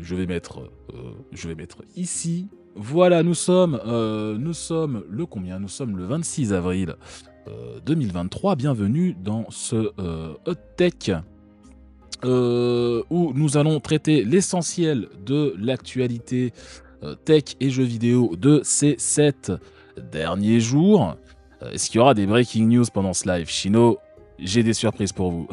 je vais mettre ici. Voilà, nous sommes le combien? Nous sommes le 26 avril 2023. Bienvenue dans ce Hot Tech où nous allons traiter l'essentiel de l'actualité tech et jeux vidéo de ces 7 derniers jours. Est-ce qu'il y aura des breaking news pendant ce live? Chino, j'ai des surprises pour vous.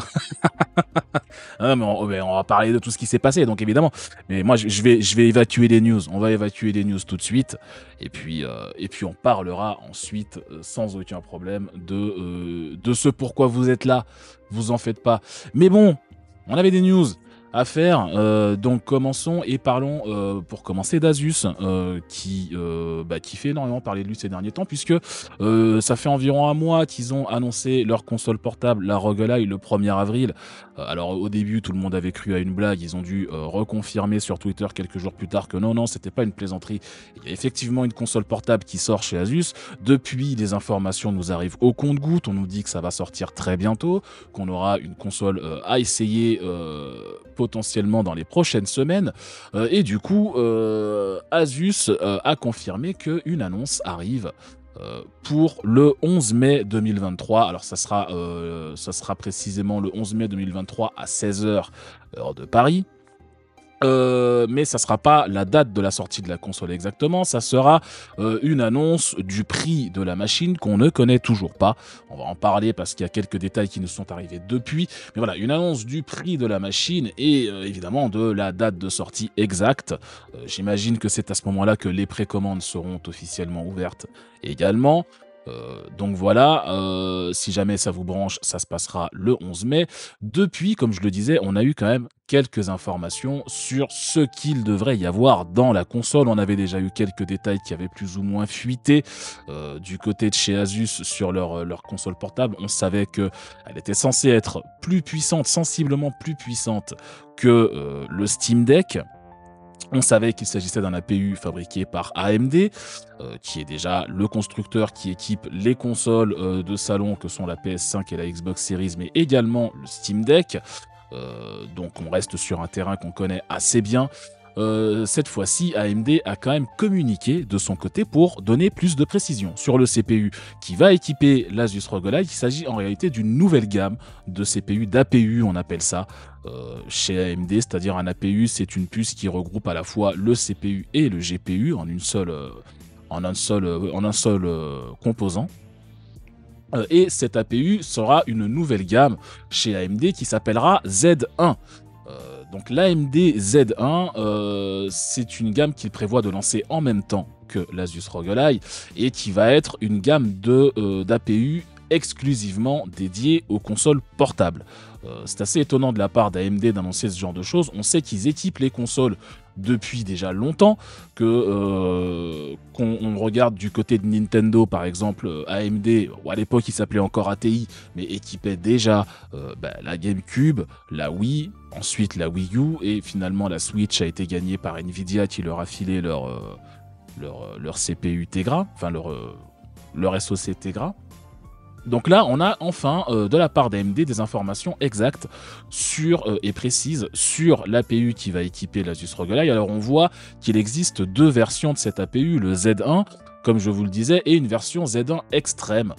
Ah, mais on va parler de tout ce qui s'est passé, donc évidemment. Mais moi, je vais évacuer les news. On va évacuer les news tout de suite. Et puis on parlera ensuite, sans aucun problème, de ce pourquoi vous êtes là. Vous en faites pas. Mais bon, on avait des news à faire, donc commençons et parlons pour commencer d'Asus, qui fait énormément parler de lui ces derniers temps, puisque ça fait environ un mois qu'ils ont annoncé leur console portable, la ROG Ally, le 1er avril. Alors au début, tout le monde avait cru à une blague, ils ont dû reconfirmer sur Twitter quelques jours plus tard que non, c'était pas une plaisanterie. Il y a effectivement une console portable qui sort chez Asus. Depuis, les informations nous arrivent au compte-gouttes, on nous dit que ça va sortir très bientôt, qu'on aura une console à essayer potentiellement dans les prochaines semaines. Et du coup, Asus a confirmé qu'une annonce arrive pour le 11 mai 2023. Alors ça sera précisément le 11 mai 2023 à 16h heure de Paris. Mais ça sera pas la date de la sortie de la console exactement, ça sera une annonce du prix de la machine qu'on ne connaît toujours pas. On va en parler parce qu'il y a quelques détails qui nous sont arrivés depuis. Mais voilà, une annonce du prix de la machine et évidemment de la date de sortie exacte. J'imagine que c'est à ce moment-là que les précommandes seront officiellement ouvertes également. Donc voilà, si jamais ça vous branche, ça se passera le 11 mai. Depuis, comme je le disais, on a eu quand même quelques informations sur ce qu'il devrait y avoir dans la console. On avait déjà eu quelques détails qui avaient plus ou moins fuité du côté de chez Asus sur leur console portable. On savait qu'elle était censée être plus puissante, sensiblement plus puissante que le Steam Deck. On savait qu'il s'agissait d'un APU fabriqué par AMD, qui est déjà le constructeur qui équipe les consoles de salon que sont la PS5 et la Xbox Series, mais également le Steam Deck. Donc on reste sur un terrain qu'on connaît assez bien. Cette fois-ci, AMD a quand même communiqué de son côté pour donner plus de précision sur le CPU qui va équiper l'Asus ROG Ally. Il s'agit en réalité d'une nouvelle gamme de CPU, d'APU on appelle ça chez AMD, c'est-à-dire un APU, c'est une puce qui regroupe à la fois le CPU et le GPU en un seul composant. Et cet APU sera une nouvelle gamme chez AMD qui s'appellera Z1. Donc l'AMD Z1, c'est une gamme qu'il prévoit de lancer en même temps que l'Asus ROG Ally et qui va être une gamme d'APU exclusivement dédiée aux consoles portables. C'est assez étonnant de la part d'AMD d'annoncer ce genre de choses. On sait qu'ils équipent les consoles depuis déjà longtemps, qu'on regarde du côté de Nintendo par exemple, AMD, à l'époque il s'appelait encore ATI, mais équipait déjà la GameCube, la Wii, ensuite la Wii U, et finalement la Switch a été gagnée par Nvidia qui leur a filé leur CPU Tegra, enfin leur SoC Tegra. Donc là, on a enfin, de la part d'AMD, des informations exactes et précises sur l'APU qui va équiper l'Asus ROG Ally. Alors on voit qu'il existe 2 versions de cet APU, le Z1, comme je vous le disais, et une version Z1 extrême.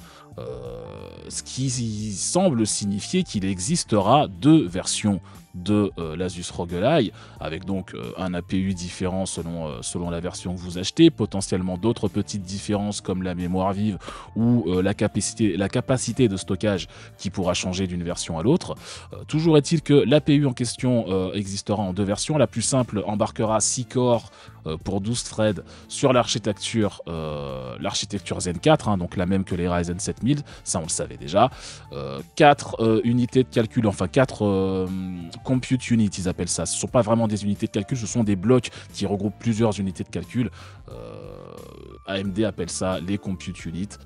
Ce qui semble signifier qu'il existera 2 versions de l'Asus ROG Ally, avec donc un APU différent selon la version que vous achetez, potentiellement d'autres petites différences comme la mémoire vive ou la capacité de stockage qui pourra changer d'une version à l'autre. Toujours est-il que l'APU en question existera en 2 versions. La plus simple embarquera 6 corps pour 12 threads sur l'architecture Zen 4, donc la même que les Ryzen 7000, ça on le savait déjà. 4 unités de calcul, enfin 4 compute units, ils appellent ça. Ce ne sont pas vraiment des unités de calcul, ce sont des blocs qui regroupent plusieurs unités de calcul. AMD appelle ça les compute units.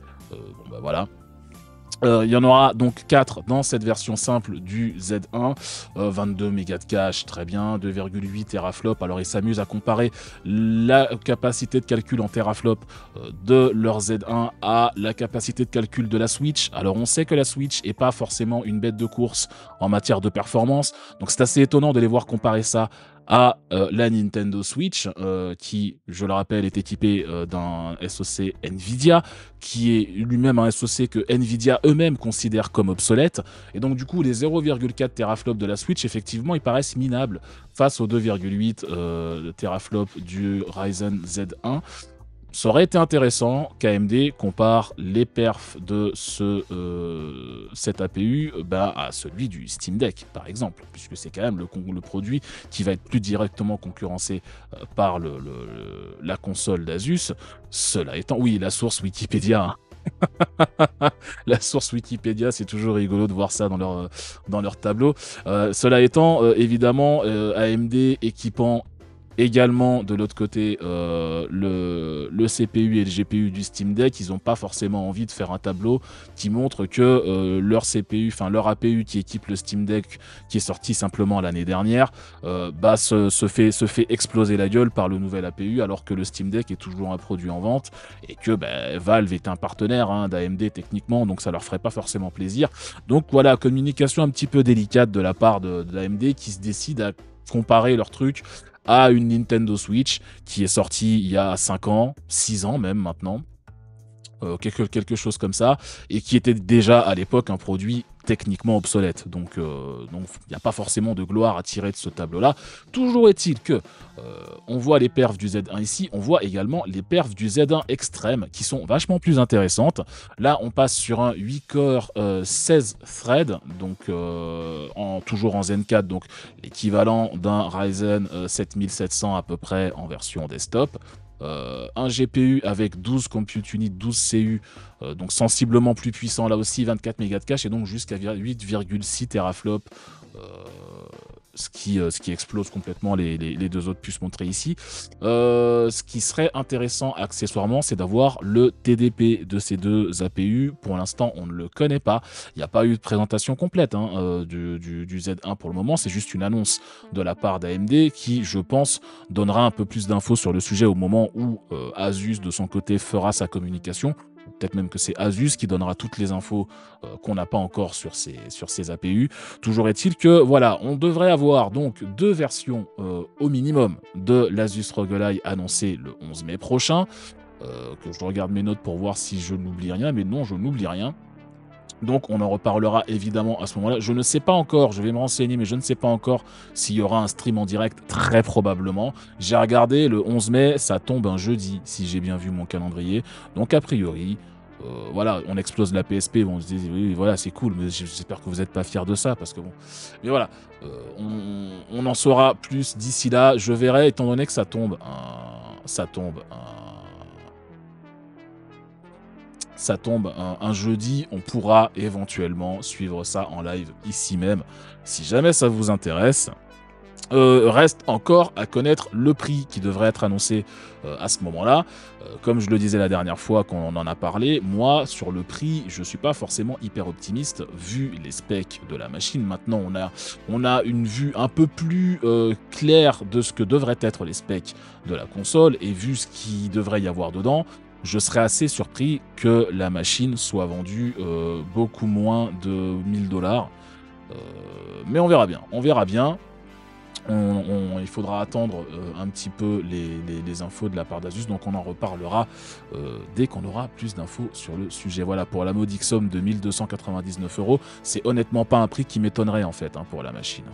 Voilà. Il y en aura donc 4 dans cette version simple du Z1, 22 mégas de cache, très bien, 2,8 teraflops. Alors ils s'amusent à comparer la capacité de calcul en teraflops de leur Z1 à la capacité de calcul de la Switch. Alors on sait que la Switch n'est pas forcément une bête de course en matière de performance, donc c'est assez étonnant de les voir comparer ça à la Nintendo Switch, qui, je le rappelle, est équipée d'un SoC Nvidia, qui est lui-même un SoC que Nvidia eux-mêmes considèrent comme obsolète. Et donc, du coup, les 0,4 teraflops de la Switch, effectivement, ils paraissent minables face aux 2,8 teraflops du Ryzen Z1. Ça aurait été intéressant qu'AMD compare les perfs de cet APU à celui du Steam Deck, par exemple, puisque c'est quand même le produit qui va être plus directement concurrencé par la console d'Asus. Cela étant, oui, la source Wikipédia. La source Wikipédia, c'est toujours rigolo de voir ça dans leur tableau. Cela étant, évidemment, AMD équipant également de l'autre côté le CPU et le GPU du Steam Deck, ils n'ont pas forcément envie de faire un tableau qui montre que leur CPU, enfin leur APU qui équipe le Steam Deck, qui est sorti simplement l'année dernière, se fait exploser la gueule par le nouvel APU, alors que le Steam Deck est toujours un produit en vente et que Valve est un partenaire d'AMD techniquement, donc ça leur ferait pas forcément plaisir. Donc voilà, communication un petit peu délicate de la part de l'AMD qui se décide à comparer leur truc à une Nintendo Switch qui est sortie il y a 5 ans, 6 ans même maintenant, quelque chose comme ça, et qui était déjà à l'époque un produit techniquement obsolète. Donc il n'y a pas forcément de gloire à tirer de ce tableau-là. Toujours est-il que on voit les perfs du Z1 ici, on voit également les perfs du Z1 Extreme qui sont vachement plus intéressantes. Là, on passe sur un 8 core 16 threads, donc toujours en Zen 4, donc l'équivalent d'un Ryzen 7700 à peu près en version desktop. Un GPU avec 12 compute unit, 12 CU, donc sensiblement plus puissant là aussi, 24 mégas de cache et donc jusqu'à 8,6 teraflops, ce qui explose complètement les deux autres puces montrées ici. Ce qui serait intéressant accessoirement, c'est d'avoir le TDP de ces deux APU. Pour l'instant, on ne le connaît pas. Il n'y a pas eu de présentation complète du Z1 pour le moment. C'est juste une annonce de la part d'AMD qui, je pense, donnera un peu plus d'infos sur le sujet au moment où Asus, de son côté, fera sa communication. Peut-être même que c'est Asus qui donnera toutes les infos qu'on n'a pas encore sur ces APU. Toujours est-il que, voilà, on devrait avoir donc 2 versions au minimum de l'Asus ROG Ally annoncées le 11 mai prochain. Que je regarde mes notes pour voir si je n'oublie rien, mais non, je n'oublie rien. Donc on en reparlera évidemment à ce moment-là. Je ne sais pas encore, je vais me renseigner, mais je ne sais pas encore s'il y aura un stream en direct, très probablement. J'ai regardé, le 11 mai, ça tombe un jeudi, si j'ai bien vu mon calendrier. Donc a priori, voilà, on explose la PSP, on se dit oui, voilà, c'est cool, mais j'espère que vous n'êtes pas fiers de ça, parce que bon... Mais voilà, on en saura plus d'ici là. Je verrai, étant donné que ça tombe un jeudi, on pourra éventuellement suivre ça en live ici même, si jamais ça vous intéresse. Reste encore à connaître le prix qui devrait être annoncé à ce moment-là. Comme je le disais la dernière fois qu'on en a parlé, moi, sur le prix, je ne suis pas forcément hyper optimiste, vu les specs de la machine. Maintenant, on a une vue un peu plus claire de ce que devraient être les specs de la console, et vu ce qu'il devrait y avoir dedans, je serais assez surpris que la machine soit vendue beaucoup moins de 1000 $. Mais on verra bien, on verra bien. Il faudra attendre un petit peu les infos de la part d'Asus, donc on en reparlera dès qu'on aura plus d'infos sur le sujet. Voilà, pour la modique somme de 1299 €, c'est honnêtement pas un prix qui m'étonnerait en fait pour la machine.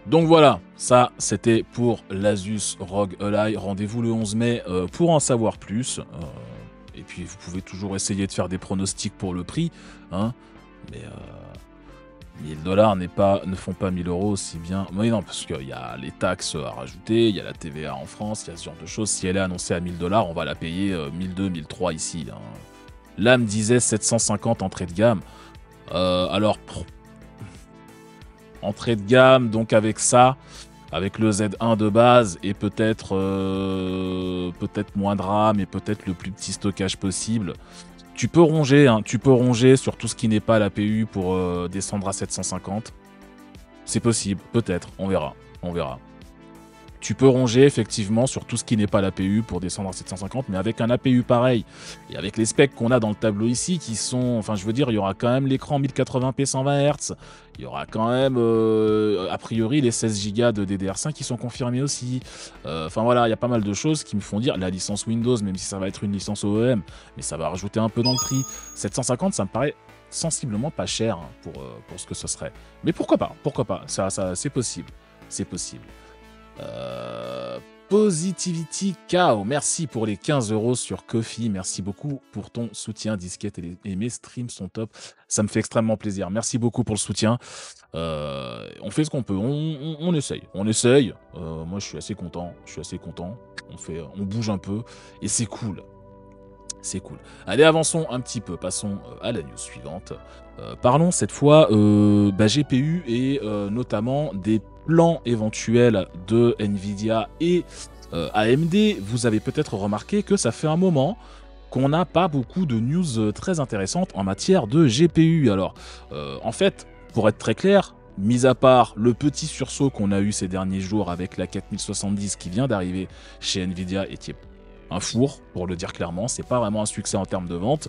Donc voilà, ça c'était pour l'Asus ROG Ally. Rendez-vous le 11 mai pour en savoir plus. Et puis vous pouvez toujours essayer de faire des pronostics pour le prix. Mais 1000 $ ne font pas 1000 € aussi bien. Mais non, parce qu'il y a les taxes à rajouter, il y a la TVA en France, il y a ce genre de choses. Si elle est annoncée à 1000 $, on va la payer 1200, 1300 ici. Là me disait 750 entrée de gamme. Alors... entrée de gamme, donc avec ça, avec le Z1 de base et peut-être moins de RAM et peut-être le plus petit stockage possible. Tu peux ronger sur tout ce qui n'est pas l'APU pour descendre à 750. C'est possible, peut-être, on verra. Tu peux ronger effectivement sur tout ce qui n'est pas l'APU pour descendre à 750, mais avec un APU pareil, et avec les specs qu'on a dans le tableau ici, qui sont, enfin je veux dire, il y aura quand même l'écran 1080p 120 Hz, il y aura quand même, a priori, les 16 Go de DDR5 qui sont confirmés aussi. Enfin voilà, il y a pas mal de choses qui me font dire, la licence Windows, même si ça va être une licence OEM, mais ça va rajouter un peu dans le prix. 750, ça me paraît sensiblement pas cher hein, pour ce que ce serait. Mais pourquoi pas, ça c'est possible, c'est possible. Positivity Cow, merci pour les 15 € sur Ko-fi, merci beaucoup pour ton soutien, Disquette et mes streams sont top, ça me fait extrêmement plaisir, merci beaucoup pour le soutien. On fait ce qu'on peut, on essaye, moi je suis assez content, on bouge un peu et c'est cool. C'est cool. Allez, avançons un petit peu, passons à la news suivante. Parlons cette fois GPU et notamment des plans éventuels de Nvidia et AMD. Vous avez peut-être remarqué que ça fait un moment qu'on n'a pas beaucoup de news très intéressantes en matière de GPU. Alors, en fait, pour être très clair, mis à part le petit sursaut qu'on a eu ces derniers jours avec la 4070 qui vient d'arriver chez Nvidia et qui est un four, pour le dire clairement, c'est pas vraiment un succès en termes de vente,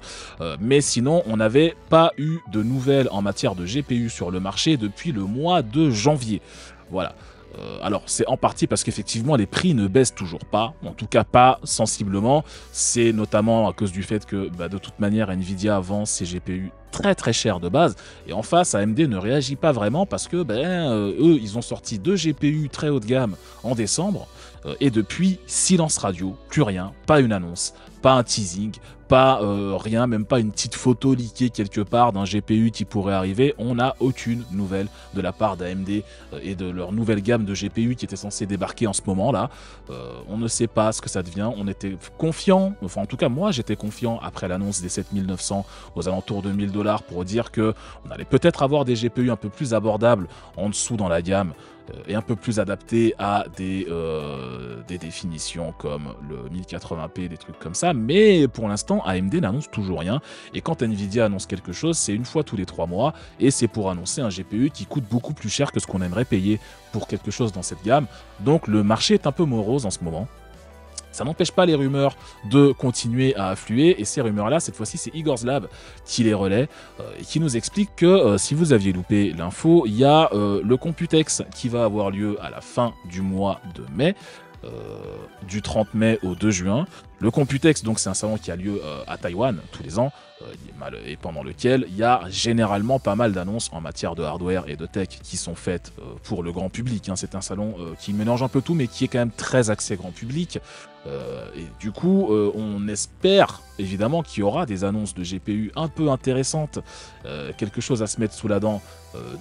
mais sinon on n'avait pas eu de nouvelles en matière de GPU sur le marché depuis le mois de janvier. Voilà. Alors c'est en partie parce qu'effectivement les prix ne baissent toujours pas, en tout cas pas sensiblement, c'est notamment à cause du fait que de toute manière Nvidia vend ses GPU très cher de base, et en face AMD ne réagit pas vraiment parce que eux ils ont sorti 2 GPU très haut de gamme en décembre, et depuis silence radio, plus rien, pas une annonce, pas un teasing, pas rien, même pas une petite photo leakée quelque part d'un GPU qui pourrait arriver, on n'a aucune nouvelle de la part d'AMD et de leur nouvelle gamme de GPU qui était censée débarquer en ce moment là. On ne sait pas ce que ça devient, on était confiant, enfin en tout cas moi j'étais confiant après l'annonce des 7900 aux alentours de 1000 $ pour dire que on allait peut-être avoir des GPU un peu plus abordables en dessous dans la gamme et un peu plus adaptés à des définitions comme le 1080p, des trucs comme ça, mais pour l'instant AMD n'annonce toujours rien, et quand Nvidia annonce quelque chose, c'est une fois tous les 3 mois, et c'est pour annoncer un GPU qui coûte beaucoup plus cher que ce qu'on aimerait payer pour quelque chose dans cette gamme, donc le marché est un peu morose en ce moment. Ça n'empêche pas les rumeurs de continuer à affluer, et ces rumeurs-là, cette fois-ci, c'est Igor's Lab qui les relaie et qui nous explique que si vous aviez loupé l'info, il y a le Computex qui va avoir lieu à la fin du mois de mai, du 30 mai au 2 juin. Le Computex, donc c'est un salon qui a lieu à Taïwan tous les ans, et pendant lequel il y a généralement pas mal d'annonces en matière de hardware et de tech qui sont faites pour le grand public. C'est un salon qui mélange un peu tout, mais qui est quand même très axé grand public. Et du coup, on espère évidemment qu'il y aura des annonces de GPU un peu intéressantes, quelque chose à se mettre sous la dent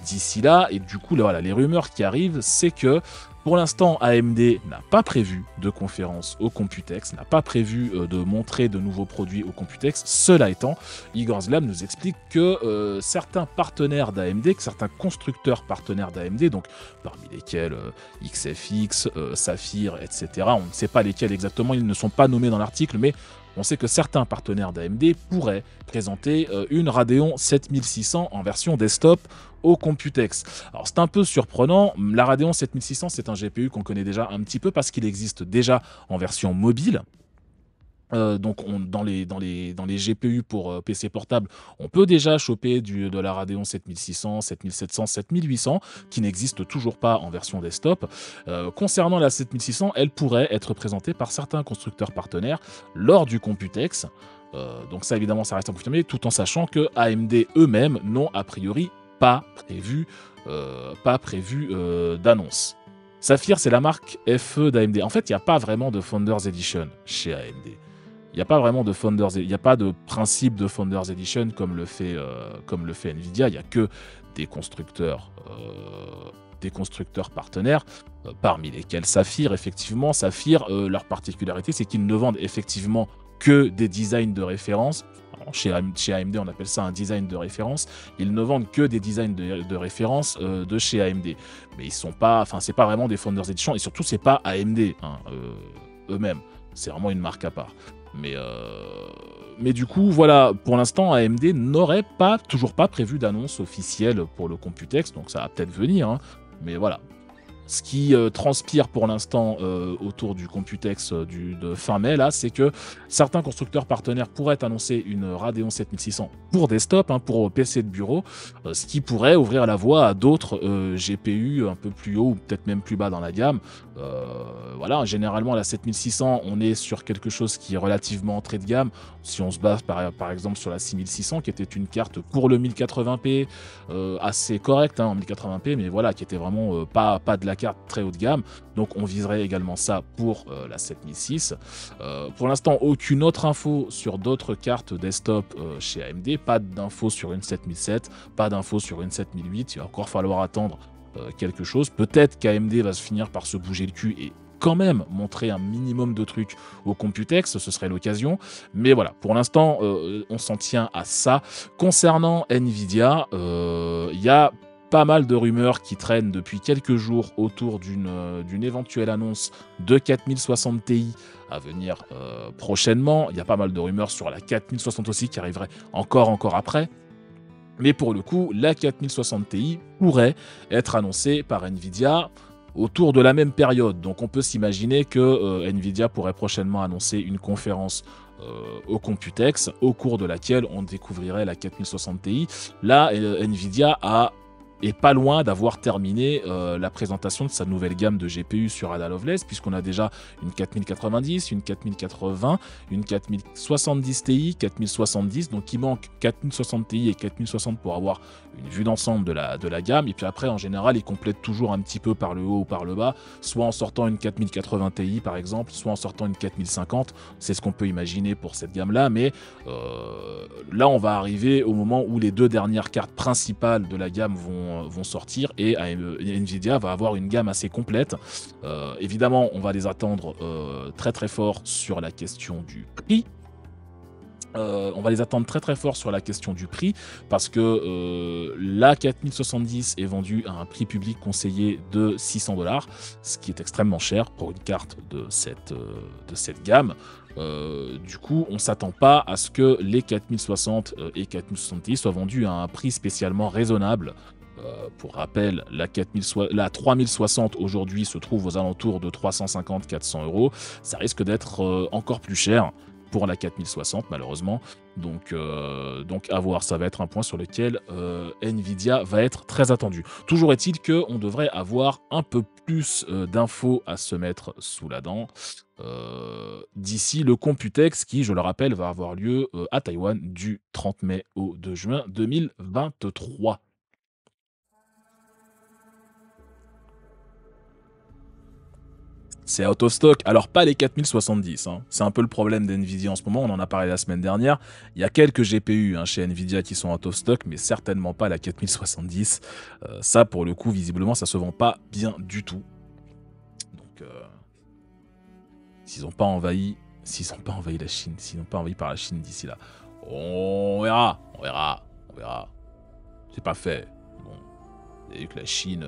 d'ici là. Et du coup, voilà, les rumeurs qui arrivent, c'est que pour l'instant, AMD n'a pas prévu de conférence au Computex, n'a pas prévu de montrer de nouveaux produits au Computex. Cela étant, Igor's Lab nous explique que certains partenaires d'AMD, certains constructeurs partenaires d'AMD, donc parmi lesquels XFX, Saphir, etc., on ne sait pas lesquels exactement, ils ne sont pas nommés dans l'article, mais on sait que certains partenaires d'AMD pourraient présenter une Radeon 7600 en version desktop au Computex. Alors c'est un peu surprenant, la Radeon 7600 c'est un GPU qu'on connaît déjà un petit peu parce qu'il existe déjà en version mobile. Donc dans les GPU pour PC portable, on peut déjà choper de la Radeon 7600, 7700, 7800 qui n'existe toujours pas en version desktop. Concernant la 7600, elle pourrait être présentée par certains constructeurs partenaires lors du Computex. Donc ça évidemment ça reste à confirmer, tout en sachant que AMD eux-mêmes n'ont a priori pas prévu d'annonce. Saphir, c'est la marque FE d'AMD. En fait, il n'y a pas vraiment de Founders Edition chez AMD. Il n'y a pas vraiment de Founders, il n'y a pas de principe de Founders Edition comme le fait Nvidia. Il n'y a que des constructeurs partenaires, parmi lesquels Saphir. Effectivement, Saphir, leur particularité, c'est qu'ils ne vendent effectivement que des designs de référence. Alors, chez AMD, on appelle ça un design de référence. Ils ne vendent que des designs de référence de chez AMD. Mais ils sont pas, enfin, c'est pas vraiment des Founders Edition, et surtout, c'est pas AMD eux-mêmes. C'est vraiment une marque à part. Mais du coup, voilà, pour l'instant, AMD n'aurait toujours pas prévu d'annonce officielle pour le Computex, donc ça va peut-être venir, mais voilà. ce qui transpire pour l'instant autour du Computex de fin mai, là, c'est que certains constructeurs partenaires pourraient annoncer une Radeon 7600 pour desktop, hein, pour PC de bureau, ce qui pourrait ouvrir la voie à d'autres GPU un peu plus haut ou peut-être même plus bas dans la gamme. Voilà, généralement la 7600, on est sur quelque chose qui est relativement entrée de gamme. Si on se base par exemple sur la 6600, qui était une carte pour le 1080p, assez correcte hein, en 1080p, mais voilà, qui était vraiment pas de la carte très haut de gamme. Donc on viserait également ça pour la 7006. Pour l'instant, aucune autre info sur d'autres cartes desktop chez AMD. Pas d'infos sur une 7007, pas d'infos sur une 7008. Il va encore falloir attendre quelque chose. Peut-être qu'AMD va se finir par se bouger le cul et quand même montrer un minimum de trucs au Computex, ce serait l'occasion. Mais voilà, pour l'instant, on s'en tient à ça. Concernant Nvidia, il y a pas mal de rumeurs qui traînent depuis quelques jours autour d'une éventuelle annonce de 4060 Ti à venir prochainement. Il y a pas mal de rumeurs sur la 4060 aussi qui arriverait encore après. Mais pour le coup, la 4060 Ti pourrait être annoncée par Nvidia autour de la même période. Donc on peut s'imaginer que Nvidia pourrait prochainement annoncer une conférence au Computex, au cours de laquelle on découvrirait la 4060 Ti. Là, Nvidia est pas loin d'avoir terminé la présentation de sa nouvelle gamme de GPU sur Ada Lovelace, puisqu'on a déjà une 4090, une 4080, une 4070 Ti, 4070, donc il manque 4060 Ti et 4060 pour avoir une vue d'ensemble de la gamme, et puis après en général ils complètent toujours un petit peu par le haut ou par le bas, soit en sortant une 4080 Ti par exemple, soit en sortant une 4050, c'est ce qu'on peut imaginer pour cette gamme-là, mais là on va arriver au moment où les deux dernières cartes principales de la gamme vont sortir et Nvidia va avoir une gamme assez complète. Évidemment, on va les attendre très fort sur la question du prix. On va les attendre très fort sur la question du prix parce que la 4070 est vendue à un prix public conseillé de 600$, ce qui est extrêmement cher pour une carte de cette gamme. Du coup, on ne s'attend pas à ce que les 4060 et 4060 Ti soient vendus à un prix spécialement raisonnable. Pour rappel, la 3060 aujourd'hui se trouve aux alentours de 350-400€. Ça risque d'être encore plus cher pour la 4060 malheureusement. Donc à voir, ça va être un point sur lequel Nvidia va être très attendu. Toujours est-il qu'on devrait avoir un peu plus d'infos à se mettre sous la dent d'ici le Computex qui, je le rappelle, va avoir lieu à Taïwan du 30 mai au 2 juin 2023. C'est out of stock. Alors, pas les 4070. Hein. C'est un peu le problème d'NVIDIA en ce moment. On en a parlé la semaine dernière. Il y a quelques GPU hein, chez NVIDIA qui sont out of stock, mais certainement pas la 4070. Ça, pour le coup, visiblement, ça se vend pas bien du tout. Donc, s'ils n'ont pas envahi la Chine, s'ils n'ont pas envahi par la Chine d'ici là, on verra. C'est pas fait. Bon, vous avez vu que la Chine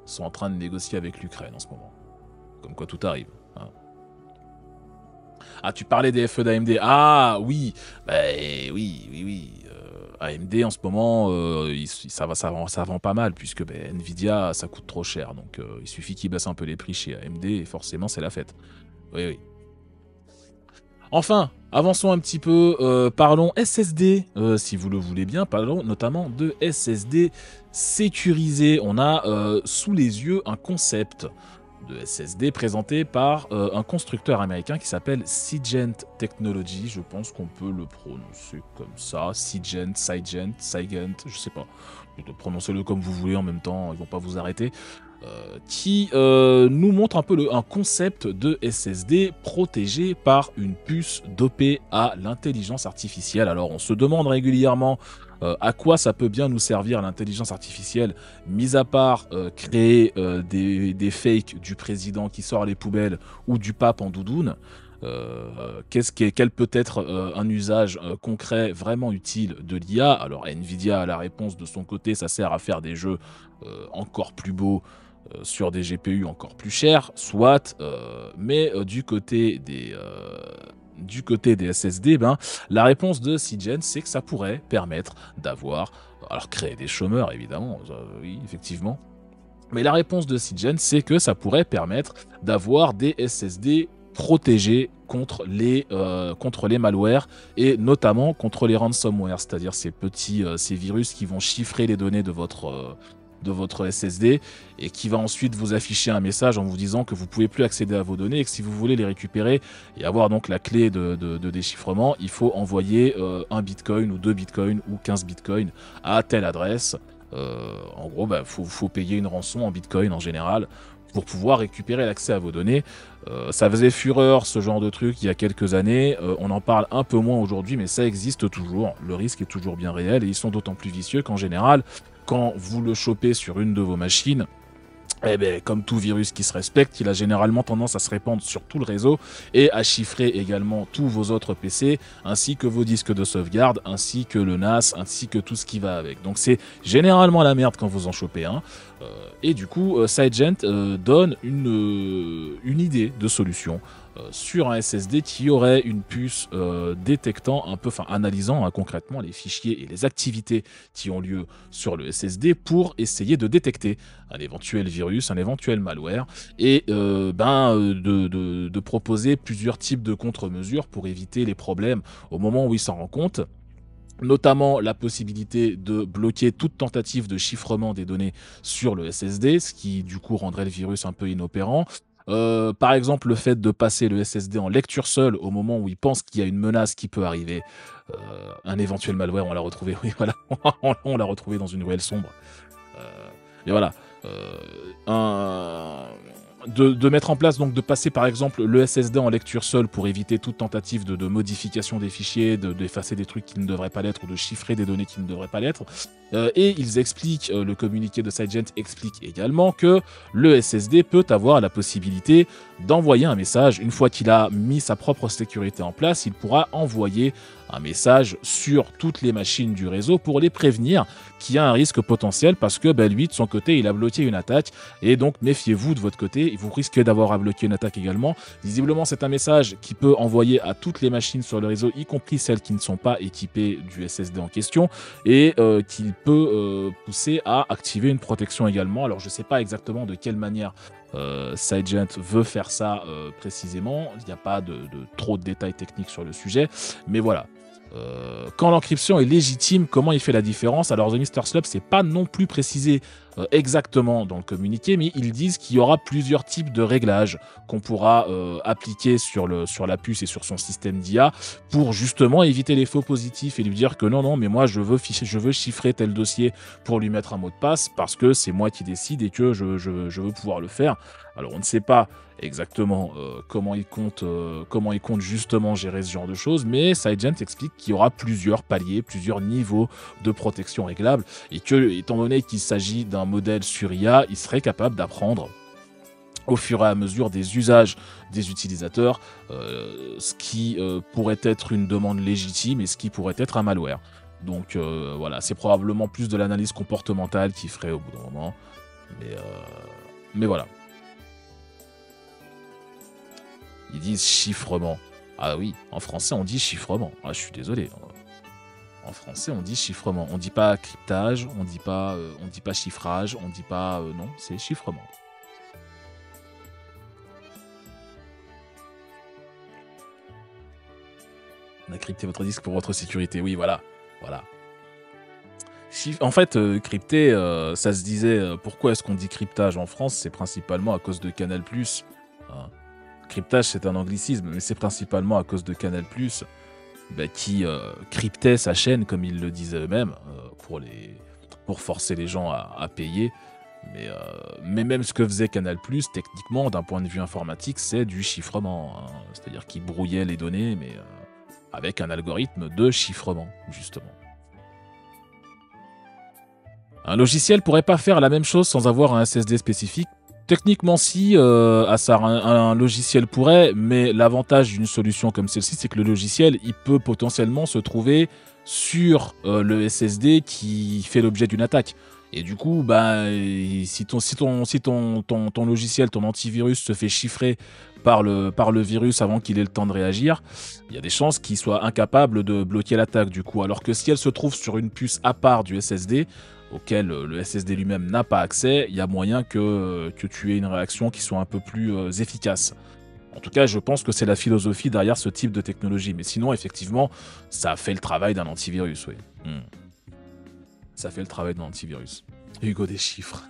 sont en train de négocier avec l'Ukraine en ce moment. Comme quoi tout arrive. Hein. Ah, tu parlais des FE d'AMD. Ah, oui. Oui. AMD, en ce moment, ça vend pas mal, puisque Nvidia, ça coûte trop cher. Donc, il suffit qu'ils baissent un peu les prix chez AMD, et forcément, c'est la fête. Oui. Enfin, avançons un petit peu. Parlons SSD, si vous le voulez bien. Parlons notamment de SSD sécurisé. On a sous les yeux un concept de SSD présenté par un constructeur américain qui s'appelle Cygent Technology, je pense qu'on peut le prononcer comme ça, Cygent, je sais pas, prononcez-le comme vous voulez en même temps, ils vont pas vous arrêter, qui nous montre un peu un concept de SSD protégé par une puce dopée à l'intelligence artificielle. Alors on se demande régulièrement à quoi ça peut bien nous servir l'intelligence artificielle, mis à part créer des fakes du président qui sort les poubelles ou du pape en doudoune. Quel peut être un usage concret vraiment utile de l'IA? Alors Nvidia a la réponse de son côté, ça sert à faire des jeux encore plus beaux sur des GPU encore plus chers, soit, mais du côté des SSD, la réponse de Cygent, c'est que ça pourrait permettre d'avoir, alors créer des chômeurs évidemment, oui effectivement, Mais la réponse de Cygen, c'est que ça pourrait permettre d'avoir des SSD protégés contre les malwares et notamment contre les ransomware, c'est-à-dire ces virus qui vont chiffrer les données de votre SSD et qui va ensuite vous afficher un message en vous disant que vous pouvez plus accéder à vos données et que si vous voulez les récupérer et avoir donc la clé de déchiffrement, il faut envoyer un bitcoin ou 2 bitcoins ou 15 bitcoins à telle adresse. En gros, faut payer une rançon en bitcoin en général pour pouvoir récupérer l'accès à vos données. Ça faisait fureur ce genre de truc il y a quelques années, on en parle un peu moins aujourd'hui, mais ça existe toujours, le risque est toujours bien réel et ils sont d'autant plus vicieux qu'en général, quand vous le chopez sur une de vos machines, eh ben, comme tout virus qui se respecte, il a généralement tendance à se répandre sur tout le réseau et à chiffrer également tous vos autres PC, ainsi que vos disques de sauvegarde, ainsi que le NAS, ainsi que tout ce qui va avec. Donc c'est généralement la merde quand vous en chopez un. Et du coup, Cygen donne une idée de solution sur un SSD qui aurait une puce détectant un peu, enfin analysant concrètement les fichiers et les activités qui ont lieu sur le SSD pour essayer de détecter un éventuel virus, un éventuel malware et de proposer plusieurs types de contre-mesures pour éviter les problèmes au moment où il s'en rend compte. Notamment la possibilité de bloquer toute tentative de chiffrement des données sur le SSD, ce qui du coup rendrait le virus un peu inopérant. Par exemple, le fait de passer le SSD en lecture seule au moment où il pense qu'il y a une menace qui peut arriver. Un éventuel malware, on l'a retrouvé, oui, voilà, on l'a retrouvé dans une ruelle sombre. Et voilà. Un de mettre en place, donc de passer par exemple le SSD en lecture seule pour éviter toute tentative de modification des fichiers, d'effacer des trucs qui ne devraient pas l'être ou de chiffrer des données qui ne devraient pas l'être. Et ils expliquent, le communiqué de Cygen explique également que le SSD peut avoir la possibilité d'envoyer un message. Une fois qu'il a mis sa propre sécurité en place, il pourra envoyer un message sur toutes les machines du réseau pour les prévenir qu'il y a un risque potentiel parce que lui, de son côté, il a bloqué une attaque et donc méfiez-vous de votre côté, vous risquez d'avoir à bloquer une attaque également. Visiblement, c'est un message qui peut envoyer à toutes les machines sur le réseau, y compris celles qui ne sont pas équipées du SSD en question et qu'il peut pousser à activer une protection également. Alors, je ne sais pas exactement de quelle manière Cygen veut faire ça précisément, il n'y a pas de trop de détails techniques sur le sujet, mais voilà. Quand l'encryption est légitime, comment il fait la différence? Alors The Mr. Slub, c'est pas non plus précisé exactement dans le communiqué, mais ils disent qu'il y aura plusieurs types de réglages qu'on pourra appliquer sur la puce et sur son système d'IA pour justement éviter les faux positifs et lui dire que non, mais moi je veux chiffrer tel dossier pour lui mettre un mot de passe parce que c'est moi qui décide et que je veux pouvoir le faire. Alors on ne sait pas exactement comment il compte justement gérer ce genre de choses, mais Cygen explique qu'il y aura plusieurs paliers, plusieurs niveaux de protection réglables et que, étant donné qu'il s'agit d'un modèle sur IA, il serait capable d'apprendre au fur et à mesure des usages des utilisateurs, ce qui pourrait être une demande légitime et ce qui pourrait être un malware. Donc voilà, c'est probablement plus de l'analyse comportementale qu'il ferait au bout d'un moment, mais voilà. Ils disent chiffrement. Ah oui, en français on dit chiffrement. Ah, je suis désolé. En français on dit chiffrement. On dit pas cryptage, on dit pas chiffrage, on dit pas non, c'est chiffrement. On a crypté votre disque pour votre sécurité. Oui, voilà. En fait, crypter, ça se disait. Pourquoi est-ce qu'on dit cryptage en France? C'est principalement à cause de Canal+. Hein. Cryptage, c'est un anglicisme, mais c'est principalement à cause de Canal+, qui cryptait sa chaîne, comme ils le disaient eux-mêmes, pour forcer les gens à payer. Mais même ce que faisait Canal+, techniquement, d'un point de vue informatique, c'est du chiffrement. Hein. C'est-à-dire qu'il brouillait les données, mais avec un algorithme de chiffrement, justement. Un logiciel pourrait pas faire la même chose sans avoir un SSD spécifique. Techniquement, si, un logiciel pourrait, mais l'avantage d'une solution comme celle-ci, c'est que le logiciel, il peut potentiellement se trouver sur le SSD qui fait l'objet d'une attaque. Et du coup, si ton logiciel, ton antivirus se fait chiffrer par le virus avant qu'il ait le temps de réagir, il y a des chances qu'il soit incapable de bloquer l'attaque du coup. Alors que si elle se trouve sur une puce à part du SSD, auquel le SSD lui-même n'a pas accès, il y a moyen que tu aies une réaction qui soit un peu plus efficace. En tout cas, je pense que c'est la philosophie derrière ce type de technologie. Mais sinon, effectivement, ça fait le travail d'un antivirus, oui. Ça fait le travail d'un antivirus. Hugo des chiffres.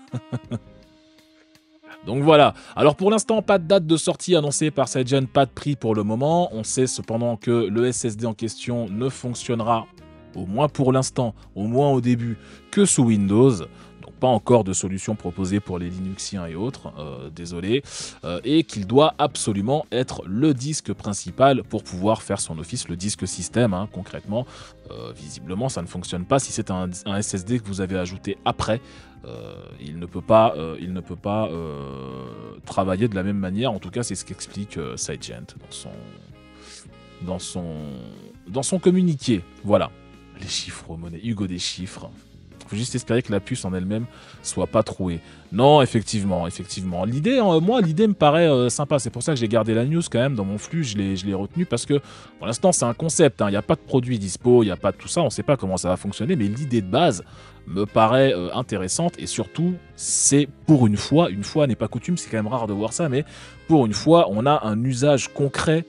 Donc voilà. Alors pour l'instant, pas de date de sortie annoncée par SideGen, pas de prix pour le moment. On sait cependant que le SSD en question ne fonctionnera, au moins pour l'instant, au moins au début, que sous Windows. Donc pas encore de solution proposée pour les Linuxiens et autres, désolé. Et qu'il doit absolument être le disque principal pour pouvoir faire son office, le disque système, hein, concrètement. Visiblement, ça ne fonctionne pas si c'est un SSD que vous avez ajouté après. Il ne peut pas travailler de la même manière. En tout cas, c'est ce qu'explique SideGen dans son communiqué. Voilà. Les chiffres, monnaie. Hugo des chiffres. Faut juste espérer que la puce en elle-même soit pas trouée. Non, effectivement. L'idée, l'idée me paraît sympa. C'est pour ça que j'ai gardé la news quand même dans mon flux. Je l'ai retenu parce que pour l'instant, c'est un concept. Il n'y a pas de produit dispo, il n'y a pas de tout ça. On ne sait pas comment ça va fonctionner, mais l'idée de base me paraît intéressante. Et surtout, c'est pour une fois n'est pas coutume. C'est quand même rare de voir ça, mais pour une fois, on a un usage concret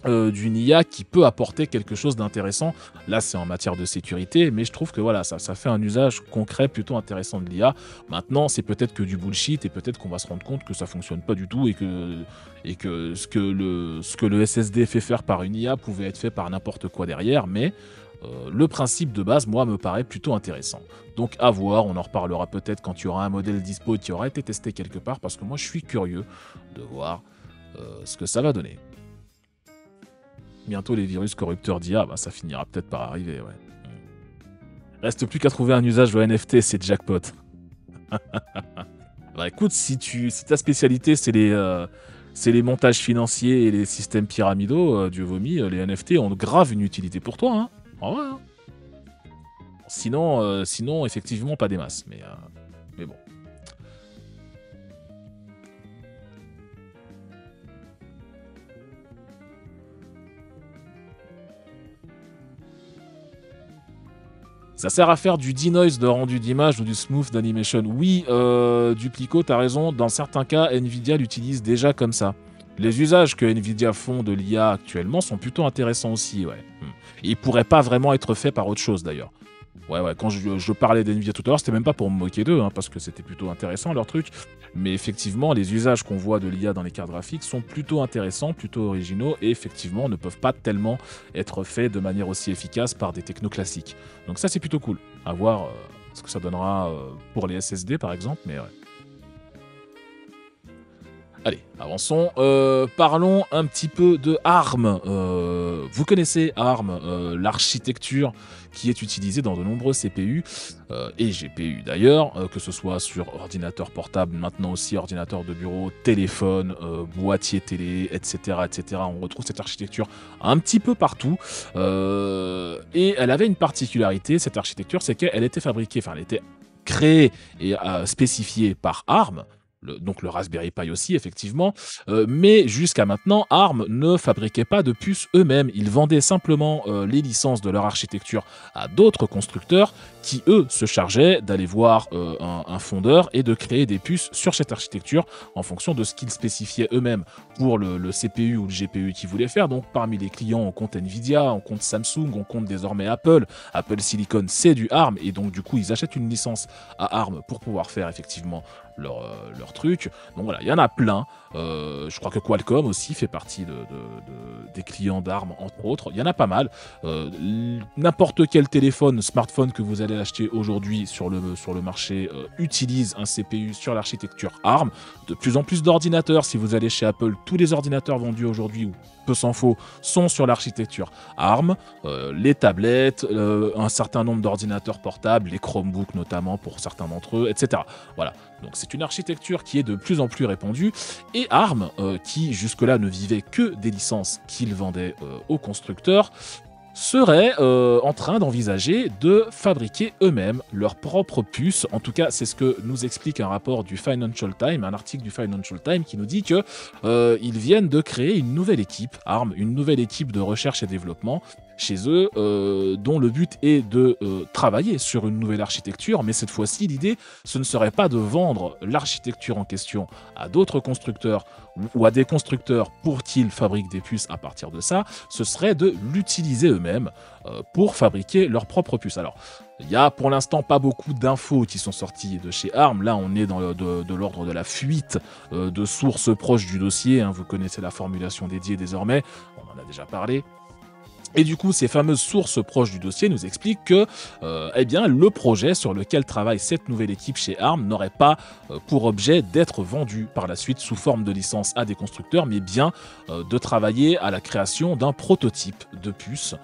d'une IA qui peut apporter quelque chose d'intéressant. Là, c'est en matière de sécurité, mais je trouve que voilà, ça fait un usage concret plutôt intéressant de l'IA. Maintenant, c'est peut-être que du bullshit et peut-être qu'on va se rendre compte que ça fonctionne pas du tout et que ce que le SSD fait faire par une IA pouvait être fait par n'importe quoi derrière, mais le principe de base, moi, me paraît plutôt intéressant. Donc à voir, on en reparlera peut-être quand il y aura un modèle dispo qui aura été testé quelque part, parce que moi, je suis curieux de voir ce que ça va donner. Bientôt les virus corrupteurs d'IA, ça finira peut-être par arriver, ouais. Reste plus qu'à trouver un usage au NFT, c'est jackpot. Bah écoute, si ta spécialité c'est les montages financiers et les systèmes pyramidaux, Dieu vomi, les NFT ont grave une utilité pour toi, hein. En vrai, hein. Sinon, effectivement, pas des masses, mais bon. Ça sert à faire du denoise de rendu d'image ou du smooth d'animation. Oui, Duplico, t'as raison. Dans certains cas, Nvidia l'utilise déjà comme ça. Les usages que Nvidia font de l'IA actuellement sont plutôt intéressants aussi, ouais. Ils pourraient pas vraiment être faits par autre chose d'ailleurs. Ouais, quand je parlais d'Nvidia tout à l'heure, c'était même pas pour me moquer d'eux, hein, parce que c'était plutôt intéressant leur truc. Mais effectivement, les usages qu'on voit de l'IA dans les cartes graphiques sont plutôt intéressants, plutôt originaux, et effectivement ne peuvent pas tellement être faits de manière aussi efficace par des technos classiques. Donc ça, c'est plutôt cool. À voir ce que ça donnera pour les SSD, par exemple, mais ouais. Allez, avançons. Parlons un petit peu de ARM. Vous connaissez ARM, l'architecture qui est utilisée dans de nombreux CPU et GPU d'ailleurs, que ce soit sur ordinateur portable, maintenant aussi ordinateur de bureau, téléphone, boîtier télé, etc., etc. On retrouve cette architecture un petit peu partout. Et elle avait une particularité, cette architecture, c'est qu'elle était fabriquée, enfin elle était créée et spécifiée par ARM. Donc le Raspberry Pi aussi, effectivement. Mais jusqu'à maintenant, ARM ne fabriquait pas de puces eux-mêmes. Ils vendaient simplement les licences de leur architecture à d'autres constructeurs qui, eux, se chargeaient d'aller voir un fondeur et de créer des puces sur cette architecture en fonction de ce qu'ils spécifiaient eux-mêmes pour le CPU ou le GPU qu'ils voulaient faire. Donc parmi les clients, on compte Nvidia, on compte Samsung, on compte désormais Apple. Apple Silicon, c'est du ARM et donc du coup, ils achètent une licence à ARM pour pouvoir faire effectivement leur truc. Donc voilà, il y en a plein. Je crois que Qualcomm aussi fait partie des clients d'ARM, entre autres. Il y en a pas mal. N'importe quel smartphone que vous allez acheter aujourd'hui sur le marché utilise un CPU sur l'architecture ARM. De plus en plus d'ordinateurs, si vous allez chez Apple, tous les ordinateurs vendus aujourd'hui, ou peu s'en faut, sont sur l'architecture ARM. Les tablettes, un certain nombre d'ordinateurs portables, les Chromebooks notamment pour certains d'entre eux, etc. Voilà. Donc c'est une architecture qui est de plus en plus répandue et ARM, qui jusque-là ne vivait que des licences qu'ils vendaient aux constructeurs, seraient en train d'envisager de fabriquer eux-mêmes leurs propres puces. En tout cas, c'est ce que nous explique un rapport du Financial Times, un article du Financial Times qui nous dit que ils viennent de créer une nouvelle équipe, ARM, une nouvelle équipe de recherche et développement, chez eux, dont le but est de travailler sur une nouvelle architecture, mais cette fois-ci, l'idée, ce ne serait pas de vendre l'architecture en question à d'autres constructeurs ou à des constructeurs pour qu'ils fabriquent des puces à partir de ça, ce serait de l'utiliser eux-mêmes pour fabriquer leurs propres puces. Alors, il y a pour l'instant pas beaucoup d'infos qui sont sorties de chez ARM. Là, on est dans de l'ordre de la fuite de sources proches du dossier, hein. Vous connaissez la formulation dédiée désormais, on en a déjà parlé. Et du coup, ces fameuses sources proches du dossier nous expliquent que eh bien, le projet sur lequel travaille cette nouvelle équipe chez ARM n'aurait pas pour objet d'être vendu par la suite sous forme de licence à des constructeurs, mais bien de travailler à la création d'un prototype de puce.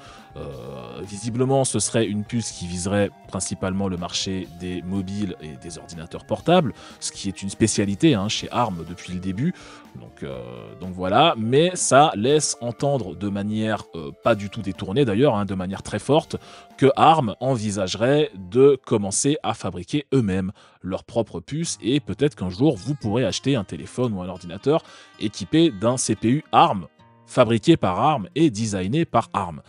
Visiblement, ce serait une puce qui viserait principalement le marché des mobiles et des ordinateurs portables, ce qui est une spécialité hein, chez ARM depuis le début. Donc voilà, mais ça laisse entendre de manière pas du tout détournée d'ailleurs, hein, de manière très forte, que ARM envisagerait de commencer à fabriquer eux-mêmes leurs propres puces et peut-être qu'un jour vous pourrez acheter un téléphone ou un ordinateur équipé d'un CPU ARM fabriqué par ARM et designé par ARM.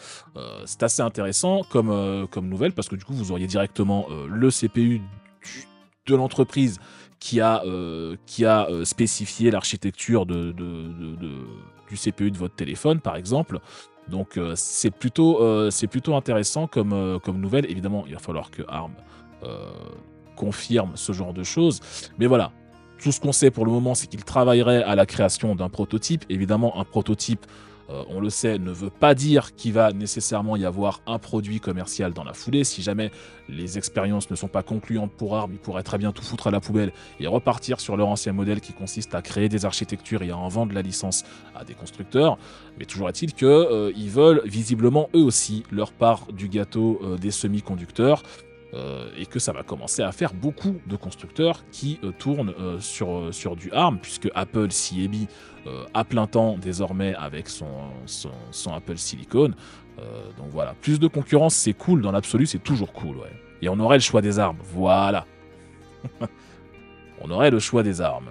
C'est assez intéressant comme nouvelle parce que du coup vous auriez directement le CPU de l'entreprise qui a spécifié l'architecture du CPU de votre téléphone par exemple. Donc c'est plutôt intéressant comme nouvelle. Évidemment, il va falloir que ARM confirme ce genre de choses. Mais voilà, tout ce qu'on sait pour le moment, c'est qu'il travaillerait à la création d'un prototype. Évidemment, un prototype, on le sait, ne veut pas dire qu'il va nécessairement y avoir un produit commercial dans la foulée. Si jamais les expériences ne sont pas concluantes pour ARM, ils pourraient très bien tout foutre à la poubelle et repartir sur leur ancien modèle qui consiste à créer des architectures et à en vendre la licence à des constructeurs. Mais toujours est-il qu'ils veulent visiblement eux aussi leur part du gâteau des semi-conducteurs. Et que ça va commencer à faire beaucoup de constructeurs qui tournent sur du ARM, puisque Apple s'y est mis à plein temps désormais avec son Apple Silicon. Donc voilà, plus de concurrence, c'est cool, dans l'absolu, c'est toujours cool. Ouais. Et on aurait le choix des armes, voilà. On aurait le choix des armes.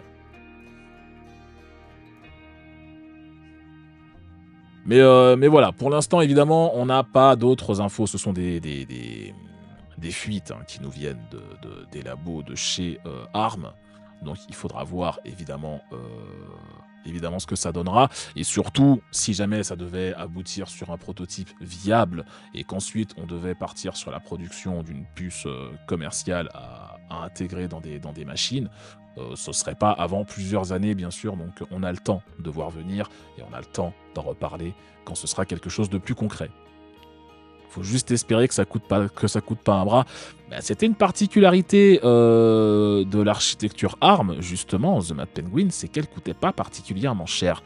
Mais voilà, pour l'instant, évidemment, on n'a pas d'autres infos, ce sont des fuites hein, qui nous viennent des labos de chez ARM. Donc il faudra voir évidemment ce que ça donnera. Et surtout, si jamais ça devait aboutir sur un prototype viable et qu'ensuite on devait partir sur la production d'une puce commerciale à intégrer dans des machines, ce ne serait pas avant plusieurs années bien sûr. Donc on a le temps de voir venir et on a le temps d'en reparler quand ce sera quelque chose de plus concret. Faut juste espérer que ça coûte pas un bras. Bah, c'était une particularité de l'architecture ARM, justement, The Mad Penguin, c'est qu'elle coûtait pas particulièrement cher.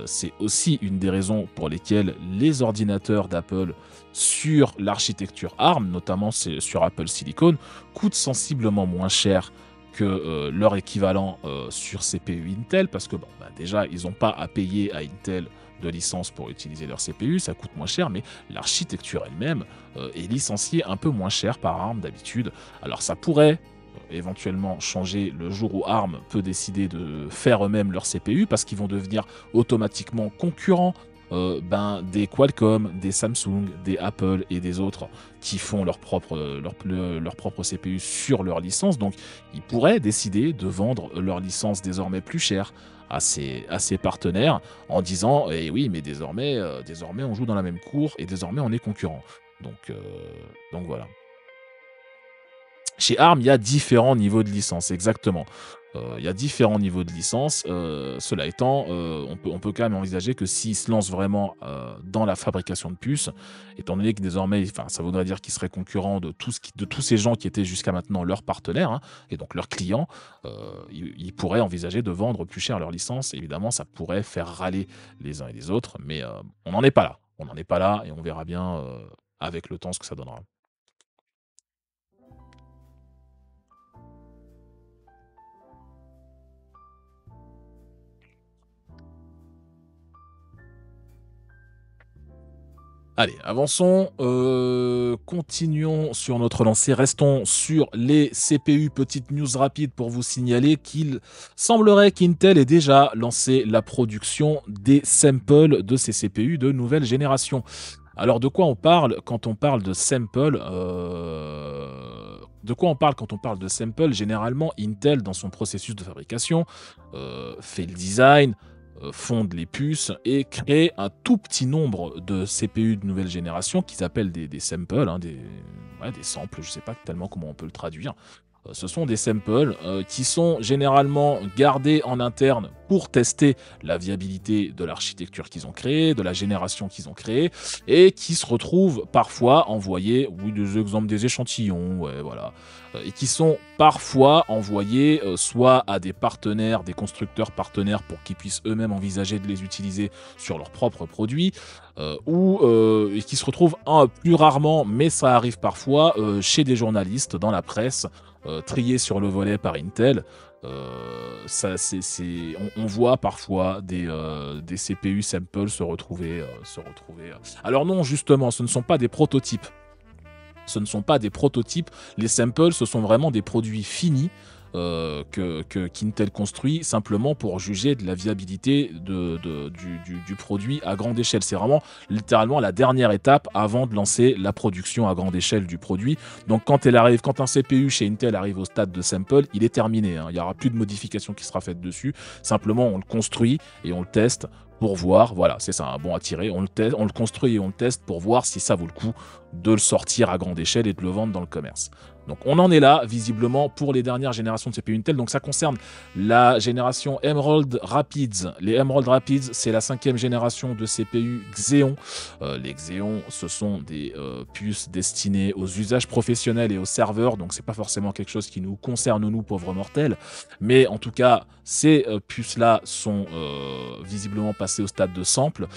C'est aussi une des raisons pour lesquelles les ordinateurs d'Apple sur l'architecture ARM, notamment sur Apple Silicon, coûtent sensiblement moins cher que leur équivalent sur CPU Intel, parce que déjà, ils n'ont pas à payer à Intel de licence pour utiliser leur CPU, ça coûte moins cher, mais l'architecture elle-même est licenciée un peu moins cher par ARM d'habitude. Alors ça pourrait éventuellement changer le jour où ARM peut décider de faire eux-mêmes leur CPU, parce qu'ils vont devenir automatiquement concurrents des Qualcomm, des Samsung, des Apple et des autres qui font leur propre CPU sur leur licence. Donc ils pourraient décider de vendre leur licence désormais plus cher à ses partenaires en disant eh oui, mais désormais on joue dans la même cour et désormais on est concurrent. Donc voilà. Chez ARM, il y a différents niveaux de licence, exactement. Il y a différents niveaux de licence. Cela étant, on peut quand même envisager que s'ils se lancent vraiment dans la fabrication de puces, étant donné que désormais, ça voudrait dire qu'ils seraient concurrents de tous ces gens qui étaient jusqu'à maintenant leurs partenaires, hein, et donc leurs clients, ils pourraient envisager de vendre plus cher leur licence. Évidemment, ça pourrait faire râler les uns et les autres, mais on n'en est pas là. On n'en est pas là et on verra bien avec le temps ce que ça donnera. Allez, avançons, continuons sur notre lancée, restons sur les CPU. Petite news rapide pour vous signaler qu'il semblerait qu'Intel ait déjà lancé la production des samples de ces CPU de nouvelle génération. Alors de quoi on parle quand on parle de sample, de quoi on parle quand on parle de sample? Généralement, Intel, dans son processus de fabrication, fait le design, fonde les puces et crée un tout petit nombre de CPU de nouvelle génération qu'ils appellent des samples, hein, ouais, des samples, je sais pas tellement comment on peut le traduire. Ce sont des samples, qui sont généralement gardés en interne pour tester la viabilité de l'architecture qu'ils ont créée, de la génération qu'ils ont créée et qui se retrouvent parfois envoyés, oui, des exemples, des échantillons, ouais, voilà, et qui sont parfois envoyés, soit à des partenaires, des constructeurs partenaires pour qu'ils puissent eux-mêmes envisager de les utiliser sur leurs propres produits, ou et qui se retrouvent plus rarement, mais ça arrive parfois, chez des journalistes, dans la presse, triés sur le volet par Intel. Ça, on voit parfois des CPU samples se retrouver. Alors non, justement, ce ne sont pas des prototypes. Ce ne sont pas des prototypes. Les samples, ce sont vraiment des produits finis qu'Intel construit simplement pour juger de la viabilité du produit à grande échelle. C'est vraiment littéralement la dernière étape avant de lancer la production à grande échelle du produit. Donc quand un CPU chez Intel arrive au stade de sample, il est terminé, hein. Il n'y aura plus de modification qui sera faite dessus. Simplement, on le construit et on le teste pour voir, voilà, c'est ça, un bon à tirer, on le construit et on le teste pour voir si ça vaut le coup de le sortir à grande échelle et de le vendre dans le commerce. Donc on en est là, visiblement, pour les dernières générations de CPU Intel. Donc ça concerne la génération Emerald Rapids. Les Emerald Rapids, c'est la 5e génération de CPU Xeon. Les Xeon, ce sont des puces destinées aux usages professionnels et aux serveurs. Donc c'est pas forcément quelque chose qui nous concerne, nous, pauvres mortels. Mais en tout cas, ces puces-là sont visiblement passées au stade de sample.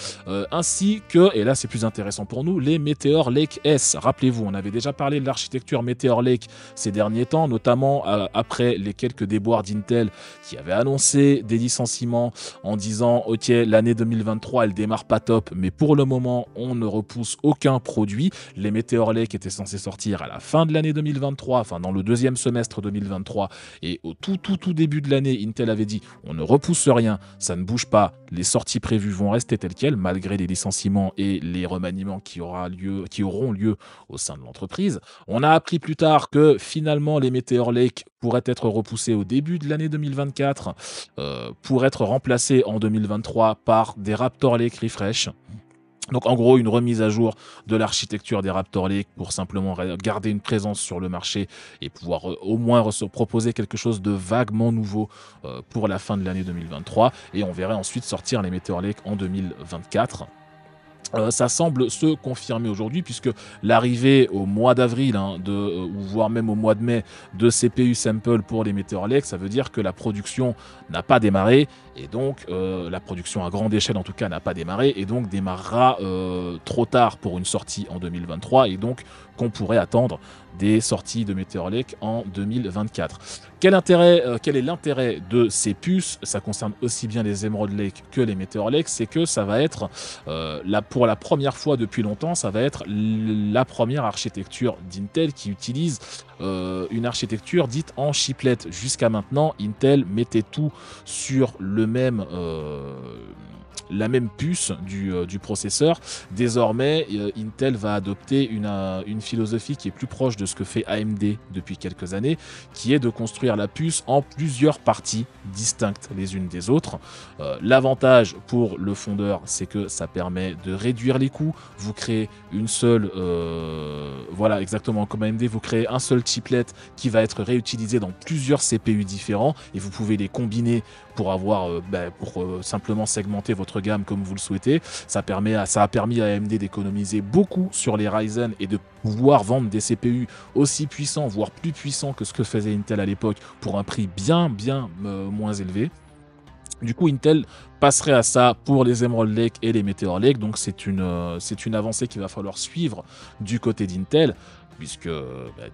Ainsi que, et là c'est plus intéressant pour nous, les Meteor Lake S. Rappelez-vous, on avait déjà parlé de l'architecture Meteor Lake ces derniers temps, notamment après les quelques déboires d'Intel qui avaient annoncé des licenciements en disant ok, l'année 2023 elle démarre pas top, mais pour le moment on ne repousse aucun produit. Les Meteor Lake étaient censés sortir à la fin de l'année 2023, enfin dans le deuxième semestre 2023, et au tout début de l'année, Intel avait dit on ne repousse rien, ça ne bouge pas, les sorties prévues vont rester telles quelles malgré les licenciements et les remaniements qui auront lieu au sein de l'entreprise. On a appris plus tard que finalement les Meteor Lake pourraient être repoussés au début de l'année 2024 pour être remplacés en 2023 par des Raptor Lake Refresh. Donc en gros une remise à jour de l'architecture des Raptor Lake pour simplement garder une présence sur le marché et pouvoir au moins proposer quelque chose de vaguement nouveau pour la fin de l'année 2023, et on verrait ensuite sortir les Meteor Lake en 2024. Ça semble se confirmer aujourd'hui puisque l'arrivée au mois d'avril, hein, ou voire même au mois de mai, de CPU sample pour les Meteor Lake, ça veut dire que la production n'a pas démarré, et donc la production à grande échelle en tout cas n'a pas démarré, et donc démarrera trop tard pour une sortie en 2023, et donc qu'on pourrait attendre des sorties de Meteor Lake en 2024. Quel est l'intérêt de ces puces? Ça concerne aussi bien les Emerald Lake que les Meteor Lake, c'est que ça va être pour la première fois depuis longtemps, ça va être la première architecture d'Intel qui utilise une architecture dite en chiplet. Jusqu'à maintenant, Intel mettait tout sur la même puce du processeur. Désormais, Intel va adopter une philosophie qui est plus proche de ce que fait AMD depuis quelques années, qui est de construire la puce en plusieurs parties distinctes les unes des autres. L'avantage pour le fondeur, c'est que ça permet de réduire les coûts. Vous créez une seule, voilà, exactement comme AMD, vous créez un seul chiplet qui va être réutilisé dans plusieurs CPU différents, et vous pouvez les combiner pour simplement segmenter votre gamme comme vous le souhaitez. Ça a permis à AMD d'économiser beaucoup sur les Ryzen et de pouvoir vendre des CPU aussi puissants, voire plus puissants que ce que faisait Intel à l'époque, pour un prix bien moins élevé. Du coup, Intel passerait à ça pour les Emerald Lake et les Meteor Lake, donc c'est une avancée qu'il va falloir suivre du côté d'Intel, puisque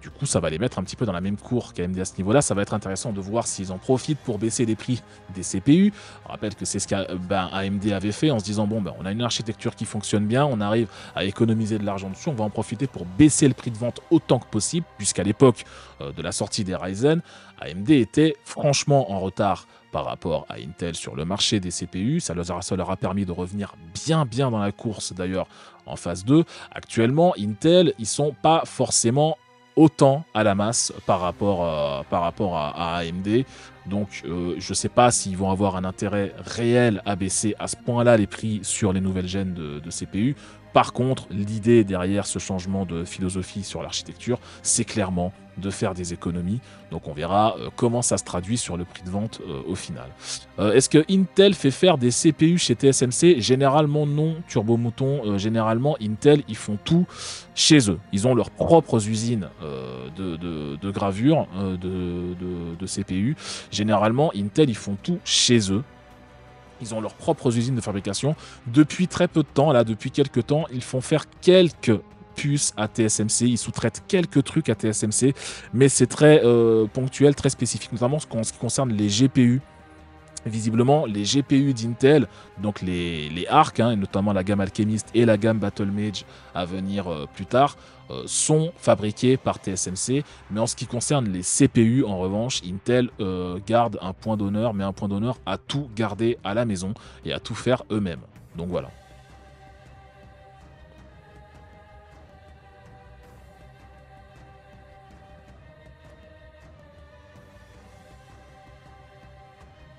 du coup ça va les mettre un petit peu dans la même cour qu'AMD à ce niveau-là. Ça va être intéressant de voir s'ils en profitent pour baisser les prix des CPU. On rappelle que c'est ce qu'AMD avait fait en se disant bon, on a une architecture qui fonctionne bien, on arrive à économiser de l'argent dessus, on va en profiter pour baisser le prix de vente autant que possible, puisqu'à l'époque de la sortie des Ryzen, AMD était franchement en retard par rapport à Intel sur le marché des CPU. Ça leur a permis de revenir bien dans la course d'ailleurs en phase 2. Actuellement, Intel, ils sont pas forcément autant à la masse par rapport à AMD. Donc, je ne sais pas s'ils vont avoir un intérêt réel à baisser à ce point-là les prix sur les nouvelles gènes de CPU. Par contre, l'idée derrière ce changement de philosophie sur l'architecture, c'est clairement de faire des économies. Donc on verra comment ça se traduit sur le prix de vente au final. Est-ce que Intel fait faire des CPU chez TSMC? Généralement non, Turbo Mouton. Généralement, Intel, ils font tout chez eux. Ils ont leurs propres usines de gravure de CPU. Généralement, Intel, ils font tout chez eux. Ils ont leurs propres usines de fabrication. Depuis très peu de temps, là, depuis quelques temps, ils font faire quelques puces à TSMC. Ils sous-traitent quelques trucs à TSMC, mais c'est très ponctuel, très spécifique, notamment en ce qui concerne les GPU. Visiblement, les GPU d'Intel, donc les ARC, hein, et notamment la gamme Alchemist et la gamme Battlemage à venir plus tard, sont fabriqués par TSMC. Mais en ce qui concerne les CPU, en revanche, Intel garde un point d'honneur, mais un point d'honneur à tout garder à la maison et à tout faire eux-mêmes. Donc voilà.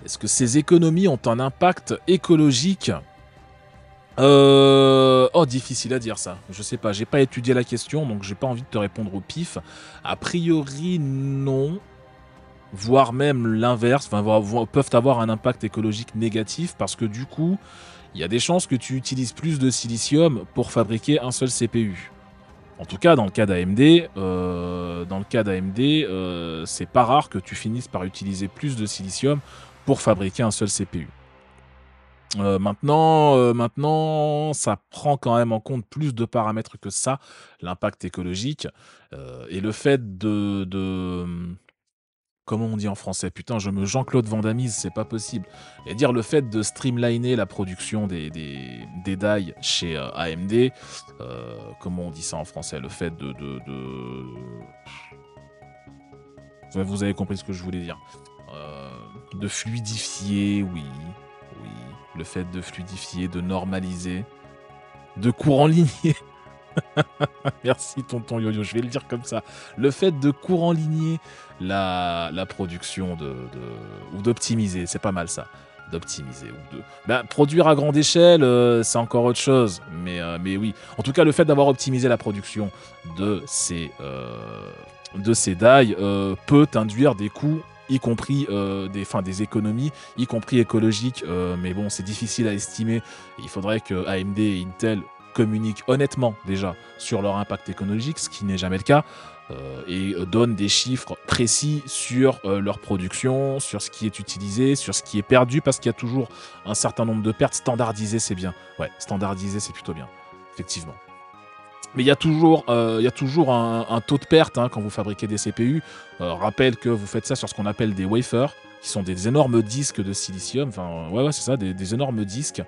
Est-ce que ces économies ont un impact écologique? Oh, difficile à dire ça. Je sais pas, j'ai pas étudié la question, donc j'ai pas envie de te répondre au pif. A priori, non. Voire même l'inverse, enfin, peuvent avoir un impact écologique négatif parce que du coup, il y a des chances que tu utilises plus de silicium pour fabriquer un seul CPU. En tout cas, dans le cas d'AMD, c'est pas rare que tu finisses par utiliser plus de silicium pour fabriquer un seul CPU. Maintenant, ça prend quand même en compte plus de paramètres que ça, l'impact écologique, et le fait comment on dit en français? Putain, je me Jean-Claude Van Damise, c'est pas possible. Et dire le fait de streamliner la production des die chez AMD, comment on dit ça en français? Le fait Ouais, vous avez compris ce que je voulais dire. De fluidifier, oui, oui. Le fait de fluidifier, de normaliser, de courant ligné. Merci tonton Yo-Yo, je vais le dire comme ça. Le fait de courant ligné la production ou d'optimiser, c'est pas mal ça. D'optimiser ou de produire à grande échelle, c'est encore autre chose. Mais oui, en tout cas, le fait d'avoir optimisé la production de ces die peut induire des coûts, y compris des économies, y compris écologiques. Mais bon, c'est difficile à estimer. Il faudrait que AMD et Intel communiquent honnêtement déjà sur leur impact écologique, ce qui n'est jamais le cas, et donnent des chiffres précis sur leur production, sur ce qui est utilisé, sur ce qui est perdu, parce qu'il y a toujours un certain nombre de pertes. Standardisé, c'est bien. Ouais, standardisé, c'est plutôt bien, effectivement. Mais il y a toujours un taux de perte hein, quand vous fabriquez des CPU. Rappelle que vous faites ça sur ce qu'on appelle des wafers, qui sont des énormes disques de silicium. Enfin, ouais, c'est ça, des énormes disques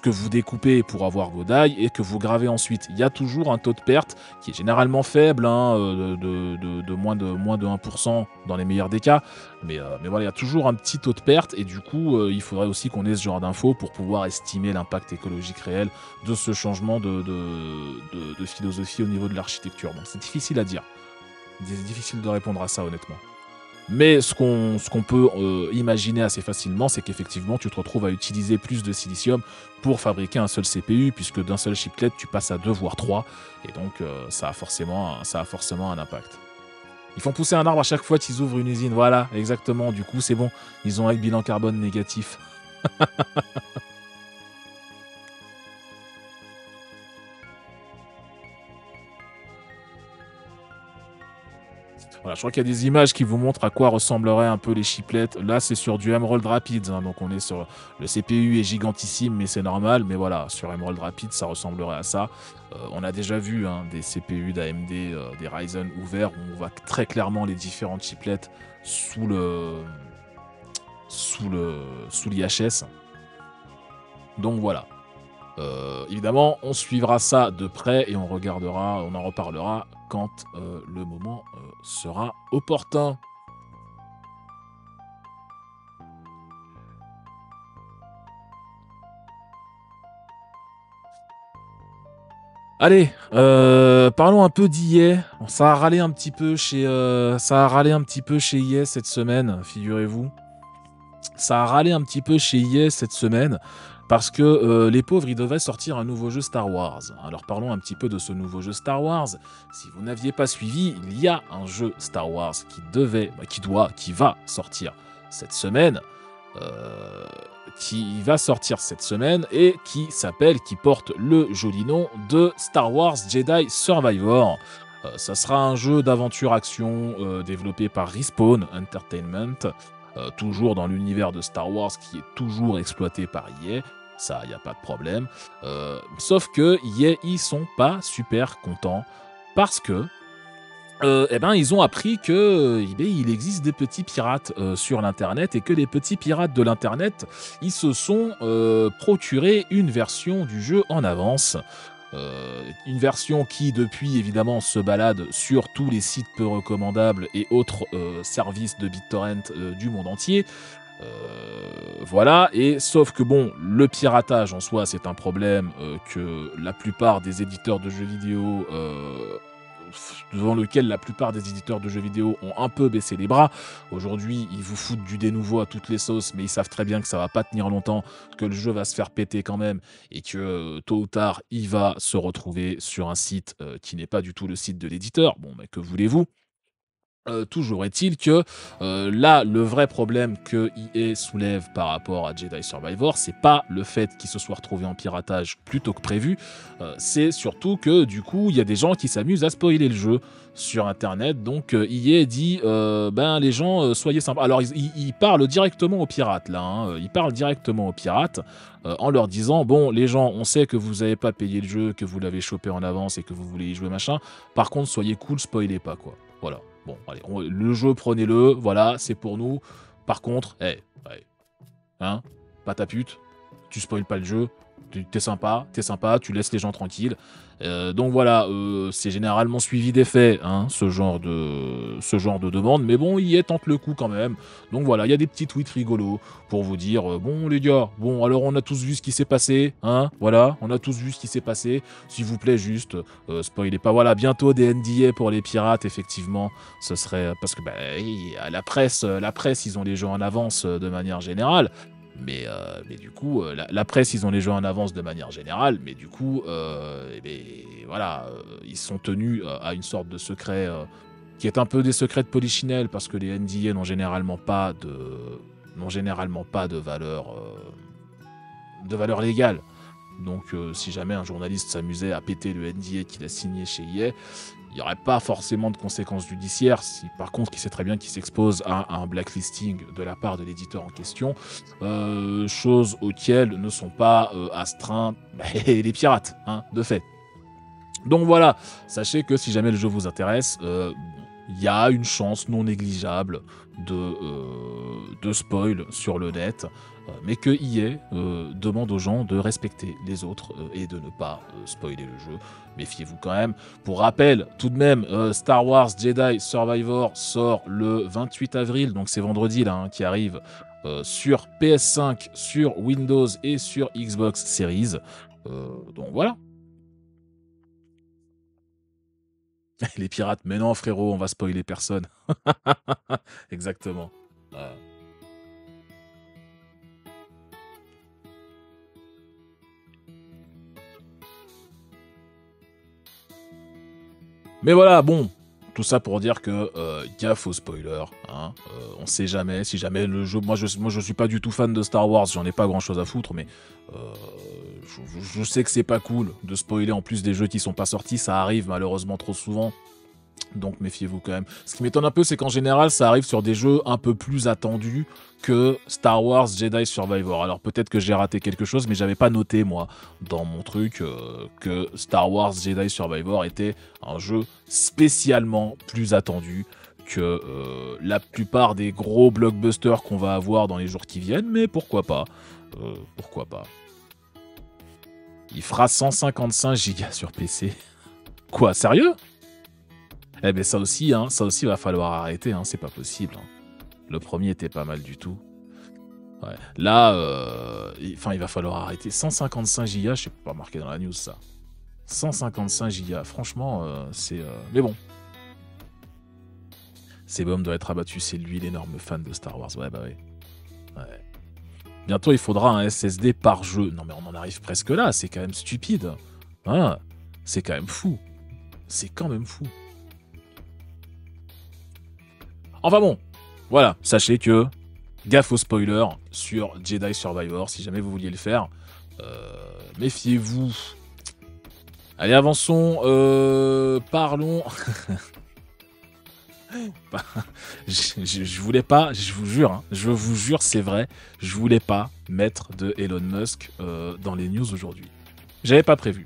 que vous découpez pour avoir vos die et que vous gravez ensuite. Il y a toujours un taux de perte qui est généralement faible, hein, de moins de 1% dans les meilleurs des cas. Mais voilà, il y a toujours un petit taux de perte et du coup, il faudrait aussi qu'on ait ce genre d'infos pour pouvoir estimer l'impact écologique réel de ce changement de philosophie au niveau de l'architecture. Donc c'est difficile à dire. C'est difficile de répondre à ça honnêtement. Mais ce qu'on peut imaginer assez facilement, c'est qu'effectivement, tu te retrouves à utiliser plus de silicium pour fabriquer un seul CPU, puisque d'un seul chiplet, tu passes à 2 voire 3, et donc ça a forcément un impact. Ils font pousser un arbre à chaque fois qu'ils ouvrent une usine, voilà, exactement, du coup c'est bon, ils ont un bilan carbone négatif. Voilà, je crois qu'il y a des images qui vous montrent à quoi ressembleraient un peu les chiplets. Là, c'est sur du Emerald Rapids, hein, donc on est sur le CPU est gigantissime, mais c'est normal. Mais voilà, sur Emerald Rapids, ça ressemblerait à ça. On a déjà vu hein, des CPU d'AMD, des Ryzen ouverts, où on voit très clairement les différentes chiplets sous le sous le sous l'IHS. Donc voilà. Évidemment, on suivra ça de près et on en reparlera quand le moment sera opportun. Allez, parlons un peu d'EA. Bon, ça a râlé un petit peu chez, EA cette semaine, figurez-vous. Ça a râlé un petit peu chez EA cette semaine parce que, les pauvres, ils devaient sortir un nouveau jeu Star Wars. Alors parlons un petit peu de ce nouveau jeu Star Wars. Si vous n'aviez pas suivi, il y a un jeu Star Wars qui va sortir cette semaine. euh, qui va sortir cette semaine et qui porte le joli nom de Star Wars Jedi Survivor. Ça sera un jeu d'aventure-action développé par Respawn Entertainment, toujours dans l'univers de Star Wars qui est toujours exploité par EA. Ça, il n'y a pas de problème. Sauf que EA, ils sont pas super contents parce que ils ont appris que il existe des petits pirates sur l'internet et que les petits pirates de l'internet, ils se sont procuré une version du jeu en avance. Une version qui depuis évidemment se balade sur tous les sites peu recommandables et autres services de BitTorrent du monde entier. Voilà, et sauf que bon, le piratage en soi c'est un problème que la plupart des éditeurs de jeux vidéo devant lequel la plupart des éditeurs de jeux vidéo ont un peu baissé les bras. Aujourd'hui, ils vous foutent du dénouveau à toutes les sauces, mais ils savent très bien que ça va pas tenir longtemps, que le jeu va se faire péter quand même, et que tôt ou tard, il va se retrouver sur un site qui n'est pas du tout le site de l'éditeur. Bon, mais que voulez-vous? Toujours est-il que là, le vrai problème que EA soulève par rapport à Jedi Survivor, c'est pas le fait qu'il se soit retrouvé en piratage plus tôt que prévu, c'est surtout que du coup, il y a des gens qui s'amusent à spoiler le jeu sur internet. Donc EA dit les gens soyez sympas. Alors ils parlent directement aux pirates là, hein. Ils parlent directement aux pirates en leur disant bon, les gens, on sait que vous n'avez pas payé le jeu, que vous l'avez chopé en avance et que vous voulez y jouer machin. Par contre, soyez cool, spoilez pas quoi. Voilà. Bon, allez, le jeu, prenez-le, voilà, c'est pour nous. Par contre, hein, pas ta pute, tu spoil pas le jeu, t'es sympa, tu laisses les gens tranquilles. Donc voilà, c'est généralement suivi des faits, hein, ce genre de demande, mais bon, il tente le coup quand même. Donc voilà, il y a des petits tweets rigolos pour vous dire, bon les gars, bon alors on a tous vu ce qui s'est passé, hein, voilà, on a tous vu ce qui s'est passé, s'il vous plaît juste, spoilez pas, voilà, bientôt des NDA pour les pirates, effectivement, ce serait, parce que la presse, ils ont les jeux en avance de manière générale, mais du coup, la presse, ils ont les jeux en avance de manière générale, mais du coup, voilà, ils sont tenus à une sorte de secret qui est un peu des secrets de polichinelle, parce que les NDA n'ont généralement pas de valeur légale. Donc, si jamais un journaliste s'amusait à péter le NDA qu'il a signé chez EA, il n'y aurait pas forcément de conséquences judiciaires. Si par contre, il sait très bien qu'il s'expose à un blacklisting de la part de l'éditeur en question, choses auxquelles ne sont pas astreints les pirates, hein, de fait. Donc voilà, sachez que si jamais le jeu vous intéresse, il y a une chance non négligeable de spoil sur le net, mais que EA demande aux gens de respecter les autres et de ne pas spoiler le jeu. Méfiez-vous quand même. Pour rappel, tout de même, Star Wars Jedi Survivor sort le 28 avril, donc c'est vendredi là, hein, qui arrive sur PS5, sur Windows et sur Xbox Series. Donc voilà. Les pirates, mais non frérot, on va spoiler personne. Exactement. Mais voilà, bon, tout ça pour dire que gaffe aux spoilers. Hein, on sait jamais, si jamais le jeu... Moi je suis pas du tout fan de Star Wars, j'en ai pas grand chose à foutre, mais je sais que c'est pas cool de spoiler en plus des jeux qui sont pas sortis, ça arrive malheureusement trop souvent. Donc méfiez-vous quand même. Ce qui m'étonne un peu, c'est qu'en général, ça arrive sur des jeux un peu plus attendus que Star Wars Jedi Survivor. Alors peut-être que j'ai raté quelque chose, mais j'avais pas noté, moi, dans mon truc, que Star Wars Jedi Survivor était un jeu spécialement plus attendu que la plupart des gros blockbusters qu'on va avoir dans les jours qui viennent, mais pourquoi pas. Pourquoi pas. Il fera 155 gigas sur PC. Quoi, sérieux ? Eh ben ça aussi, va falloir arrêter, hein, c'est pas possible. Hein. Le premier était pas mal du tout. Ouais. Là, il va falloir arrêter. 155 Go, je sais pas marqué dans la news ça. 155 Go. Franchement, c'est... Mais bon. Sebum doit être abattu, c'est lui l'énorme fan de Star Wars. Ouais, bah oui. Ouais. Bientôt, il faudra un SSD par jeu. Non, mais on en arrive presque là. C'est quand même stupide. Hein, c'est quand même fou. C'est quand même fou. Enfin bon, voilà. Sachez que gaffe aux spoilers sur Jedi Survivor, si jamais vous vouliez le faire. Méfiez-vous. Allez, avançons. Parlons... je voulais pas, je vous jure, c'est vrai, je voulais pas mettre de Elon Musk dans les news aujourd'hui. J'avais pas prévu.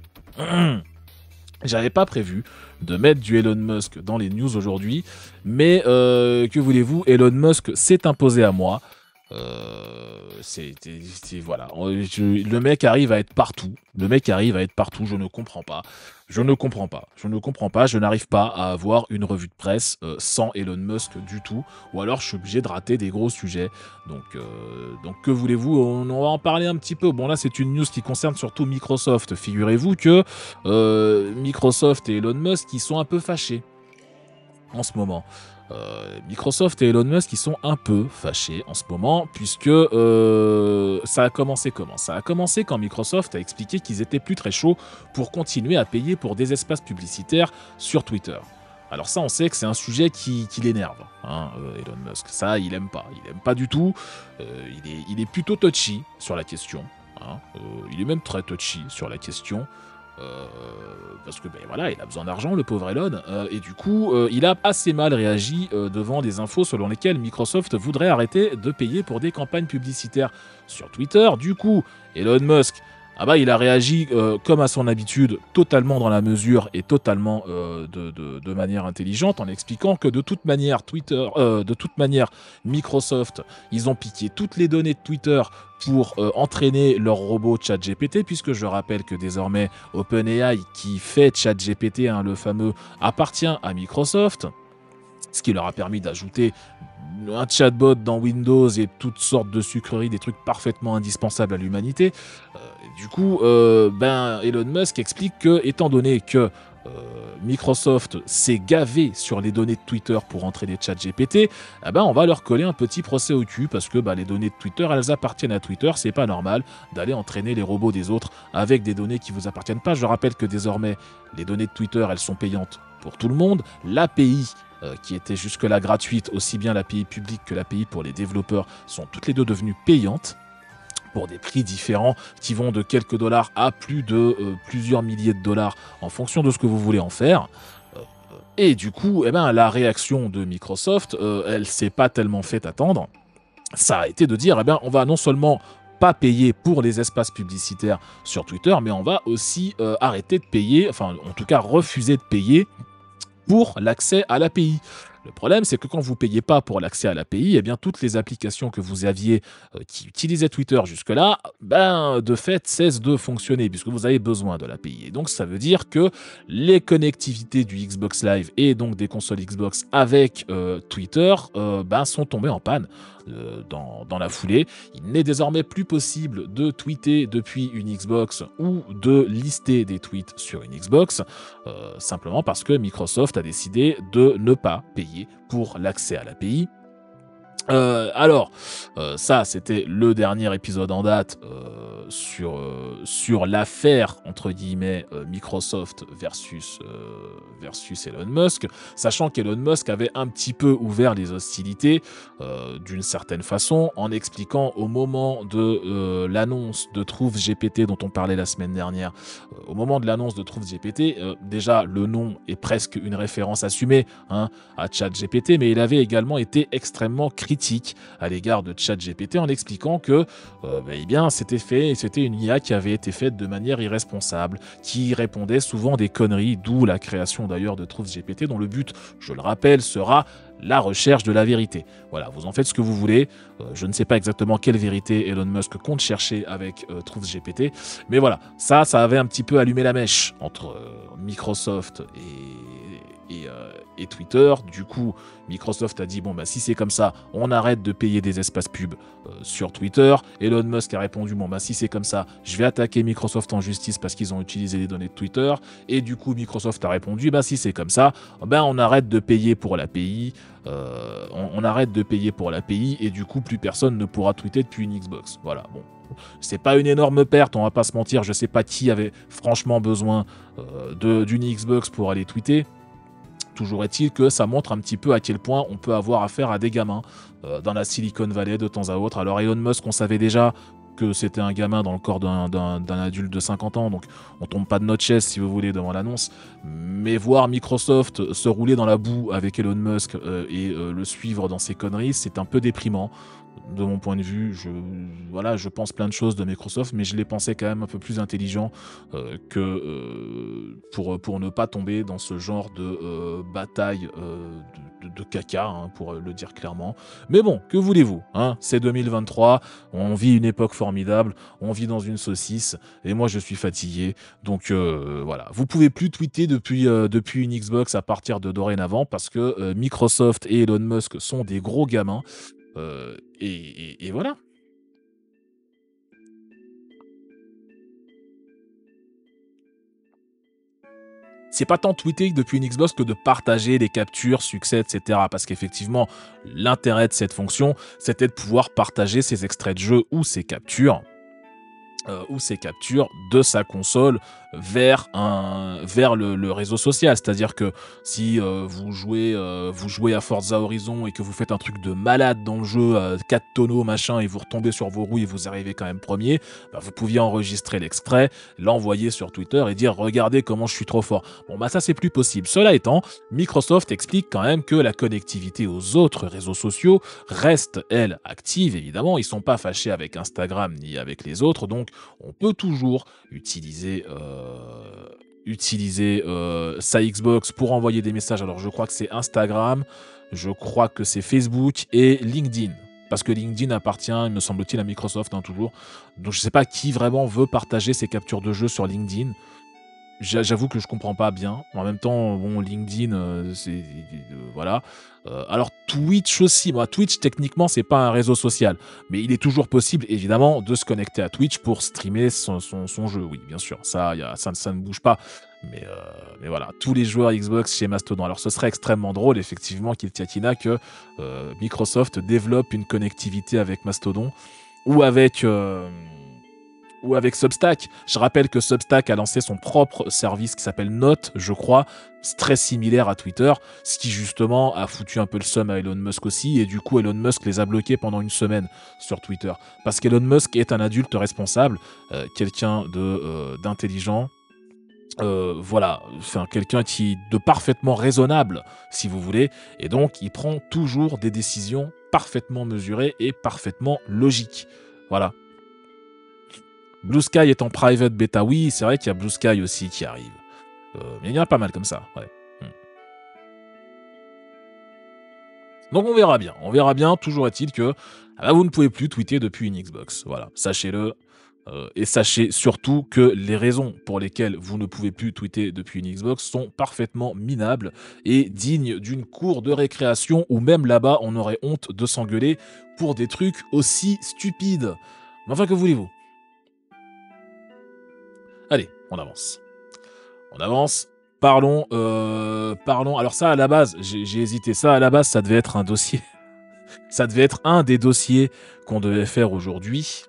J'avais pas prévu de mettre du Elon Musk dans les news aujourd'hui, mais que voulez-vous, Elon Musk s'est imposé à moi. Voilà. Le mec arrive à être partout. Je ne comprends pas. Je n'arrive pas à avoir une revue de presse sans Elon Musk du tout. Ou alors je suis obligé de rater des gros sujets. Donc que voulez-vous, on va en parler un petit peu. Bon là c'est une news qui concerne surtout Microsoft. Figurez-vous que Microsoft et Elon Musk ils sont un peu fâchés en ce moment. Microsoft et Elon Musk ils sont un peu fâchés en ce moment puisque ça a commencé comment? Ça a commencé quand Microsoft a expliqué qu'ils étaient plus très chauds pour continuer à payer pour des espaces publicitaires sur Twitter. Alors ça on sait que c'est un sujet qui l'énerve, hein, Elon Musk. Ça il aime pas du tout. Il est plutôt touchy sur la question, hein. Il est même très touchy sur la question. Parce que ben voilà, il a besoin d'argent, le pauvre Elon, et du coup, il a assez mal réagi devant des infos selon lesquelles Microsoft voudrait arrêter de payer pour des campagnes publicitaires sur Twitter. Du coup, Elon Musk, il a réagi comme à son habitude, totalement dans la mesure et totalement de manière intelligente, en expliquant que de toute manière, Microsoft, ils ont piqué toutes les données de Twitter pour entraîner leur robot ChatGPT, puisque je rappelle que désormais OpenAI, qui fait ChatGPT, le fameux, appartient à Microsoft, ce qui leur a permis d'ajouter un chatbot dans Windows et toutes sortes de sucreries, des trucs parfaitement indispensables à l'humanité. Du coup, Elon Musk explique que, étant donné que Microsoft s'est gavé sur les données de Twitter pour entraîner ChatGPT, on va leur coller un petit procès au cul parce que les données de Twitter, elles appartiennent à Twitter, c'est pas normal d'aller entraîner les robots des autres avec des données qui vous appartiennent pas. Je rappelle que désormais, les données de Twitter, elles sont payantes pour tout le monde. L'API qui était jusque-là gratuite, aussi bien l'API publique que l'API pour les développeurs, sont toutes les deux devenues payantes pour des prix différents qui vont de quelques dollars à plus de plusieurs milliers de dollars en fonction de ce que vous voulez en faire. Et du coup, la réaction de Microsoft, elle s'est pas tellement fait attendre. Ça a été de dire, on va non seulement pas payer pour les espaces publicitaires sur Twitter, mais on va aussi arrêter de payer, enfin en tout cas refuser de payer pour l'accès à l'API. Le problème, c'est que quand vous ne payez pas pour l'accès à l'API, toutes les applications que vous aviez qui utilisaient Twitter jusque-là, de fait, cessent de fonctionner puisque vous avez besoin de l'API. Et donc, ça veut dire que les connectivités du Xbox Live et donc des consoles Xbox avec Twitter sont tombées en panne dans la foulée. Il n'est désormais plus possible de tweeter depuis une Xbox ou de lister des tweets sur une Xbox, simplement parce que Microsoft a décidé de ne pas payer pour l'accès à l'API. Ça, c'était le dernier épisode en date sur l'affaire, entre guillemets, Microsoft versus Elon Musk, sachant qu'Elon Musk avait un petit peu ouvert les hostilités d'une certaine façon, en expliquant au moment de l'annonce de TruthGPT dont on parlait la semaine dernière, au moment de l'annonce de TruthGPT, déjà, le nom est presque une référence assumée à ChatGPT, mais il avait également été extrêmement critique à l'égard de ChatGPT en expliquant que c'était une IA qui avait été faite de manière irresponsable, qui répondait souvent des conneries, d'où la création d'ailleurs de TruthGPT, dont le but, je le rappelle, sera la recherche de la vérité. Voilà, vous en faites ce que vous voulez. Je ne sais pas exactement quelle vérité Elon Musk compte chercher avec TruthGPT, mais voilà, ça avait un petit peu allumé la mèche entre Microsoft et Twitter. Du coup, Microsoft a dit bon bah si c'est comme ça, on arrête de payer des espaces pubs sur Twitter. Elon Musk a répondu bon bah si c'est comme ça, je vais attaquer Microsoft en justice parce qu'ils ont utilisé les données de Twitter. Et du coup, Microsoft a répondu bah si c'est comme ça, ben on arrête de payer pour l'API. On arrête de payer pour l'API et du coup plus personne ne pourra tweeter depuis une Xbox. Voilà, bon. C'est pas une énorme perte, on va pas se mentir, je sais pas qui avait franchement besoin d'une Xbox pour aller tweeter. Toujours est-il que ça montre un petit peu à quel point on peut avoir affaire à des gamins dans la Silicon Valley de temps à autre. Alors Elon Musk, on savait déjà que c'était un gamin dans le corps d'un adulte de 50 ans, donc on tombe pas de notre chaise si vous voulez devant l'annonce, mais voir Microsoft se rouler dans la boue avec Elon Musk et le suivre dans ses conneries, c'est un peu déprimant. De mon point de vue, je pense plein de choses de Microsoft, mais je les pensais quand même un peu plus intelligents pour ne pas tomber dans ce genre de bataille de caca, hein, pour le dire clairement. Mais bon, que voulez-vous, hein, c'est 2023, on vit une époque formidable, on vit dans une saucisse, et moi je suis fatigué, donc voilà. Vous pouvez plus tweeter depuis une Xbox à partir de dorénavant, parce que Microsoft et Elon Musk sont des gros gamins, et voilà. C'est pas tant tweeter depuis une Xbox que de partager les captures, succès, etc. Parce qu'effectivement, l'intérêt de cette fonction, c'était de pouvoir partager ses extraits de jeu ou ses captures de sa console vers le réseau social. C'est-à-dire que si vous jouez à Forza Horizon et que vous faites un truc de malade dans le jeu, 4 tonneaux, machin, et vous retombez sur vos roues et vous arrivez quand même premier, bah, vous pouviez enregistrer l'extrait, l'envoyer sur Twitter et dire « Regardez comment je suis trop fort ». Bon, bah ça, c'est plus possible. Cela étant, Microsoft explique quand même que la connectivité aux autres réseaux sociaux reste, elle, active, évidemment. Ils sont pas fâchés avec Instagram ni avec les autres, donc on peut toujours utiliser sa Xbox pour envoyer des messages. Alors je crois que c'est Instagram, je crois que c'est Facebook et LinkedIn. Parce que LinkedIn appartient, il me semble-t-il, à Microsoft, hein, toujours. Donc je sais pas qui vraiment veut partager ses captures de jeu sur LinkedIn. J'avoue que je comprends pas bien. En même temps, bon, LinkedIn, voilà. Alors Twitch aussi. Moi, Twitch, techniquement, c'est pas un réseau social, mais il est toujours possible, évidemment, de se connecter à Twitch pour streamer son jeu. Oui, bien sûr, ça ne bouge pas. Mais voilà, tous les joueurs Xbox chez Mastodon. Alors, ce serait extrêmement drôle, effectivement, Kiltiatina, que Microsoft développe une connectivité avec Mastodon ou avec Substack. Je rappelle que Substack a lancé son propre service qui s'appelle Note, je crois, très similaire à Twitter, ce qui justement a foutu un peu le seum à Elon Musk aussi, et du coup Elon Musk les a bloqués pendant une semaine sur Twitter. Parce qu'Elon Musk est un adulte responsable, quelqu'un d'intelligent, voilà, enfin quelqu'un de parfaitement raisonnable, si vous voulez, et donc il prend toujours des décisions parfaitement mesurées et parfaitement logiques. Voilà. Blue Sky est en private beta, oui, c'est vrai qu'il y a Blue Sky aussi qui arrive. Mais il y en a pas mal comme ça, ouais. Donc on verra bien, toujours est-il que vous ne pouvez plus tweeter depuis une Xbox, voilà, sachez-le. Et sachez surtout que les raisons pour lesquelles vous ne pouvez plus tweeter depuis une Xbox sont parfaitement minables et dignes d'une cour de récréation où même là-bas on aurait honte de s'engueuler pour des trucs aussi stupides. Mais enfin, que voulez-vous? Allez, on avance. Parlons. Alors ça, à la base, j'ai hésité. Ça, à la base, ça devait être un dossier. Ça devait être un des dossiers qu'on devait faire aujourd'hui.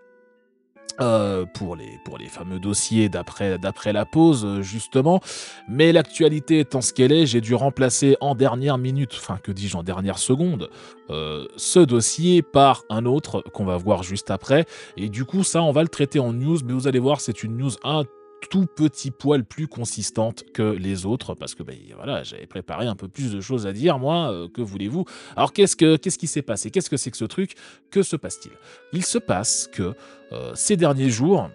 Pour les fameux dossiers d'après la pause, justement. Mais l'actualité étant ce qu'elle est, j'ai dû remplacer en dernière minute, enfin que dis-je, en dernière seconde, ce dossier par un autre qu'on va voir juste après. Et du coup, ça, on va le traiter en news, mais vous allez voir, c'est une news un tout petit poil plus consistante que les autres, parce que voilà, j'avais préparé un peu plus de choses à dire, moi, que voulez-vous. Alors qu'est-ce qui s'est passé? Qu'est-ce que c'est que ce truc? Que se passe-t-il? Il se passe que ces derniers jours,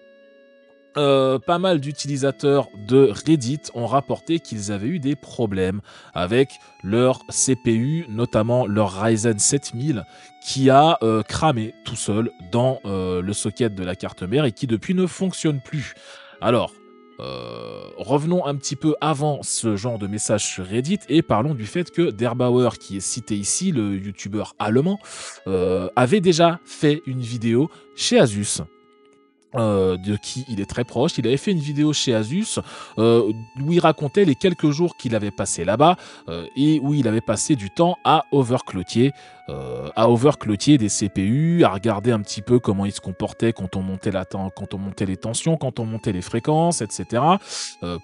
pas mal d'utilisateurs de Reddit ont rapporté qu'ils avaient eu des problèmes avec leur CPU, notamment leur Ryzen 7000, qui a cramé tout seul dans le socket de la carte mère et qui depuis ne fonctionne plus. Alors, Revenons un petit peu avant ce genre de message sur Reddit et parlons du fait que Der Bauer, qui est cité ici, le youtubeur allemand, avait déjà fait une vidéo chez Asus, de qui il est très proche. Il avait fait une vidéo chez Asus où il racontait les quelques jours qu'il avait passé là-bas et où il avait passé du temps à overclocker des CPU, à regarder un petit peu comment ils se comportaient quand on montait quand on montait les tensions, quand on montait les fréquences, etc.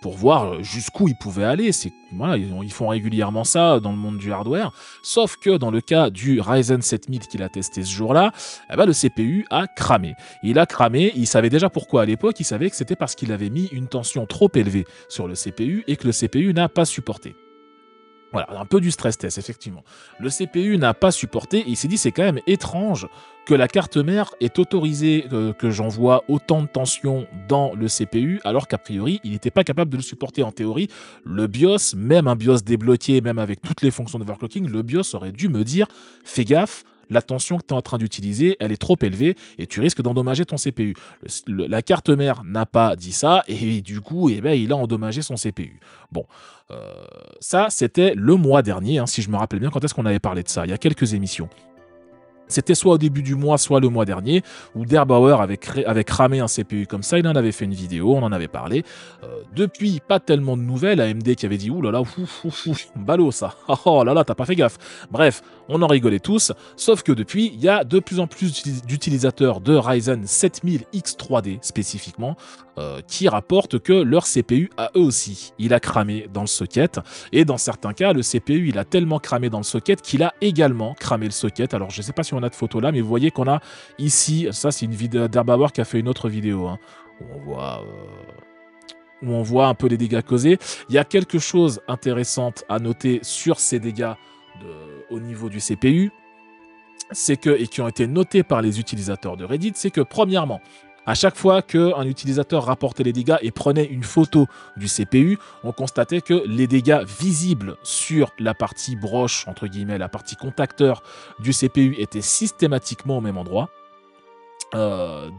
Pour voir jusqu'où ils pouvaient aller. Voilà, ils font régulièrement ça dans le monde du hardware. Sauf que dans le cas du Ryzen 7000 qu'il a testé ce jour-là, eh ben, le CPU a cramé. Il a cramé, il savait déjà pourquoi à l'époque, il savait que c'était parce qu'il avait mis une tension trop élevée sur le CPU et que le CPU n'a pas supporté. Voilà, un peu du stress test, effectivement. Le CPU n'a pas supporté et il s'est dit c'est quand même étrange que la carte mère est autorisée que j'envoie autant de tension dans le CPU alors qu'a priori il n'était pas capable de le supporter en théorie. Le BIOS, même un BIOS débloqué, même avec toutes les fonctions d'overclocking, le BIOS aurait dû me dire fais gaffe, la tension que tu es en train d'utiliser, elle est trop élevée et tu risques d'endommager ton CPU. La carte mère n'a pas dit ça et du coup, eh ben, il a endommagé son CPU. Bon, ça, c'était le mois dernier, hein, si je me rappelle bien, quand est-ce qu'on avait parlé de ça? Il y a quelques émissions. C'était soit au début du mois, soit le mois dernier, où Der Bauer avait cramé un CPU comme ça. Il en avait fait une vidéo, on en avait parlé. Depuis, pas tellement de nouvelles. AMD qui avait dit ouh là là, ballot ça. Oh là là, t'as pas fait gaffe. Bref, on en rigolait tous. Sauf que depuis, il y a de plus en plus d'utilisateurs de Ryzen 7000 X3D spécifiquement qui rapportent que leur CPU a eux aussi, il a cramé dans le socket. Et dans certains cas, le CPU, il a tellement cramé dans le socket qu'il a également cramé le socket. Alors, je ne sais pas si on a de photos là, mais vous voyez qu'on a ici, ça c'est une vidéo d'Herbauer qui a fait une autre vidéo, hein, où on voit un peu les dégâts causés. Il y a quelque chose d'intéressant à noter sur ces dégâts au niveau du CPU, et qui ont été notés par les utilisateurs de Reddit, c'est que premièrement, à chaque fois qu'un utilisateur rapportait les dégâts et prenait une photo du CPU, on constatait que les dégâts visibles sur la partie broche, entre guillemets, la partie contacteur du CPU étaient systématiquement au même endroit.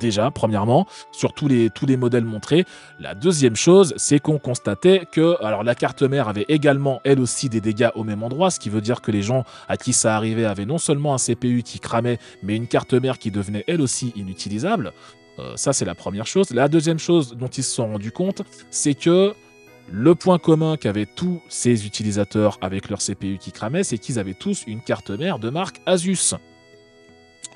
Déjà, premièrement, sur tous les modèles montrés. La deuxième chose, c'est qu'on constatait que alors la carte mère avait également, elle aussi, des dégâts au même endroit, ce qui veut dire que les gens à qui ça arrivait avaient non seulement un CPU qui cramait, mais une carte mère qui devenait, elle aussi, inutilisable. Ça, c'est la première chose. La deuxième chose dont ils se sont rendus compte, c'est que le point commun qu'avaient tous ces utilisateurs avec leur CPU qui cramait, c'est qu'ils avaient tous une carte mère de marque Asus.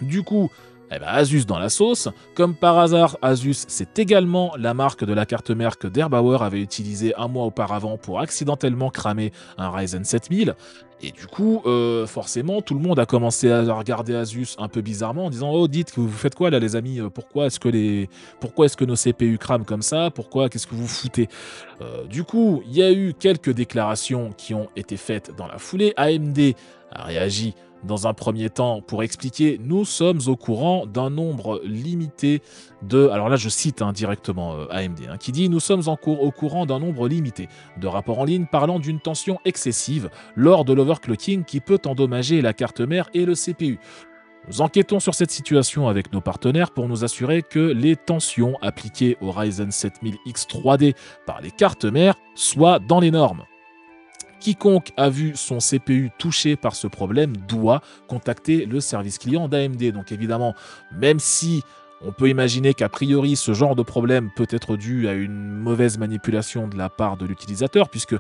Du coup, eh ben Asus dans la sauce. Comme par hasard, Asus, c'est également la marque de la carte mère que Der Bauer avait utilisée un mois auparavant pour accidentellement cramer un Ryzen 7000. Et du coup, forcément, tout le monde a commencé à regarder Asus un peu bizarrement en disant « Oh, dites, vous faites quoi là les amis? Pourquoi est-ce que nos CPU crament comme ça? Qu'est-ce que vous foutez ?» Du coup, il y a eu quelques déclarations qui ont été faites dans la foulée. AMD a réagi dans un premier temps pour expliquer « Nous sommes au courant d'un nombre limité de... » Alors là, je cite directement AMD, qui dit « Nous sommes au courant d'un nombre limité de rapports en ligne parlant d'une tension excessive lors de l'overclocking qui peut endommager la carte mère et le CPU. Nous enquêtons sur cette situation avec nos partenaires pour nous assurer que les tensions appliquées au Ryzen 7000 X3D par les cartes mères soient dans les normes. Quiconque a vu son CPU touché par ce problème doit contacter le service client d'AMD. » Donc évidemment, même si on peut imaginer qu'a priori ce genre de problème peut être dû à une mauvaise manipulation de la part de l'utilisateur, puisque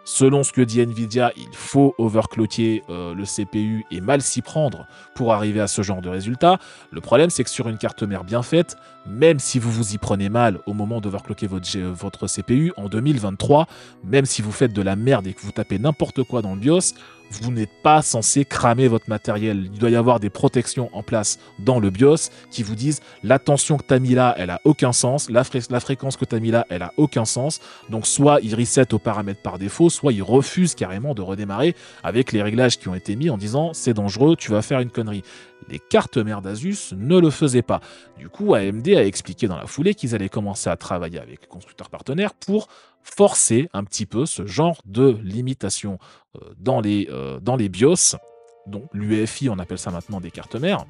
selon ce que dit Nvidia, il faut overclocker le CPU et mal s'y prendre pour arriver à ce genre de résultat. Le problème, c'est que sur une carte mère bien faite, même si vous vous y prenez mal au moment d'overclocker votre CPU en 2023, même si vous faites de la merde et que vous tapez n'importe quoi dans le BIOS, vous n'êtes pas censé cramer votre matériel. Il doit y avoir des protections en place dans le BIOS qui vous disent la tension que tu as mis là, elle a aucun sens, la fréquence que tu as mis là, elle a aucun sens. Donc soit il reset aux paramètres par défaut, soit il refuse carrément de redémarrer avec les réglages qui ont été mis en disant c'est dangereux, tu vas faire une connerie. Les cartes mères d'Asus ne le faisaient pas. Du coup, AMD a expliqué dans la foulée qu'ils allaient commencer à travailler avec les constructeurs partenaires pour forcer un petit peu ce genre de limitation dans les BIOS, donc l'UEFI, on appelle ça maintenant des cartes mères,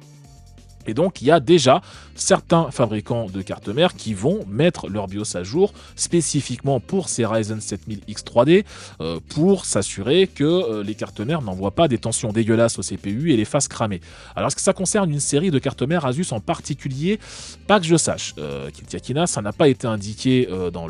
Et donc, il y a déjà certains fabricants de cartes mères qui vont mettre leur BIOS à jour spécifiquement pour ces Ryzen 7000 X3D pour s'assurer que les cartes mères n'envoient pas des tensions dégueulasses au CPU et les fassent cramer. Alors, est-ce que ça concerne une série de cartes mères Asus en particulier? Pas que je sache. Kiltiakina, ça n'a pas été indiqué dans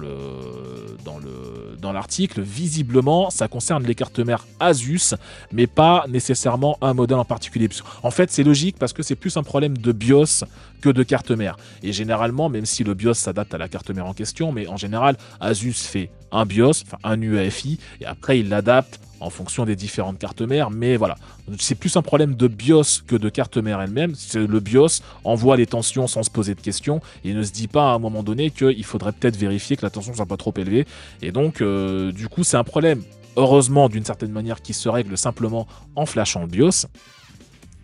l'article. Visiblement, ça concerne les cartes mères Asus, mais pas nécessairement un modèle en particulier. En fait, c'est logique parce que c'est plus un problème de BIOS que de carte mère. Et généralement, même si le BIOS s'adapte à la carte mère en question, mais en général, Asus fait un BIOS, enfin un UEFI, et après il l'adapte en fonction des différentes cartes mères. Mais voilà, c'est plus un problème de BIOS que de carte mère elle-même. Le BIOS envoie les tensions sans se poser de questions et ne se dit pas à un moment donné qu'il faudrait peut-être vérifier que la tension soit pas trop élevée. Et donc, du coup, c'est un problème, heureusement, d'une certaine manière, qui se règle simplement en flashant le BIOS.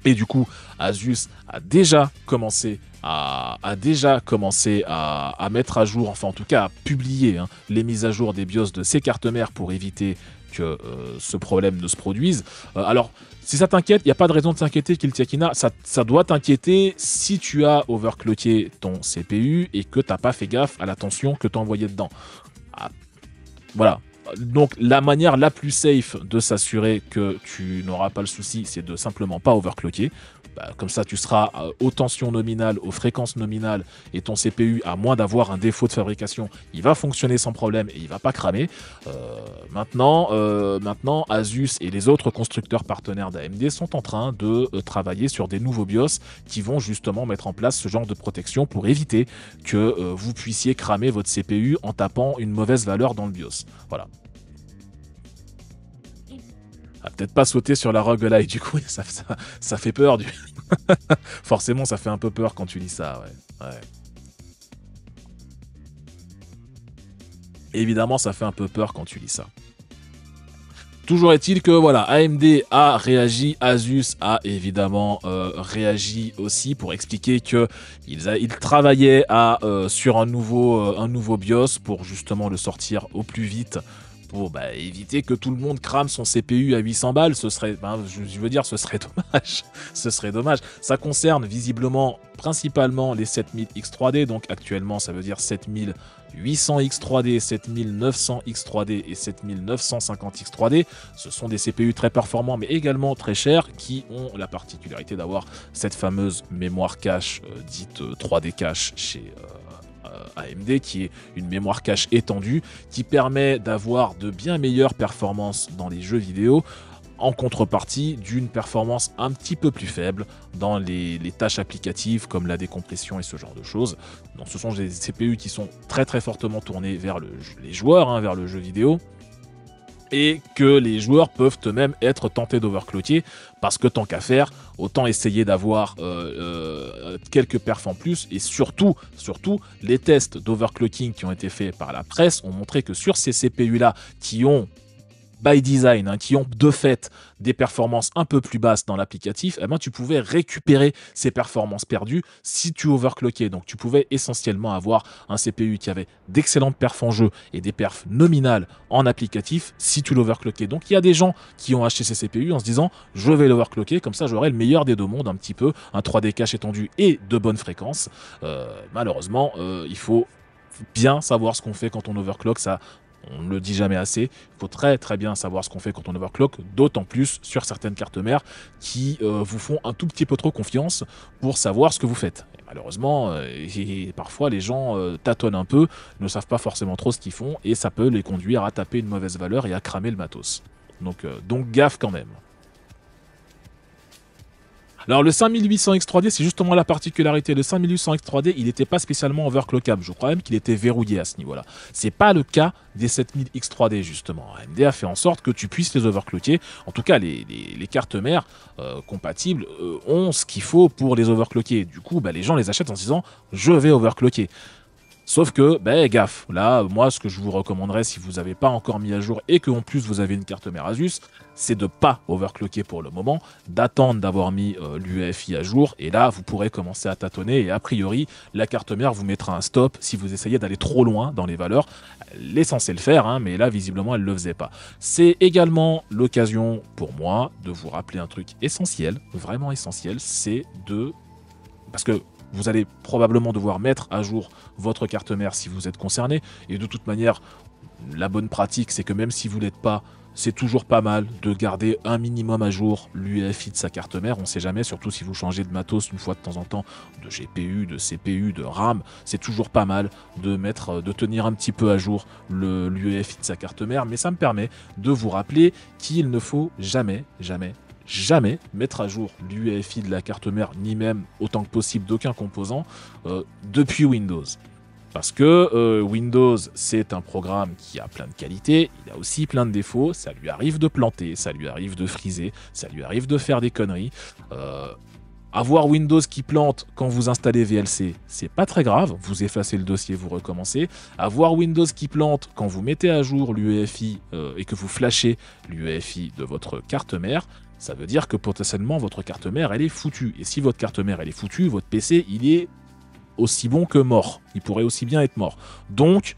Et du coup, Asus a déjà commencé à mettre à jour, enfin en tout cas à publier les mises à jour des BIOS de ses cartes mères pour éviter que ce problème ne se produise. Alors, si ça t'inquiète, il n'y a pas de raison de s'inquiéter, Kiltiakina. Ça doit t'inquiéter si tu as overclocké ton CPU et que tu n'as pas fait gaffe à la tension que tu as envoyée dedans. Ah, voilà. Donc la manière la plus safe de s'assurer que tu n'auras pas le souci, c'est de simplement pas overclocker. Comme ça, tu seras aux tensions nominales, aux fréquences nominales, et ton CPU, à moins d'avoir un défaut de fabrication, il va fonctionner sans problème et il va pas cramer. Maintenant, Asus et les autres constructeurs partenaires d'AMD sont en train de travailler sur des nouveaux BIOS qui vont justement mettre en place ce genre de protection pour éviter que vous puissiez cramer votre CPU en tapant une mauvaise valeur dans le BIOS. Voilà. Peut-être pas sauter sur la roguelike, du coup, ça fait peur. Forcément, ça fait un peu peur quand tu lis ça, ouais. Évidemment, ça fait un peu peur quand tu lis ça. Toujours est-il que voilà, AMD a réagi, Asus a évidemment réagi aussi pour expliquer qu'ils travaillaient sur un nouveau BIOS pour justement le sortir au plus vite, pour éviter que tout le monde crame son CPU à 800 balles. Ce serait, je veux dire, ce serait dommage. Ce serait dommage. Ça concerne visiblement principalement les 7000 X3D, donc actuellement ça veut dire 7800 X3D, 7900 X3D et 7950 X3D. Ce sont des CPU très performants mais également très chers qui ont la particularité d'avoir cette fameuse mémoire cache dite 3D cache chez AMD, qui est une mémoire cache étendue qui permet d'avoir de bien meilleures performances dans les jeux vidéo en contrepartie d'une performance un petit peu plus faible dans les tâches applicatives comme la décompression et ce genre de choses. Donc ce sont des CPU qui sont très très fortement tournés vers les joueurs, vers le jeu vidéo, et que les joueurs peuvent eux-mêmes être tentés d'overclocker parce que tant qu'à faire, autant essayer d'avoir quelques perfs en plus. Et surtout, les tests d'overclocking qui ont été faits par la presse ont montré que sur ces CPU-là qui ont by design, qui ont de fait des performances un peu plus basses dans l'applicatif, tu pouvais récupérer ces performances perdues si tu overclockais. Donc tu pouvais essentiellement avoir un CPU qui avait d'excellentes perfs en jeu et des perfs nominales en applicatif si tu l'overclockais. Donc il y a des gens qui ont acheté ces CPU en se disant je vais l'overclocker, comme ça j'aurai le meilleur des deux mondes, un petit peu, un 3D cache étendu et de bonnes fréquences. Malheureusement, il faut bien savoir ce qu'on fait quand on overclock, ça on ne le dit jamais assez, il faut très très bien savoir ce qu'on fait quand on overclock, d'autant plus sur certaines cartes mères qui vous font un tout petit peu trop confiance pour savoir ce que vous faites. Et malheureusement, parfois les gens tâtonnent un peu, ne savent pas forcément trop ce qu'ils font, et ça peut les conduire à taper une mauvaise valeur et à cramer le matos. Donc gaffe quand même. Alors le 5800 X3D, c'est justement la particularité. Le 5800 X3D, il n'était pas spécialement overclockable. Je crois même qu'il était verrouillé à ce niveau-là. C'est pas le cas des 7000 X3D justement. AMD a fait en sorte que tu puisses les overclocker. En tout cas, les cartes mères compatibles ont ce qu'il faut pour les overclocker. Du coup, les gens les achètent en se disant je vais overclocker. Sauf que, gaffe, là, moi, ce que je vous recommanderais si vous n'avez pas encore mis à jour et qu'en plus vous avez une carte mère Asus, c'est de ne pas overclocker pour le moment, d'attendre d'avoir mis l'UEFI à jour, et là, vous pourrez commencer à tâtonner, et a priori, la carte mère vous mettra un stop si vous essayez d'aller trop loin dans les valeurs. Elle est censée le faire, mais là, visiblement, elle ne le faisait pas. C'est également l'occasion pour moi de vous rappeler un truc essentiel, vraiment essentiel, c'est de parce que vous allez probablement devoir mettre à jour votre carte mère si vous êtes concerné. Et de toute manière, la bonne pratique, c'est que même si vous l'êtes pas, c'est toujours pas mal de garder un minimum à jour l'UEFI de sa carte mère. On sait jamais, surtout si vous changez de matos une fois de temps en temps, de GPU, de CPU, de RAM, c'est toujours pas mal de tenir un petit peu à jour l'UEFI de sa carte mère. Mais ça me permet de vous rappeler qu'il ne faut jamais, jamais, jamais mettre à jour l'UEFI de la carte mère, ni même autant que possible d'aucun composant, depuis Windows. Parce que Windows, c'est un programme qui a plein de qualités, il a aussi plein de défauts, ça lui arrive de planter, ça lui arrive de friser, ça lui arrive de faire des conneries. Avoir Windows qui plante quand vous installez VLC, c'est pas très grave, vous effacez le dossier, vous recommencez. Avoir Windows qui plante quand vous mettez à jour l'UEFI et que vous flashez l'UEFI de votre carte mère, ça veut dire que potentiellement votre carte mère, elle est foutue. Et si votre carte mère, elle est foutue, votre PC, il est aussi bon que mort. Il pourrait aussi bien être mort. Donc,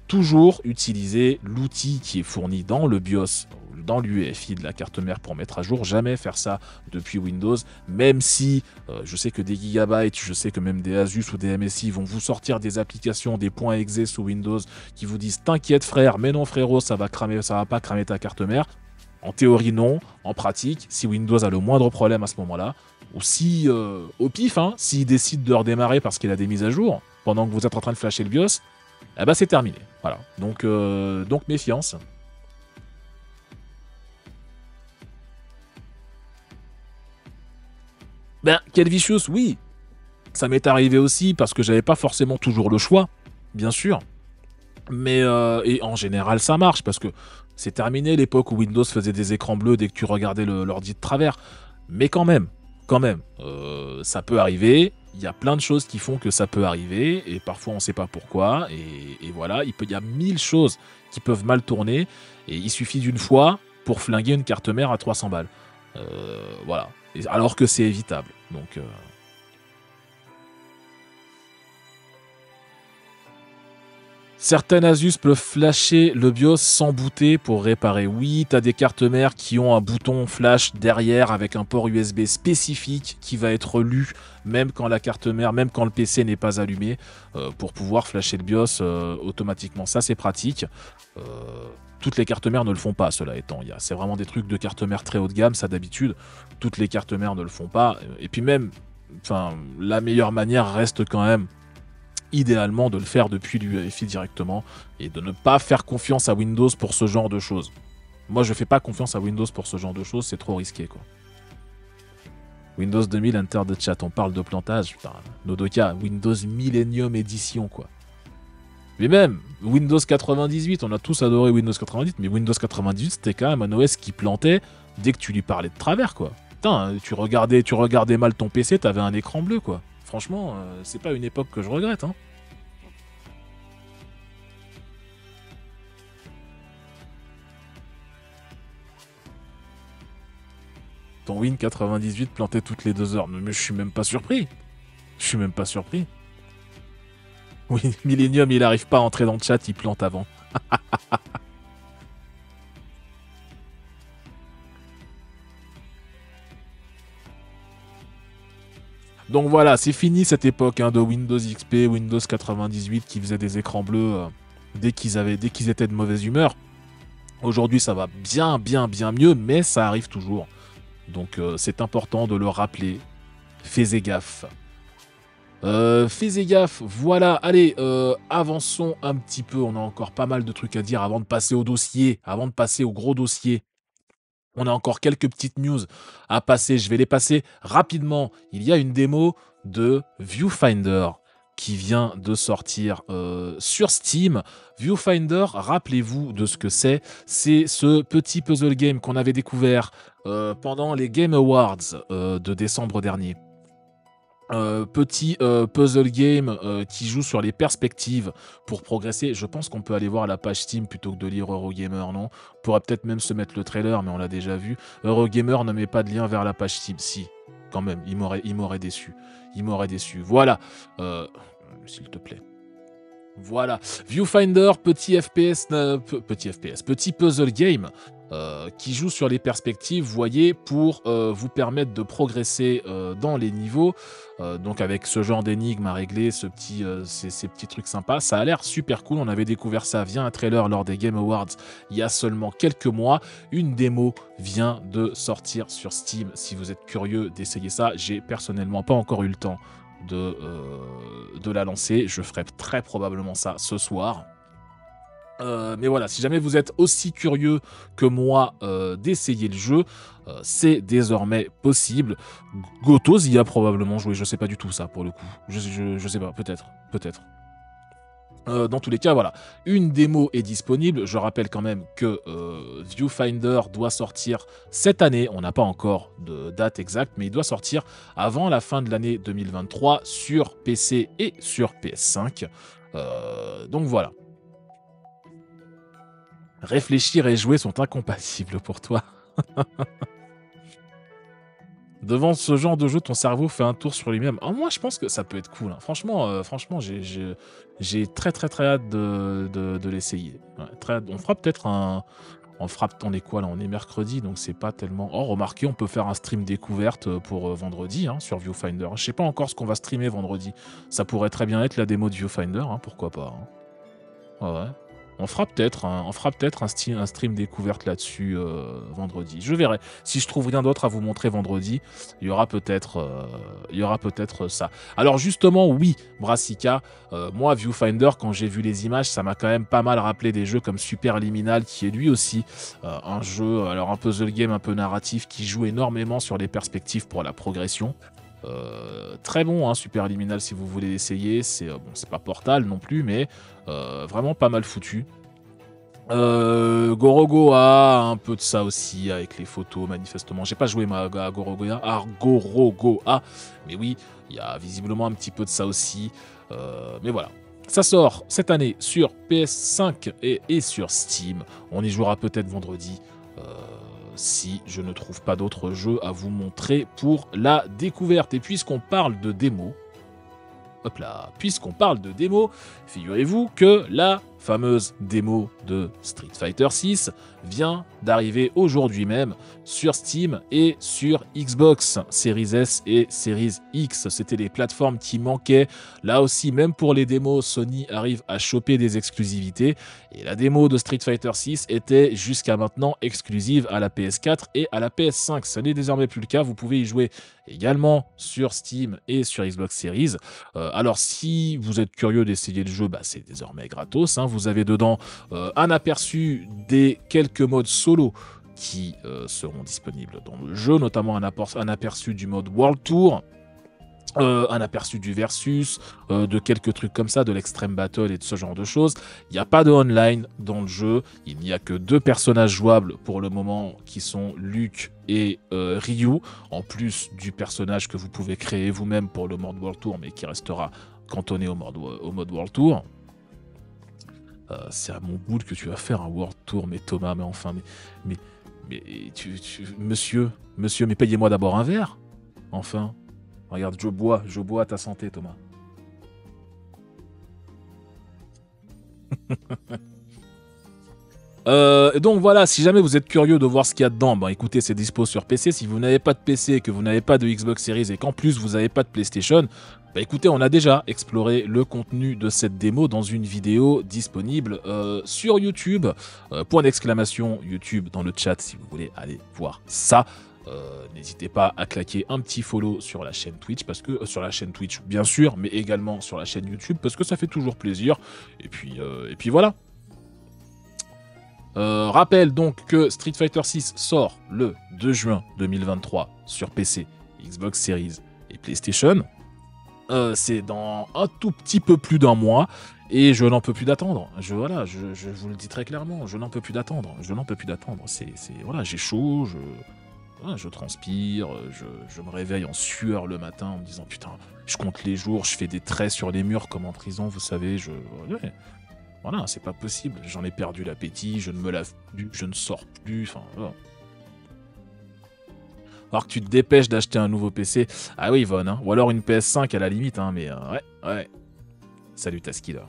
toujours utiliser l'outil qui est fourni dans le BIOS, dans l'UEFI de la carte mère pour mettre à jour. Jamais faire ça depuis Windows, même si je sais que des gigabytes, je sais que même des Asus ou des MSI vont vous sortir des applications, des points exe sous Windows qui vous disent t'inquiète frère, mais non frérot, ça va pas cramer ta carte mère. En théorie, non. En pratique, si Windows a le moindre problème à ce moment-là, ou si, au pif, hein, s'il décide de redémarrer parce qu'il a des mises à jour, pendant que vous êtes en train de flasher le BIOS, eh ben c'est terminé. Voilà. Donc méfiance. Ben, Kelvicious, oui. Ça m'est arrivé aussi parce que j'avais pas forcément toujours le choix, bien sûr. Mais et en général, ça marche parce que c'est terminé l'époque où Windows faisait des écrans bleus dès que tu regardais l'ordi de travers. Mais quand même, ça peut arriver. Il y a plein de choses qui font que ça peut arriver et parfois on ne sait pas pourquoi. Et voilà, il y a 1000 choses qui peuvent mal tourner et il suffit d'une fois pour flinguer une carte mère à 300 balles. Voilà. Alors que c'est évitable. Donc certaines Asus peuvent flasher le BIOS sans booter pour réparer. Oui, tu as des cartes mères qui ont un bouton flash derrière avec un port USB spécifique qui va être lu même quand la carte mère, même quand le PC n'est pas allumé, pour pouvoir flasher le BIOS automatiquement. Ça, c'est pratique. Toutes les cartes mères ne le font pas, cela étant. C'est vraiment des trucs de cartes mères très haut de gamme, ça d'habitude. Toutes les cartes mères ne le font pas. Et puis même, la meilleure manière reste quand même idéalement de le faire depuis l'UEFI directement et de ne pas faire confiance à Windows pour ce genre de choses. Moi, je fais pas confiance à Windows pour ce genre de choses, c'est trop risqué, quoi. Windows 2000, enter the chat, on parle de plantage, putain, Nodoka, Windows Millennium Edition, quoi. Mais même, Windows 98, on a tous adoré Windows 98, mais Windows 98, c'était quand même un OS qui plantait dès que tu lui parlais de travers, quoi. Putain, tu regardais mal ton PC, t'avais un écran bleu, quoi. Franchement, c'est pas une époque que je regrette, hein. Ton Win 98 plantait toutes les 2 heures. Mais je suis même pas surpris. Je suis même pas surpris. Oui, Millennium, il arrive pas à entrer dans le chat, il plante avant. Donc voilà, c'est fini cette époque de Windows XP, Windows 98 qui faisait des écrans bleus dès qu'ils étaient de mauvaise humeur. Aujourd'hui, ça va bien mieux, mais ça arrive toujours. Donc c'est important de le rappeler. Fais gaffe. Fais gaffe, voilà, allez, avançons un petit peu, on a encore pas mal de trucs à dire avant de passer au dossier, avant de passer au gros dossier. On a encore quelques petites news à passer, je vais les passer rapidement. Il y a une démo de Viewfinder qui vient de sortir sur Steam. Viewfinder, rappelez-vous de ce que c'est. C'est ce petit puzzle game qu'on avait découvert pendant les Game Awards de décembre dernier. Petit puzzle game qui joue sur les perspectives pour progresser. Je pense qu'on peut aller voir la page Steam plutôt que de lire Eurogamer, non? On pourrait peut-être même se mettre le trailer, mais on l'a déjà vu. Eurogamer ne met pas de lien vers la page Steam. Si, quand même, il m'aurait déçu. Il m'aurait déçu. Voilà. S'il te plaît. Voilà, Viewfinder, petit FPS, petit puzzle game qui joue sur les perspectives, vous voyez, pour vous permettre de progresser dans les niveaux. Donc avec ce genre d'énigmes à régler, ces petits trucs sympas, ça a l'air super cool. On avait découvert ça via un trailer lors des Game Awards il y a seulement quelques mois. Une démo vient de sortir sur Steam. Si vous êtes curieux d'essayer ça, j'ai personnellement pas encore eu le temps de la lancer. Je ferai très probablement ça ce soir. Mais voilà, si jamais vous êtes aussi curieux que moi d'essayer le jeu, c'est désormais possible. Gotos y a probablement joué, je sais pas du tout ça pour le coup. Je sais pas, peut-être. Dans tous les cas, voilà, une démo est disponible. Je rappelle quand même que Viewfinder doit sortir cette année. On n'a pas encore de date exacte, mais il doit sortir avant la fin de l'année 2023 sur PC et sur PS5. Donc voilà. Réfléchir et jouer sont incompatibles pour toi. Devant ce genre de jeu, ton cerveau fait un tour sur lui-même. Oh, moi, je pense que ça peut être cool. Hein. Franchement, j'ai très hâte de l'essayer. Ouais, très hâte. On fera peut-être un... On est quoi là? On est mercredi, donc c'est pas tellement... Oh, remarquez, on peut faire un stream découverte pour vendredi hein, sur Viewfinder. Je sais pas encore ce qu'on va streamer vendredi. Ça pourrait très bien être la démo de Viewfinder, hein, pourquoi pas. Hein. Ouais. On fera peut-être un stream découverte là-dessus vendredi. Je verrai. Si je trouve rien d'autre à vous montrer vendredi, il y aura peut-être ça. Alors justement, oui, Brassica, moi, Viewfinder, quand j'ai vu les images, ça m'a quand même pas mal rappelé des jeux comme Superliminal, qui est lui aussi un jeu, alors un puzzle game un peu narratif, qui joue énormément sur les perspectives pour la progression. Très bon, hein, Superliminal, si vous voulez l'essayer. C'est pas Portal non plus, mais vraiment pas mal foutu. Gorogoa, un peu de ça aussi, avec les photos, manifestement. J'ai pas joué à Gorogoa, mais oui, il y a visiblement un petit peu de ça aussi. Mais voilà. Ça sort cette année sur PS5 et sur Steam. On y jouera peut-être vendredi. Si je ne trouve pas d'autres jeux à vous montrer pour la découverte. Et puisqu'on parle de démo, figurez-vous que la fameuse démo de Street Fighter 6 vient d'arriver aujourd'hui même sur Steam et sur Xbox Series S et Series X. C'était les plateformes qui manquaient. Là aussi, même pour les démos, Sony arrive à choper des exclusivités. Et la démo de Street Fighter 6 était jusqu'à maintenant exclusive à la PS4 et à la PS5. Ce n'est désormais plus le cas. Vous pouvez y jouer également sur Steam et sur Xbox Series. Alors, si vous êtes curieux d'essayer le jeu, c'est désormais gratos. Hein. Vous avez dedans un aperçu des quelques modes solo qui seront disponibles dans le jeu, notamment un aperçu du mode World Tour, un aperçu du versus, de quelques trucs comme ça, de l'extreme battle et de ce genre de choses. Il n'y a pas de online dans le jeu, il n'y a que 2 personnages jouables pour le moment qui sont Luke et Ryu, en plus du personnage que vous pouvez créer vous-même pour le mode World Tour, mais qui restera cantonné au mode World Tour. C'est à mon boule que tu vas faire un World Tour, mais Thomas, mais enfin, mais monsieur, mais payez-moi d'abord un verre, enfin. Regarde, je bois à ta santé, Thomas. Donc voilà, si jamais vous êtes curieux de voir ce qu'il y a dedans, écoutez, c'est dispo sur PC. Si vous n'avez pas de PC, que vous n'avez pas de Xbox Series et qu'en plus vous n'avez pas de PlayStation, écoutez, on a déjà exploré le contenu de cette démo dans une vidéo disponible sur YouTube. Point d'exclamation YouTube dans le chat si vous voulez aller voir ça. N'hésitez pas à claquer un petit follow sur la chaîne Twitch, parce que sur la chaîne Twitch bien sûr, mais également sur la chaîne YouTube, parce que ça fait toujours plaisir. Et puis voilà. Rappelle donc que Street Fighter 6 sort le 2 juin 2023 sur PC, Xbox Series et PlayStation. C'est dans un tout petit peu plus d'un mois et je n'en peux plus d'attendre. Je vous le dis très clairement, je n'en peux plus d'attendre. Voilà, j'ai chaud, je transpire, je me réveille en sueur le matin en me disant putain, je compte les jours, je fais des traits sur les murs comme en prison, vous savez, voilà, c'est pas possible, j'en ai perdu l'appétit, je ne me lave plus, je ne sors plus, enfin voilà. Alors que tu te dépêches d'acheter un nouveau PC, ah oui Yvonne, hein, ou alors une PS5 à la limite, hein, mais ouais. Salut Taskiller.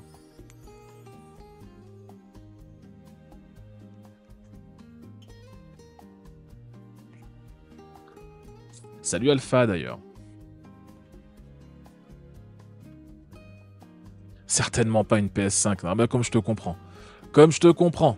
Salut Alpha d'ailleurs. Certainement pas une PS5. Non, bah, comme je te comprends. Comme je te comprends.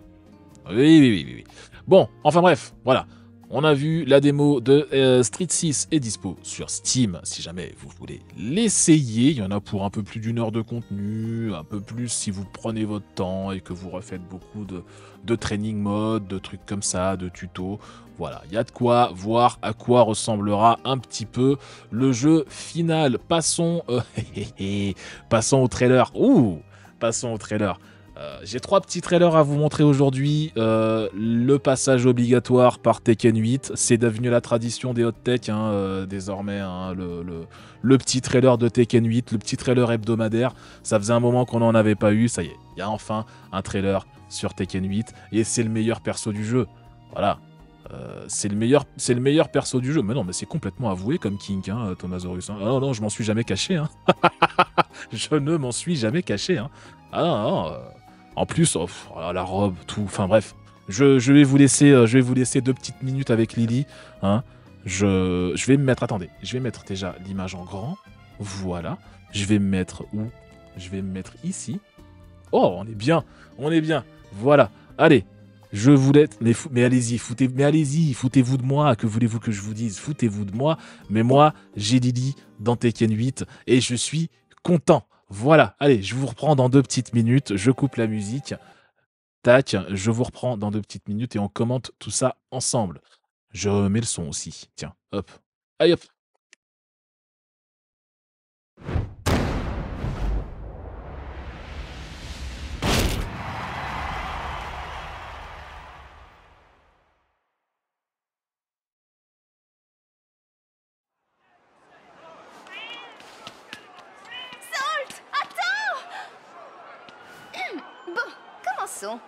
Oui, oui, oui, oui, oui. Bon, enfin bref, voilà. On a vu la démo de Street 6 est dispo sur Steam, si jamais vous voulez l'essayer. Il y en a pour un peu plus d'1 heure de contenu, un peu plus si vous prenez votre temps et que vous refaites beaucoup de training mode, de trucs comme ça, de tutos. Voilà, il y a de quoi voir à quoi ressemblera un petit peu le jeu final. Passons, passons au trailer. Ouh, passons au trailer. J'ai 3 petits trailers à vous montrer aujourd'hui. Le passage obligatoire par Tekken 8, c'est devenu la tradition des hot tech désormais. Hein, le petit trailer de Tekken 8, le petit trailer hebdomadaire. Ça faisait un moment qu'on n'en avait pas eu. Ça y est, il y a enfin un trailer sur Tekken 8 et c'est le meilleur perso du jeu. Voilà. C'est le meilleur perso du jeu. Mais non, mais c'est complètement avoué comme kink, hein, Thomasaurus. Hein. Ah non, non, je m'en suis jamais caché. Hein. Je ne m'en suis jamais caché. Hein. Ah non, non. En plus, oh, la robe, tout. Enfin bref, je vais vous laisser 2 petites minutes avec Lily. Hein. Je vais me mettre. Attendez, je vais mettre déjà l'image en grand. Voilà. Je vais me mettre où? Je vais me mettre ici. Oh, on est bien. On est bien. Voilà. Allez. Je vous laisse, mais allez-y, foutez-vous de moi, que voulez-vous que je vous dise, foutez-vous de moi, mais moi, j'ai Lily dans Tekken 8 et je suis content. Voilà, allez, je vous reprends dans 2 petites minutes, je coupe la musique, tac, je vous reprends dans 2 petites minutes et on commente tout ça ensemble. Je remets le son aussi, tiens, hop, allez hop. Commençons.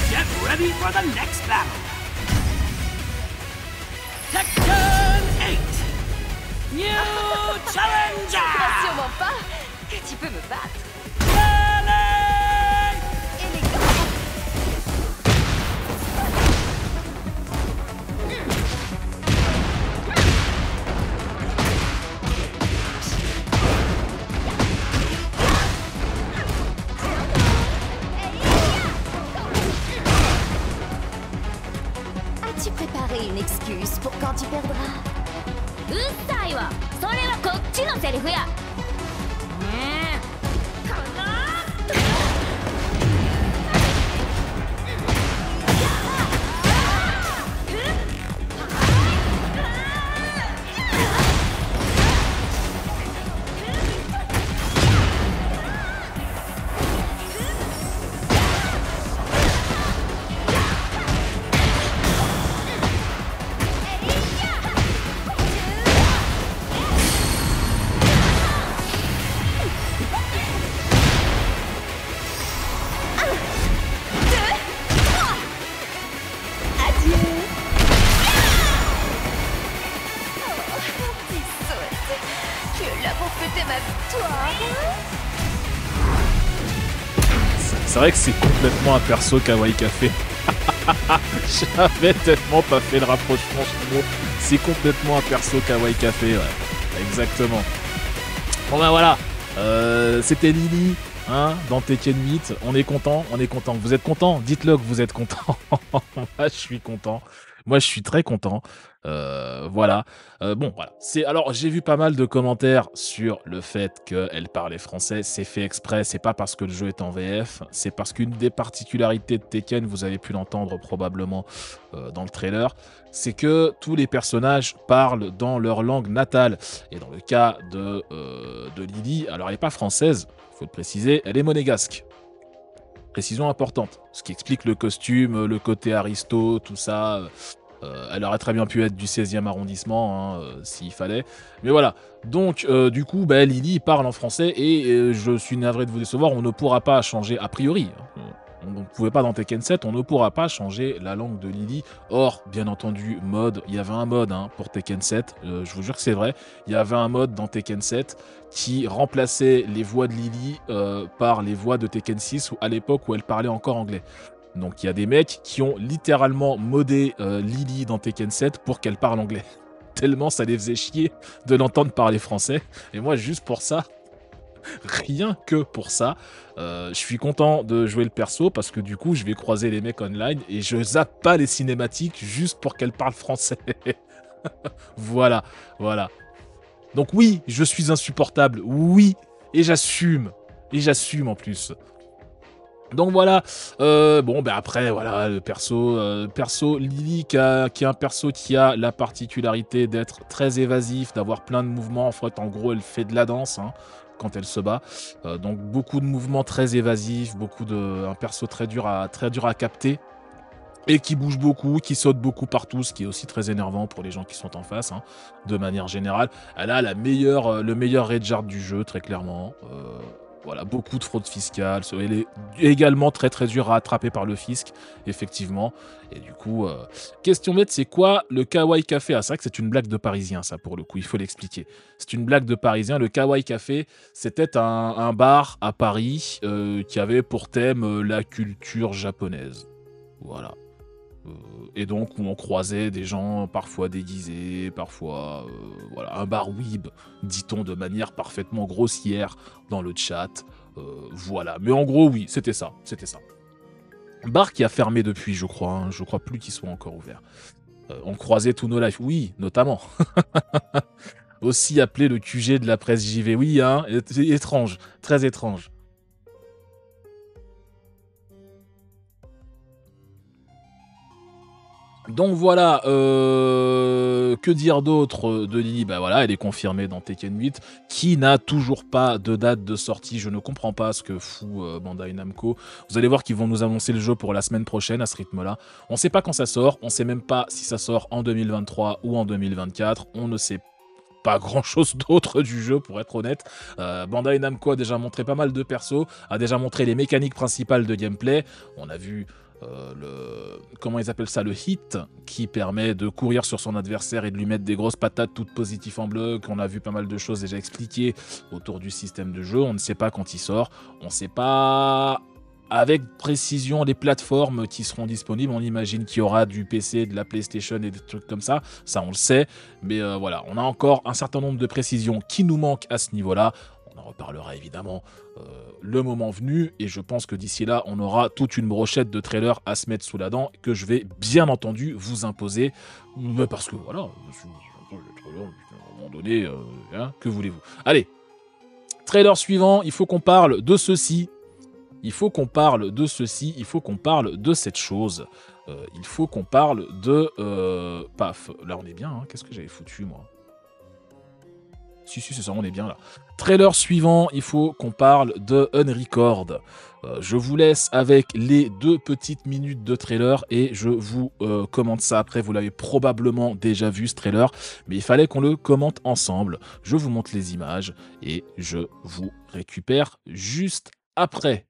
Get ready for the next battle. Tekken 8. New Challenger. Sûrement pas que tu peux me battre. Allez. Élégant. As-tu préparé une excuse pour quand tu perdras? うっさいわ、それはこっちのセリフや。ねえ。かな。C'est vrai que c'est complètement un perso Kawaii Café. J'avais tellement pas fait le rapprochement chez nous. C'est complètement un perso Kawaii Café, ouais. Exactement. Bon ben voilà, c'était Lily, hein, dans Tekken 8. On est content, on est content. Vous êtes content? Dites-le que vous êtes content. Moi, je suis content. Moi, je suis très content. Voilà. Bon, voilà. Alors, j'ai vu pas mal de commentaires sur le fait qu'elle parlait français. C'est fait exprès. C'est pas parce que le jeu est en VF. C'est parce qu'une des particularités de Tekken, vous avez pu l'entendre probablement dans le trailer, c'est que tous les personnages parlent dans leur langue natale. Et dans le cas de Lily, alors elle n'est pas française, il faut le préciser, elle est monégasque. Précision importante, ce qui explique le costume, le côté aristo, tout ça. Elle aurait très bien pu être du 16e arrondissement, hein, s'il fallait. Mais voilà, donc du coup, bah, Lily parle en français et je suis navré de vous décevoir, on ne pourra pas changer, a priori, hein, on ne pouvait pas dans Tekken 7, on ne pourra pas changer la langue de Lily. Or, bien entendu, mode, il y avait un mode pour Tekken 7, je vous jure que c'est vrai, il y avait un mode dans Tekken 7 qui remplaçait les voix de Lily par les voix de Tekken 6 à l'époque où elle parlait encore anglais. Donc il y a des mecs qui ont littéralement modé Lily dans Tekken 7 pour qu'elle parle anglais. Tellement ça les faisait chier de l'entendre parler français. Et moi, juste pour ça, rien que pour ça, je suis content de jouer le perso parce que du coup, je vais croiser les mecs online et je zappe pas les cinématiques juste pour qu'elles parlent français. Voilà, voilà. Donc oui, je suis insupportable, oui, et j'assume en plus. Donc voilà, bon ben après voilà le perso Lily qui est un perso qui a la particularité d'être très évasif, d'avoir plein de mouvements. En fait, en gros, elle fait de la danse hein, quand elle se bat. Donc beaucoup de mouvements très évasifs, un perso très dur à capter. Et qui bouge beaucoup, qui saute beaucoup partout, ce qui est aussi très énervant pour les gens qui sont en face, hein, de manière générale. Elle a le meilleur Redguard du jeu, très clairement. Voilà, beaucoup de fraude fiscale. Elle est également très très dure à attraper par le fisc, effectivement. Et du coup, question bête, c'est quoi le Kawaii Café? Ah, c'est vrai que c'est une blague de Parisien, ça, pour le coup, il faut l'expliquer. C'est une blague de Parisien. Le Kawaii Café, c'était un bar à Paris qui avait pour thème la culture japonaise. Voilà. Et donc où on croisait des gens parfois déguisés, parfois voilà, un bar weeb, dit-on de manière parfaitement grossière dans le chat. Voilà, mais en gros oui, c'était ça. Bar qui a fermé depuis, je crois. Hein, je crois plus qu'ils soient encore ouverts. On croisait tous nos lives, oui, notamment. Aussi appelé le QG de la presse JV, oui, hein, étrange, très étrange. Donc voilà, que dire d'autre de Lily? Bah voilà, elle est confirmée dans Tekken 8, qui n'a toujours pas de date de sortie. Je ne comprends pas ce que fout Bandai Namco. Vous allez voir qu'ils vont nous annoncer le jeu pour la semaine prochaine à ce rythme-là. On ne sait pas quand ça sort, on ne sait même pas si ça sort en 2023 ou en 2024. On ne sait pas grand-chose d'autre du jeu, pour être honnête. Bandai Namco a déjà montré pas mal de persos, a déjà montré les mécaniques principales de gameplay. On a vu... comment ils appellent ça, le hit, qui permet de courir sur son adversaire et de lui mettre des grosses patates toutes positives en bloc. On a vu pas mal de choses déjà expliquées autour du système de jeu. On ne sait pas quand il sort, on ne sait pas avec précision les plateformes qui seront disponibles. On imagine qu'il y aura du PC, de la PlayStation et des trucs comme ça on le sait, mais voilà, on a encore un certain nombre de précisions qui nous manquent à ce niveau-là. On en reparlera évidemment le moment venu, et je pense que d'ici là, on aura toute une brochette de trailers à se mettre sous la dent, que je vais bien entendu vous imposer, parce que voilà, à un moment donné, hein, que voulez-vous? Allez, trailer suivant, il faut qu'on parle de ceci, il faut qu'on parle de cette chose, il faut qu'on parle de... paf, là on est bien, hein, qu'est-ce que j'avais foutu moi? Si, c'est ça, on est bien là. Trailer suivant, il faut qu'on parle de Unrecord. Je vous laisse avec les 2 petites minutes de trailer et je vous commente ça après. Vous l'avez probablement déjà vu ce trailer, mais il fallait qu'on le commente ensemble. Je vous montre les images et je vous récupère juste après.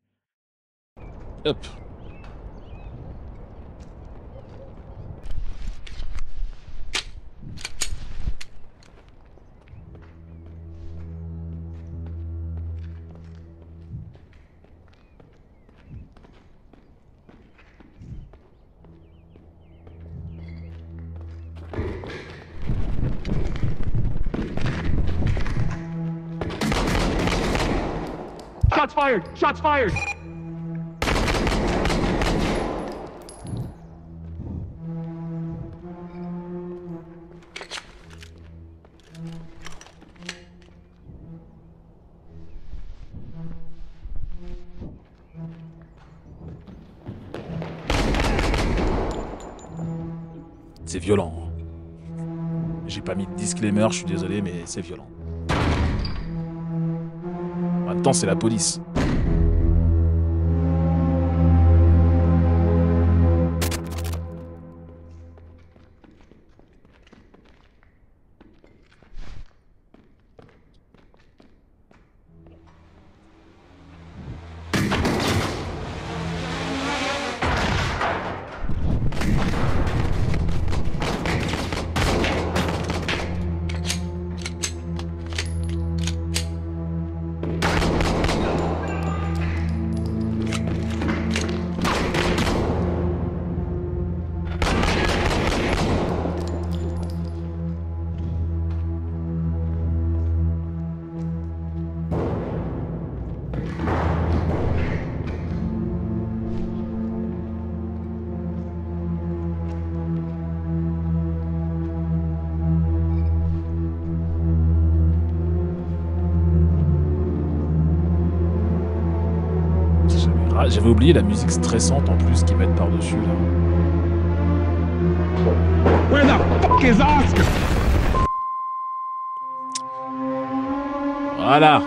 Hop. Shots fired! Shots fired! C'est violent. J'ai pas mis de disclaimer, je suis désolé, mais c'est violent. En même temps, c'est la police. Ah, j'avais oublié la musique stressante en plus qu'ils mettent par-dessus là. Where the fuck is Oscar? Voilà.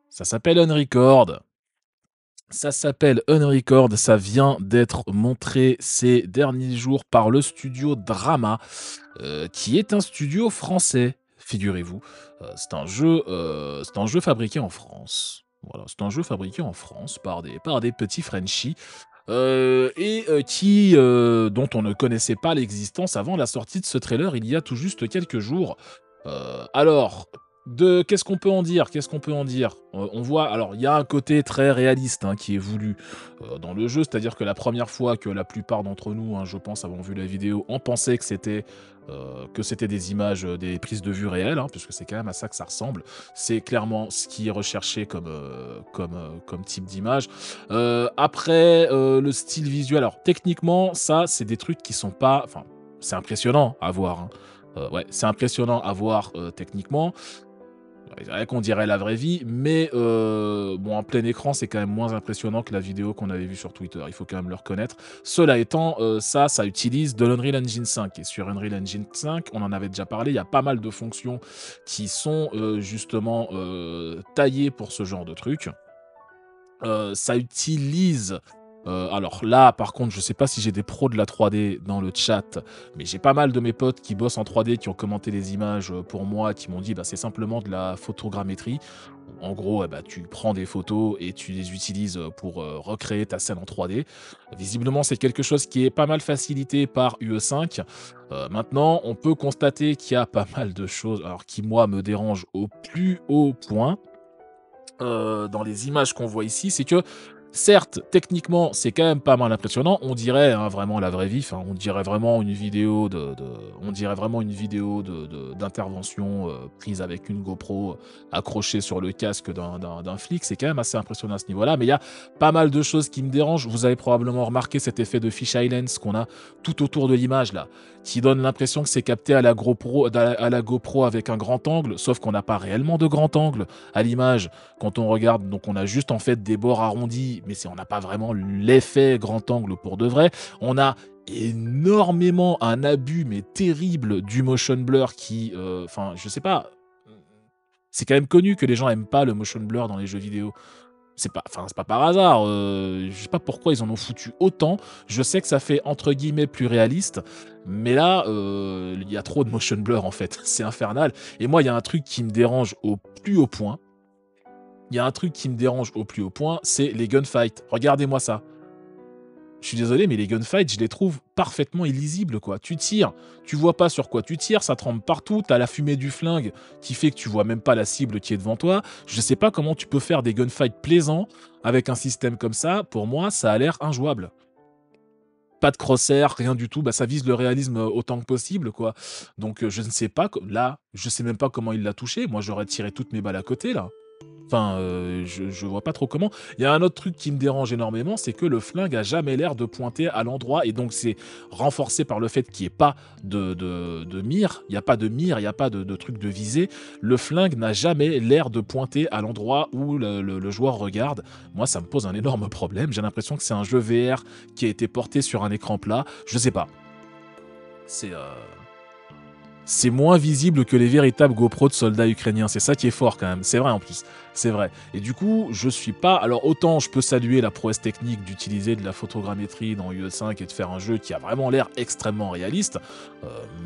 Ça s'appelle Unrecord. Ça s'appelle Unrecord, ça vient d'être montré ces derniers jours par le studio Drama, qui est un studio français, figurez-vous. C'est un jeu fabriqué en France. Voilà, c'est un jeu fabriqué en France par des petits Frenchies, dont on ne connaissait pas l'existence avant la sortie de ce trailer il y a tout juste quelques jours. Alors, qu'est-ce qu'on peut en dire? On voit, alors il y a un côté très réaliste hein, qui est voulu dans le jeu, c'est-à-dire que la première fois que la plupart d'entre nous, hein, je pense, avons vu la vidéo, on pensait que c'était des images, des prises de vue réelles, hein, puisque c'est quand même à ça que ça ressemble. C'est clairement ce qui est recherché comme type d'image. Après, le style visuel, alors techniquement, ça, c'est des trucs qui sont pas... Enfin, c'est impressionnant à voir, hein. Ouais, c'est impressionnant à voir techniquement. C'est vrai qu'on dirait la vraie vie, mais bon, en plein écran, c'est quand même moins impressionnant que la vidéo qu'on avait vue sur Twitter. Il faut quand même le reconnaître. Cela étant, ça utilise de l'Unreal Engine 5. Et sur Unreal Engine 5, on en avait déjà parlé, il y a pas mal de fonctions qui sont justement taillées pour ce genre de truc. Ça utilise... alors là, par contre, je sais pas si j'ai des pros de la 3D dans le chat, mais j'ai pas mal de mes potes qui bossent en 3D, qui ont commenté les images pour moi, qui m'ont dit bah, c'est simplement de la photogrammétrie. En gros, bah, tu prends des photos et tu les utilises pour recréer ta scène en 3D. Visiblement, c'est quelque chose qui est pas mal facilité par UE5. Maintenant, on peut constater qu'il y a pas mal de choses alors, qui, moi, me dérangent au plus haut point dans les images qu'on voit ici, c'est que certes, techniquement, c'est quand même pas mal impressionnant. On dirait hein, vraiment la vraie vie. Enfin, on dirait vraiment une vidéo d'intervention prise avec une GoPro accrochée sur le casque d'un flic. C'est quand même assez impressionnant à ce niveau-là. Mais il y a pas mal de choses qui me dérangent. Vous avez probablement remarqué cet effet de fisheye lens qu'on a tout autour de l'image là, qui donne l'impression que c'est capté à la GoPro avec un grand angle, sauf qu'on n'a pas réellement de grand angle à l'image quand on regarde. Donc on a juste en fait des bords arrondis, mais on n'a pas vraiment l'effet grand angle pour de vrai. On a énormément un abus mais terrible du motion blur qui, enfin je sais pas, c'est quand même connu que les gens aiment pas le motion blur dans les jeux vidéo. C'est pas par hasard, je sais pas pourquoi ils en ont foutu autant. Je sais que ça fait entre guillemets plus réaliste, mais là, il y a trop de motion blur en fait, c'est infernal. Et moi, il y a un truc qui me dérange au plus haut point. C'est les gunfights. Regardez-moi ça. Je suis désolé, mais les gunfights, je les trouve parfaitement illisibles, quoi. Tu tires, tu vois pas sur quoi tu tires, ça tremble partout, t'as la fumée du flingue qui fait que tu vois même pas la cible qui est devant toi. Je sais pas comment tu peux faire des gunfights plaisants avec un système comme ça. Pour moi, ça a l'air injouable. Pas de crosshair, rien du tout. Bah, ça vise le réalisme autant que possible, quoi. Donc, je ne sais pas. Là, je sais même pas comment il l'a touché. Moi, j'aurais tiré toutes mes balles à côté, là. Enfin, je vois pas trop comment. Il y a un autre truc qui me dérange énormément, c'est que le flingue a jamais l'air de pointer à l'endroit, et donc c'est renforcé par le fait qu'il n'y ait pas de mire. Il n'y a pas de mire, il n'y a pas de truc de visée. Le flingue n'a jamais l'air de pointer à l'endroit où le joueur regarde. Moi, ça me pose un énorme problème. J'ai l'impression que c'est un jeu VR qui a été porté sur un écran plat. Je sais pas. C'est moins visible que les véritables GoPro de soldats ukrainiens. C'est ça qui est fort quand même. C'est vrai en plus. C'est vrai. Et du coup, je suis pas... Alors autant je peux saluer la prouesse technique d'utiliser de la photogrammétrie dans UE5 et de faire un jeu qui a vraiment l'air extrêmement réaliste,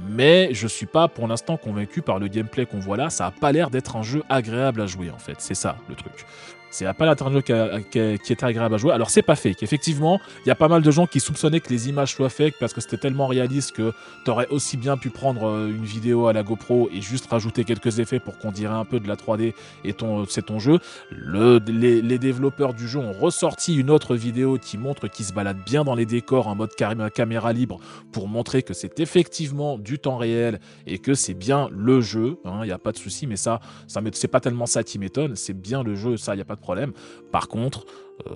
mais je suis pas pour l'instant convaincu par le gameplay qu'on voit là. Ça a pas l'air d'être un jeu agréable à jouer en fait. C'est ça le truc. C'est pas l'interview qui est agréable à jouer. Alors c'est pas fake. Effectivement, il y a pas mal de gens qui soupçonnaient que les images soient fake parce que c'était tellement réaliste que t'aurais aussi bien pu prendre une vidéo à la GoPro et juste rajouter quelques effets pour qu'on dirait un peu de la 3D et c'est ton jeu. Les développeurs du jeu ont ressorti une autre vidéo qui montre qu'ils se baladent bien dans les décors en mode caméra libre pour montrer que c'est effectivement du temps réel et que c'est bien le jeu. Il n'y a pas de souci, mais c'est pas tellement ça qui m'étonne. C'est bien le jeu, ça, il n'y a pas de problème. Par contre,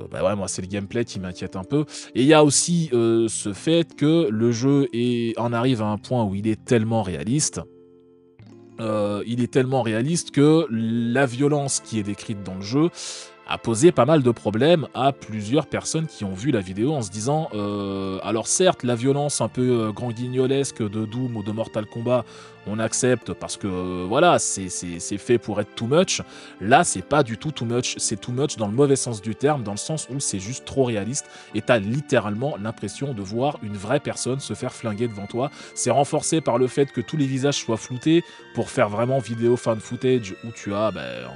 bah ouais, moi c'est le gameplay qui m'inquiète un peu. Et il y a aussi ce fait que le jeu en arrive à un point où il est tellement réaliste. Que la violence qui est décrite dans le jeu a posé pas mal de problèmes à plusieurs personnes qui ont vu la vidéo en se disant alors certes la violence un peu grand guignolesque de Doom ou de Mortal Kombat on accepte parce que voilà c'est fait pour être too much. Là c'est pas du tout too much, c'est too much dans le mauvais sens du terme, dans le sens où c'est juste trop réaliste et t'as littéralement l'impression de voir une vraie personne se faire flinguer devant toi. C'est renforcé par le fait que tous les visages soient floutés pour faire vraiment vidéo fan footage où tu as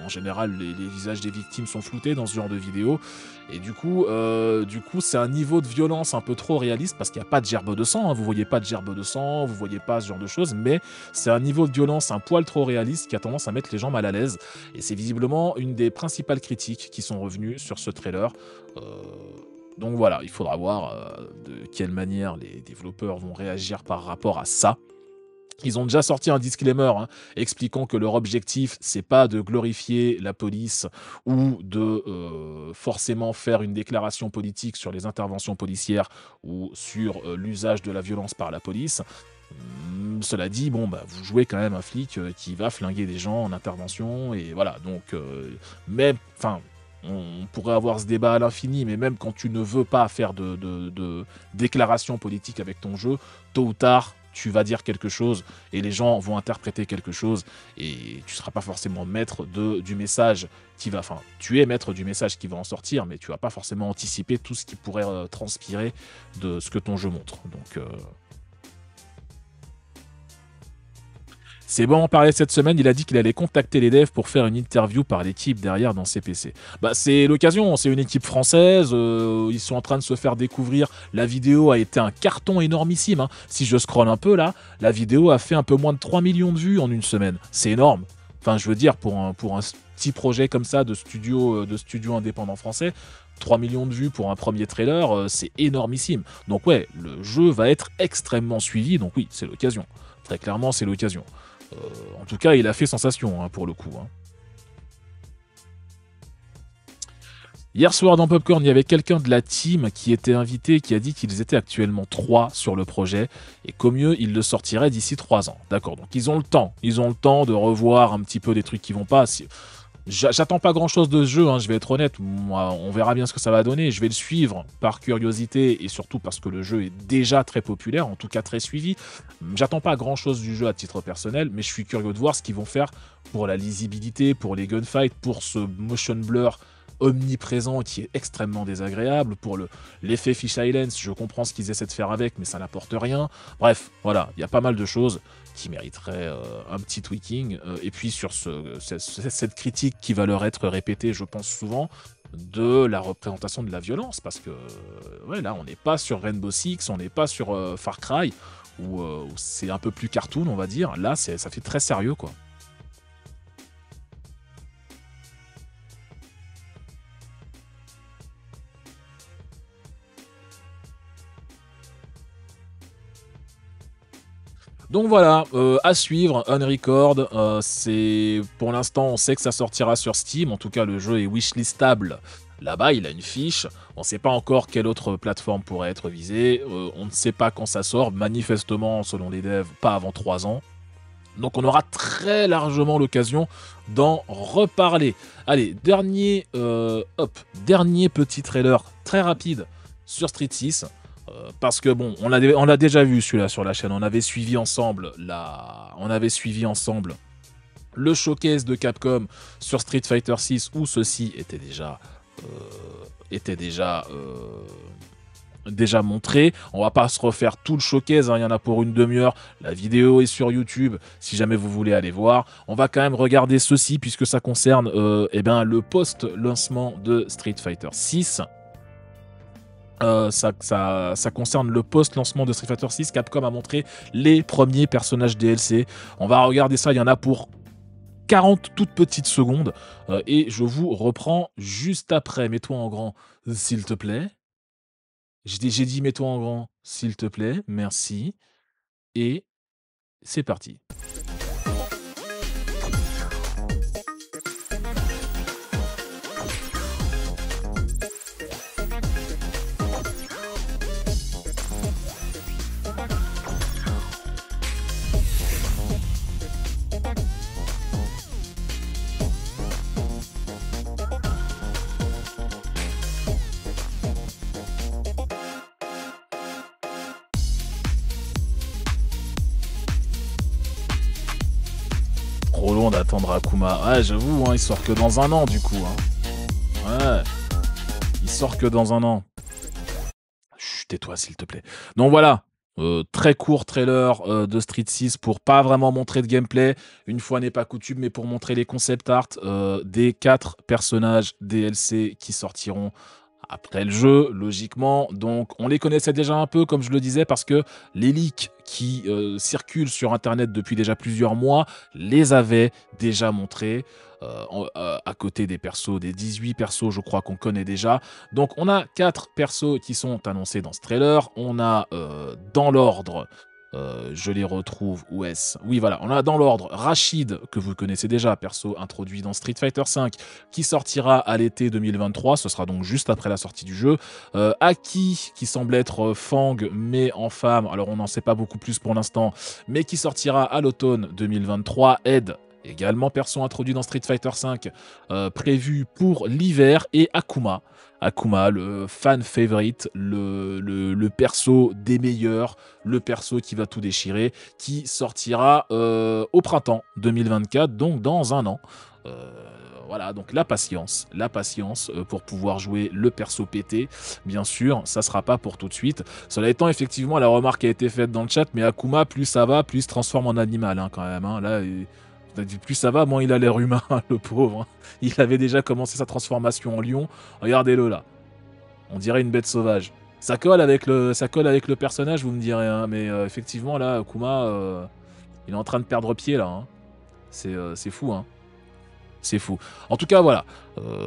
en général les visages des victimes sont floutés dans ce genre de vidéo et du coup c'est un niveau de violence un peu trop réaliste parce qu'il n'y a pas de gerbe de sang, hein. Vous voyez pas de gerbe de sang, vous voyez pas ce genre de choses, mais c'est un niveau de violence un poil trop réaliste qui a tendance à mettre les gens mal à l'aise et c'est visiblement une des principales critiques qui sont revenues sur ce trailer. Donc voilà, il faudra voir de quelle manière les développeurs vont réagir par rapport à ça. Ils ont déjà sorti un disclaimer expliquant que leur objectif, c'est pas de glorifier la police ou de forcément faire une déclaration politique sur les interventions policières ou sur l'usage de la violence par la police. Cela dit, vous jouez quand même un flic qui va flinguer des gens en intervention, et voilà, donc on pourrait avoir ce débat à l'infini, mais même quand tu ne veux pas faire de déclaration politique avec ton jeu, tôt ou tard, tu vas dire quelque chose et les gens vont interpréter quelque chose et tu seras pas forcément maître du message qui va... Enfin, tu es maître du message qui va en sortir, mais tu vas pas forcément anticiper tout ce qui pourrait transpirer de ce que ton jeu montre. Donc... C'est bon en parler cette semaine, il a dit qu'il allait contacter les devs pour faire une interview par l'équipe derrière dans CPC. C'est l'occasion, c'est une équipe française, ils sont en train de se faire découvrir, la vidéo a été un carton énormissime. Si je scrolle un peu là, la vidéo a fait un peu moins de 3 millions de vues en une semaine, c'est énorme. Enfin je veux dire, pour un petit projet comme ça de studio indépendant français, 3 millions de vues pour un premier trailer, c'est énormissime. Donc ouais, le jeu va être extrêmement suivi, donc oui, c'est l'occasion. Très clairement, c'est l'occasion. En tout cas, il a fait sensation pour le coup. Hier soir dans Popcorn, il y avait quelqu'un de la team qui était invité qui a dit qu'ils étaient actuellement 3 sur le projet et qu'au mieux, ils le sortiraient d'ici 3 ans. D'accord, donc ils ont le temps. Ils ont le temps de revoir un petit peu des trucs qui vont pas. J'attends pas grand chose de ce jeu, je vais être honnête. Moi, on verra bien ce que ça va donner. Je vais le suivre par curiosité et surtout parce que le jeu est déjà très populaire, en tout cas très suivi. J'attends pas grand chose du jeu à titre personnel, mais je suis curieux de voir ce qu'ils vont faire pour la lisibilité, pour les gunfights, pour ce motion blur omniprésent qui est extrêmement désagréable, pour l'effet Fisheye Lens. Je comprends ce qu'ils essaient de faire avec, mais ça n'apporte rien. Bref, voilà, il y a pas mal de choses qui mériterait un petit tweaking. Et puis sur cette critique qui va leur être répétée, je pense souvent, de la représentation de la violence. Parce que là, on n'est pas sur Rainbow Six, on n'est pas sur Far Cry, où c'est un peu plus cartoon, on va dire. Là, ça fait très sérieux, quoi. Donc voilà, à suivre, Unrecord, c'est pour l'instant on sait que ça sortira sur Steam, en tout cas le jeu est wishlistable là-bas, il a une fiche, on ne sait pas encore quelle autre plateforme pourrait être visée, on ne sait pas quand ça sort, manifestement selon les devs, pas avant 3 ans. Donc on aura très largement l'occasion d'en reparler. Allez, dernier petit trailer très rapide sur Street 6. Parce que bon, on l'a déjà vu celui-là sur la chaîne. On avait suivi ensemble le showcase de Capcom sur Street Fighter 6 où ceci était déjà montré. On va pas se refaire tout le showcase, il y en a pour une demi-heure. La vidéo est sur YouTube si jamais vous voulez aller voir. On va quand même regarder ceci puisque ça concerne le post-lancement de Street Fighter 6. Ça concerne le post-lancement de Street Fighter 6. Capcom a montré les premiers personnages DLC. On va regarder ça, il y en a pour 40 toutes petites secondes. Et je vous reprends juste après. Mets-toi en grand, s'il te plaît. J'ai dit mets-toi en grand, s'il te plaît. Merci. Et c'est parti. trop long d'attendre Akuma. Ouais, j'avoue, hein, il sort que dans un an, du coup. Hein. Ouais, il sort que dans un an. Chut, tais-toi, s'il te plaît. Donc voilà, très court trailer de Street 6 pour pas vraiment montrer de gameplay. Une fois n'est pas coutume, mais pour montrer les concept art des 4 personnages DLC qui sortiront après le jeu, logiquement. Donc on les connaissait déjà un peu, comme je le disais, parce que les leaks qui circulent sur Internet depuis déjà plusieurs mois les avaient déjà montrés. À côté des persos, des 18 persos, je crois qu'on connaît déjà. Donc on a 4 persos qui sont annoncés dans ce trailer. On a dans l'ordre, je les retrouve, où est-ce? Oui, voilà, on a dans l'ordre Rachid, que vous connaissez déjà, perso introduit dans Street Fighter V, qui sortira à l'été 2023, ce sera donc juste après la sortie du jeu. Aki, qui semble être Fang, mais en femme, alors on n'en sait pas beaucoup plus pour l'instant, mais qui sortira à l'automne 2023. Ed, également perso introduit dans Street Fighter V, prévu pour l'hiver, et Akuma. Akuma, le fan favorite, le perso des meilleurs, le perso qui va tout déchirer, qui sortira au printemps 2024, donc dans un an. Voilà, donc la patience pour pouvoir jouer le perso pété. Bien sûr, ça sera pas pour tout de suite. Cela étant, effectivement, la remarque a été faite dans le chat, mais Akuma, plus ça va, plus il se transforme en animal, hein, quand même. Hein. Là, plus ça va, moins il a l'air humain, le pauvre. Hein. Il avait déjà commencé sa transformation en lion. Regardez-le là. On dirait une bête sauvage. Ça colle avec le personnage, vous me direz. Hein, mais effectivement, là, Akuma, il est en train de perdre pied, là. Hein. C'est fou, hein. C'est fou. En tout cas, voilà.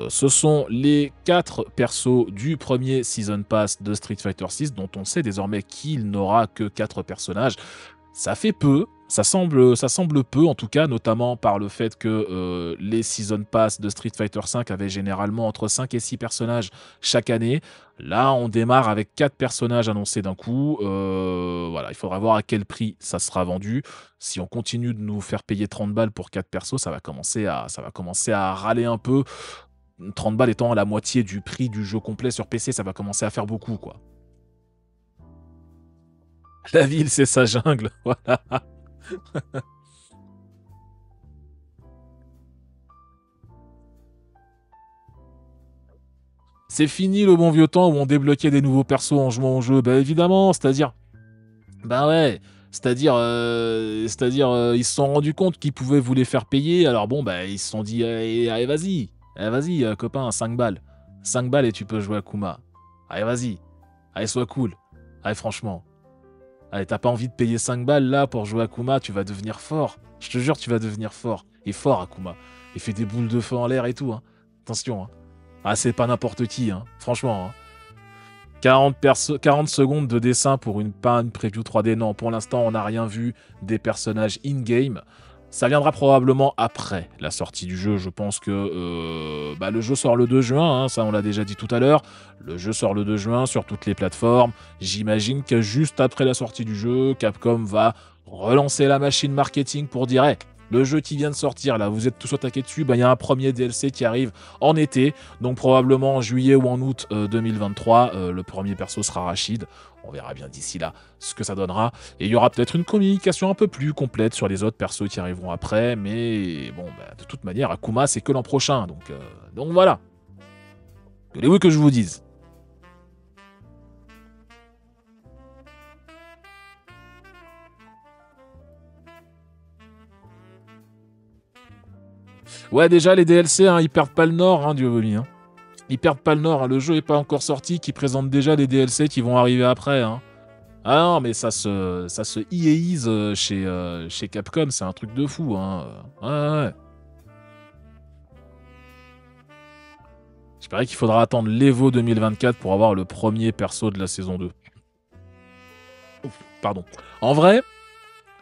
Ce sont les 4 persos du premier Season Pass de Street Fighter VI, dont on sait désormais qu'il n'aura que 4 personnages. Ça fait peu, ça semble peu en tout cas, notamment par le fait que les Season Pass de Street Fighter V avaient généralement entre 5 et 6 personnages chaque année. Là, on démarre avec 4 personnages annoncés d'un coup. Voilà, il faudra voir à quel prix ça sera vendu. Si on continue de nous faire payer 30 balles pour 4 persos, ça va commencer à râler un peu. 30 balles étant la moitié du prix du jeu complet sur PC, ça va commencer à faire beaucoup, quoi. La ville, c'est sa jungle, voilà. C'est fini le bon vieux temps où on débloquait des nouveaux persos en jouant au jeu. Bah évidemment, c'est-à-dire... Bah ouais, c'est-à-dire ils se sont rendus compte qu'ils pouvaient vous les faire payer. Alors bon, bah ils se sont dit, allez vas-y, copain, 5 balles. 5 balles et tu peux jouer à Kuma. Allez, vas-y. Allez, sois cool. Allez, franchement. Allez, t'as pas envie de payer 5 balles là pour jouer à Akuma, tu vas devenir fort. Je te jure, tu vas devenir fort. Et fort, Akuma. Il fait des boules de feu en l'air et tout. Hein. Attention. Hein. Ah, c'est pas n'importe qui. Hein. Franchement. Hein. 40 secondes de dessin pour une preview 3D. Non, pour l'instant, on n'a rien vu des personnages in-game. Ça viendra probablement après la sortie du jeu. Je pense que le jeu sort le 2 juin, hein, ça on l'a déjà dit tout à l'heure. Le jeu sort le 2 juin sur toutes les plateformes. J'imagine que juste après la sortie du jeu, Capcom va relancer la machine marketing pour dire hey, le jeu qui vient de sortir, là, vous êtes tous attaqués dessus, il y a un premier DLC qui arrive en été, donc probablement en juillet ou en août 2023. Le premier perso sera Rachid. On verra bien d'ici là ce que ça donnera. Et il y aura peut-être une communication un peu plus complète sur les autres persos qui arriveront après. Mais bon, de toute manière, Akuma, c'est que l'an prochain. Donc voilà. Voulez-vous que je vous dise? Ouais, déjà, les DLC, hein, ils perdent pas le nord, hein, Dieu vomi. Hein. Ils perdent pas le nord, hein. Le jeu est pas encore sorti, qui présente déjà les DLC qui vont arriver après. Hein. Ah non, mais ça se EAise chez Capcom, c'est un truc de fou. Hein. Ouais. J'espère qu'il faudra attendre l'Evo 2024 pour avoir le premier perso de la saison 2. Ouf, pardon. En vrai,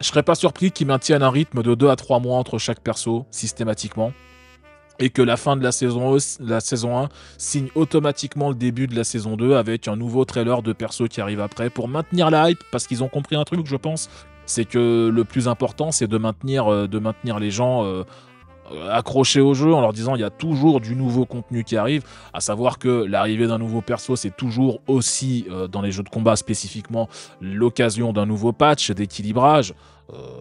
je serais pas surpris qu'ils maintiennent un rythme de 2 à 3 mois entre chaque perso, systématiquement. Et que la fin de la saison 1 signe automatiquement le début de la saison 2 avec un nouveau trailer de perso qui arrive après pour maintenir la hype, parce qu'ils ont compris un truc, je pense, c'est que le plus important, c'est de maintenir les gens accrocher au jeu en leur disant il y a toujours du nouveau contenu qui arrive, à savoir que l'arrivée d'un nouveau perso, c'est toujours aussi, dans les jeux de combat spécifiquement, l'occasion d'un nouveau patch d'équilibrage.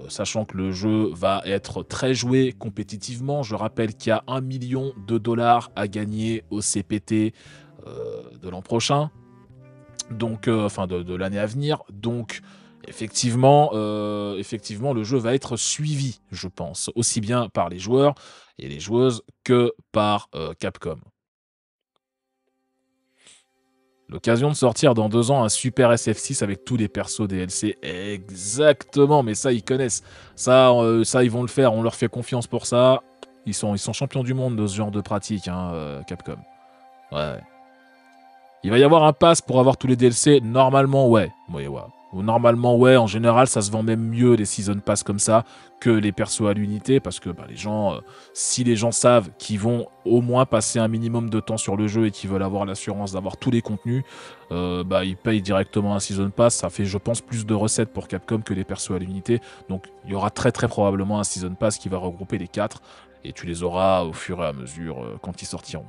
Sachant que le jeu va être très joué compétitivement. Je rappelle qu'il y a 1 million de dollars à gagner au CPT de l'an prochain, donc enfin de l'année à venir. Donc effectivement, le jeu va être suivi, je pense, aussi bien par les joueurs et les joueuses que par Capcom. L'occasion de sortir dans 2 ans un super SF6 avec tous les persos DLC. Exactement, mais ça, ils connaissent. Ça, ils vont le faire. On leur fait confiance pour ça. Ils sont champions du monde de ce genre de pratique, hein, Capcom. Ouais. Il va y avoir un pass pour avoir tous les DLC. Normalement, ouais. Normalement, ouais. En général, ça se vend même mieux les Season Pass comme ça que les persos à l'unité, parce que les gens, si les gens savent qu'ils vont au moins passer un minimum de temps sur le jeu et qu'ils veulent avoir l'assurance d'avoir tous les contenus, ils payent directement un Season Pass. Ça fait, je pense, plus de recettes pour Capcom que les persos à l'unité. Donc, il y aura très très probablement un Season Pass qui va regrouper les 4 et tu les auras au fur et à mesure quand ils sortiront.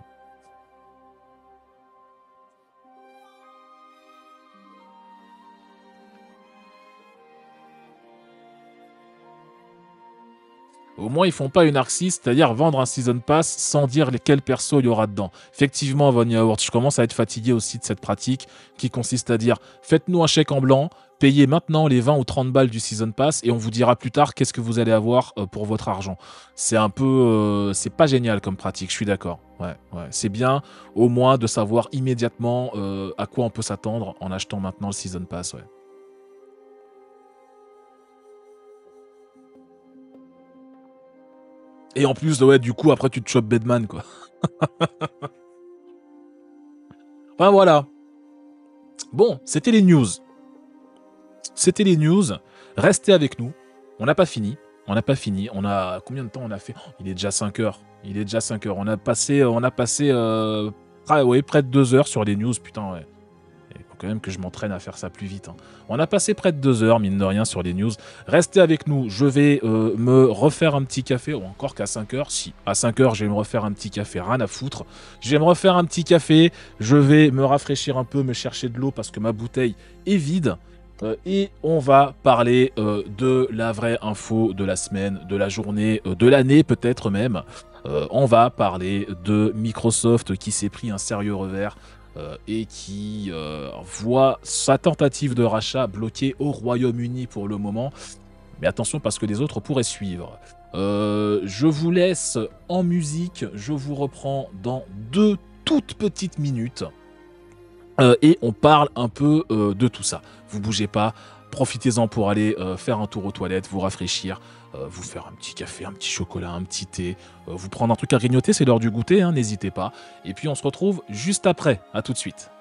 Au moins, ils font pas une Arc 6, c'est-à-dire vendre un Season Pass sans dire quel perso il y aura dedans. Effectivement, Vanilla Awards, je commence à être fatigué aussi de cette pratique qui consiste à dire faites-nous un chèque en blanc, payez maintenant les 20 ou 30 balles du Season Pass et on vous dira plus tard qu'est-ce que vous allez avoir pour votre argent. C'est un peu... c'est pas génial comme pratique, je suis d'accord. Ouais. C'est bien au moins de savoir immédiatement à quoi on peut s'attendre en achetant maintenant le Season Pass, ouais. Et en plus, ouais, du coup, après, tu te chopes Bedman, quoi. Enfin, voilà. Bon, c'était les news. Restez avec nous. On n'a pas fini. On a... Combien de temps on a fait? Il est déjà 5 heures. On a passé près de 2 heures sur les news, putain, ouais. Il faut quand même que je m'entraîne à faire ça plus vite. On a passé près de 2 heures, mine de rien, sur les news. Restez avec nous, je vais me refaire un petit café, ou encore qu'à 5 heures. Si, à 5 heures, je vais me refaire un petit café, rien à foutre. Je vais me refaire un petit café, je vais me rafraîchir un peu, me chercher de l'eau, parce que ma bouteille est vide. Et on va parler de la vraie info de la semaine, de la journée, de l'année peut-être même. On va parler de Microsoft qui s'est pris un sérieux revers. Et qui voit sa tentative de rachat bloquée au Royaume-Uni pour le moment. Mais attention parce que les autres pourraient suivre. Je vous laisse en musique. Je vous reprends dans 2 toutes petites minutes. Et on parle un peu de tout ça. Vous bougez pas. Profitez-en pour aller faire un tour aux toilettes, vous rafraîchir, vous faire un petit café, un petit chocolat, un petit thé, vous prendre un truc à grignoter, c'est l'heure du goûter, hein, n'hésitez pas. Et puis on se retrouve juste après, à tout de suite.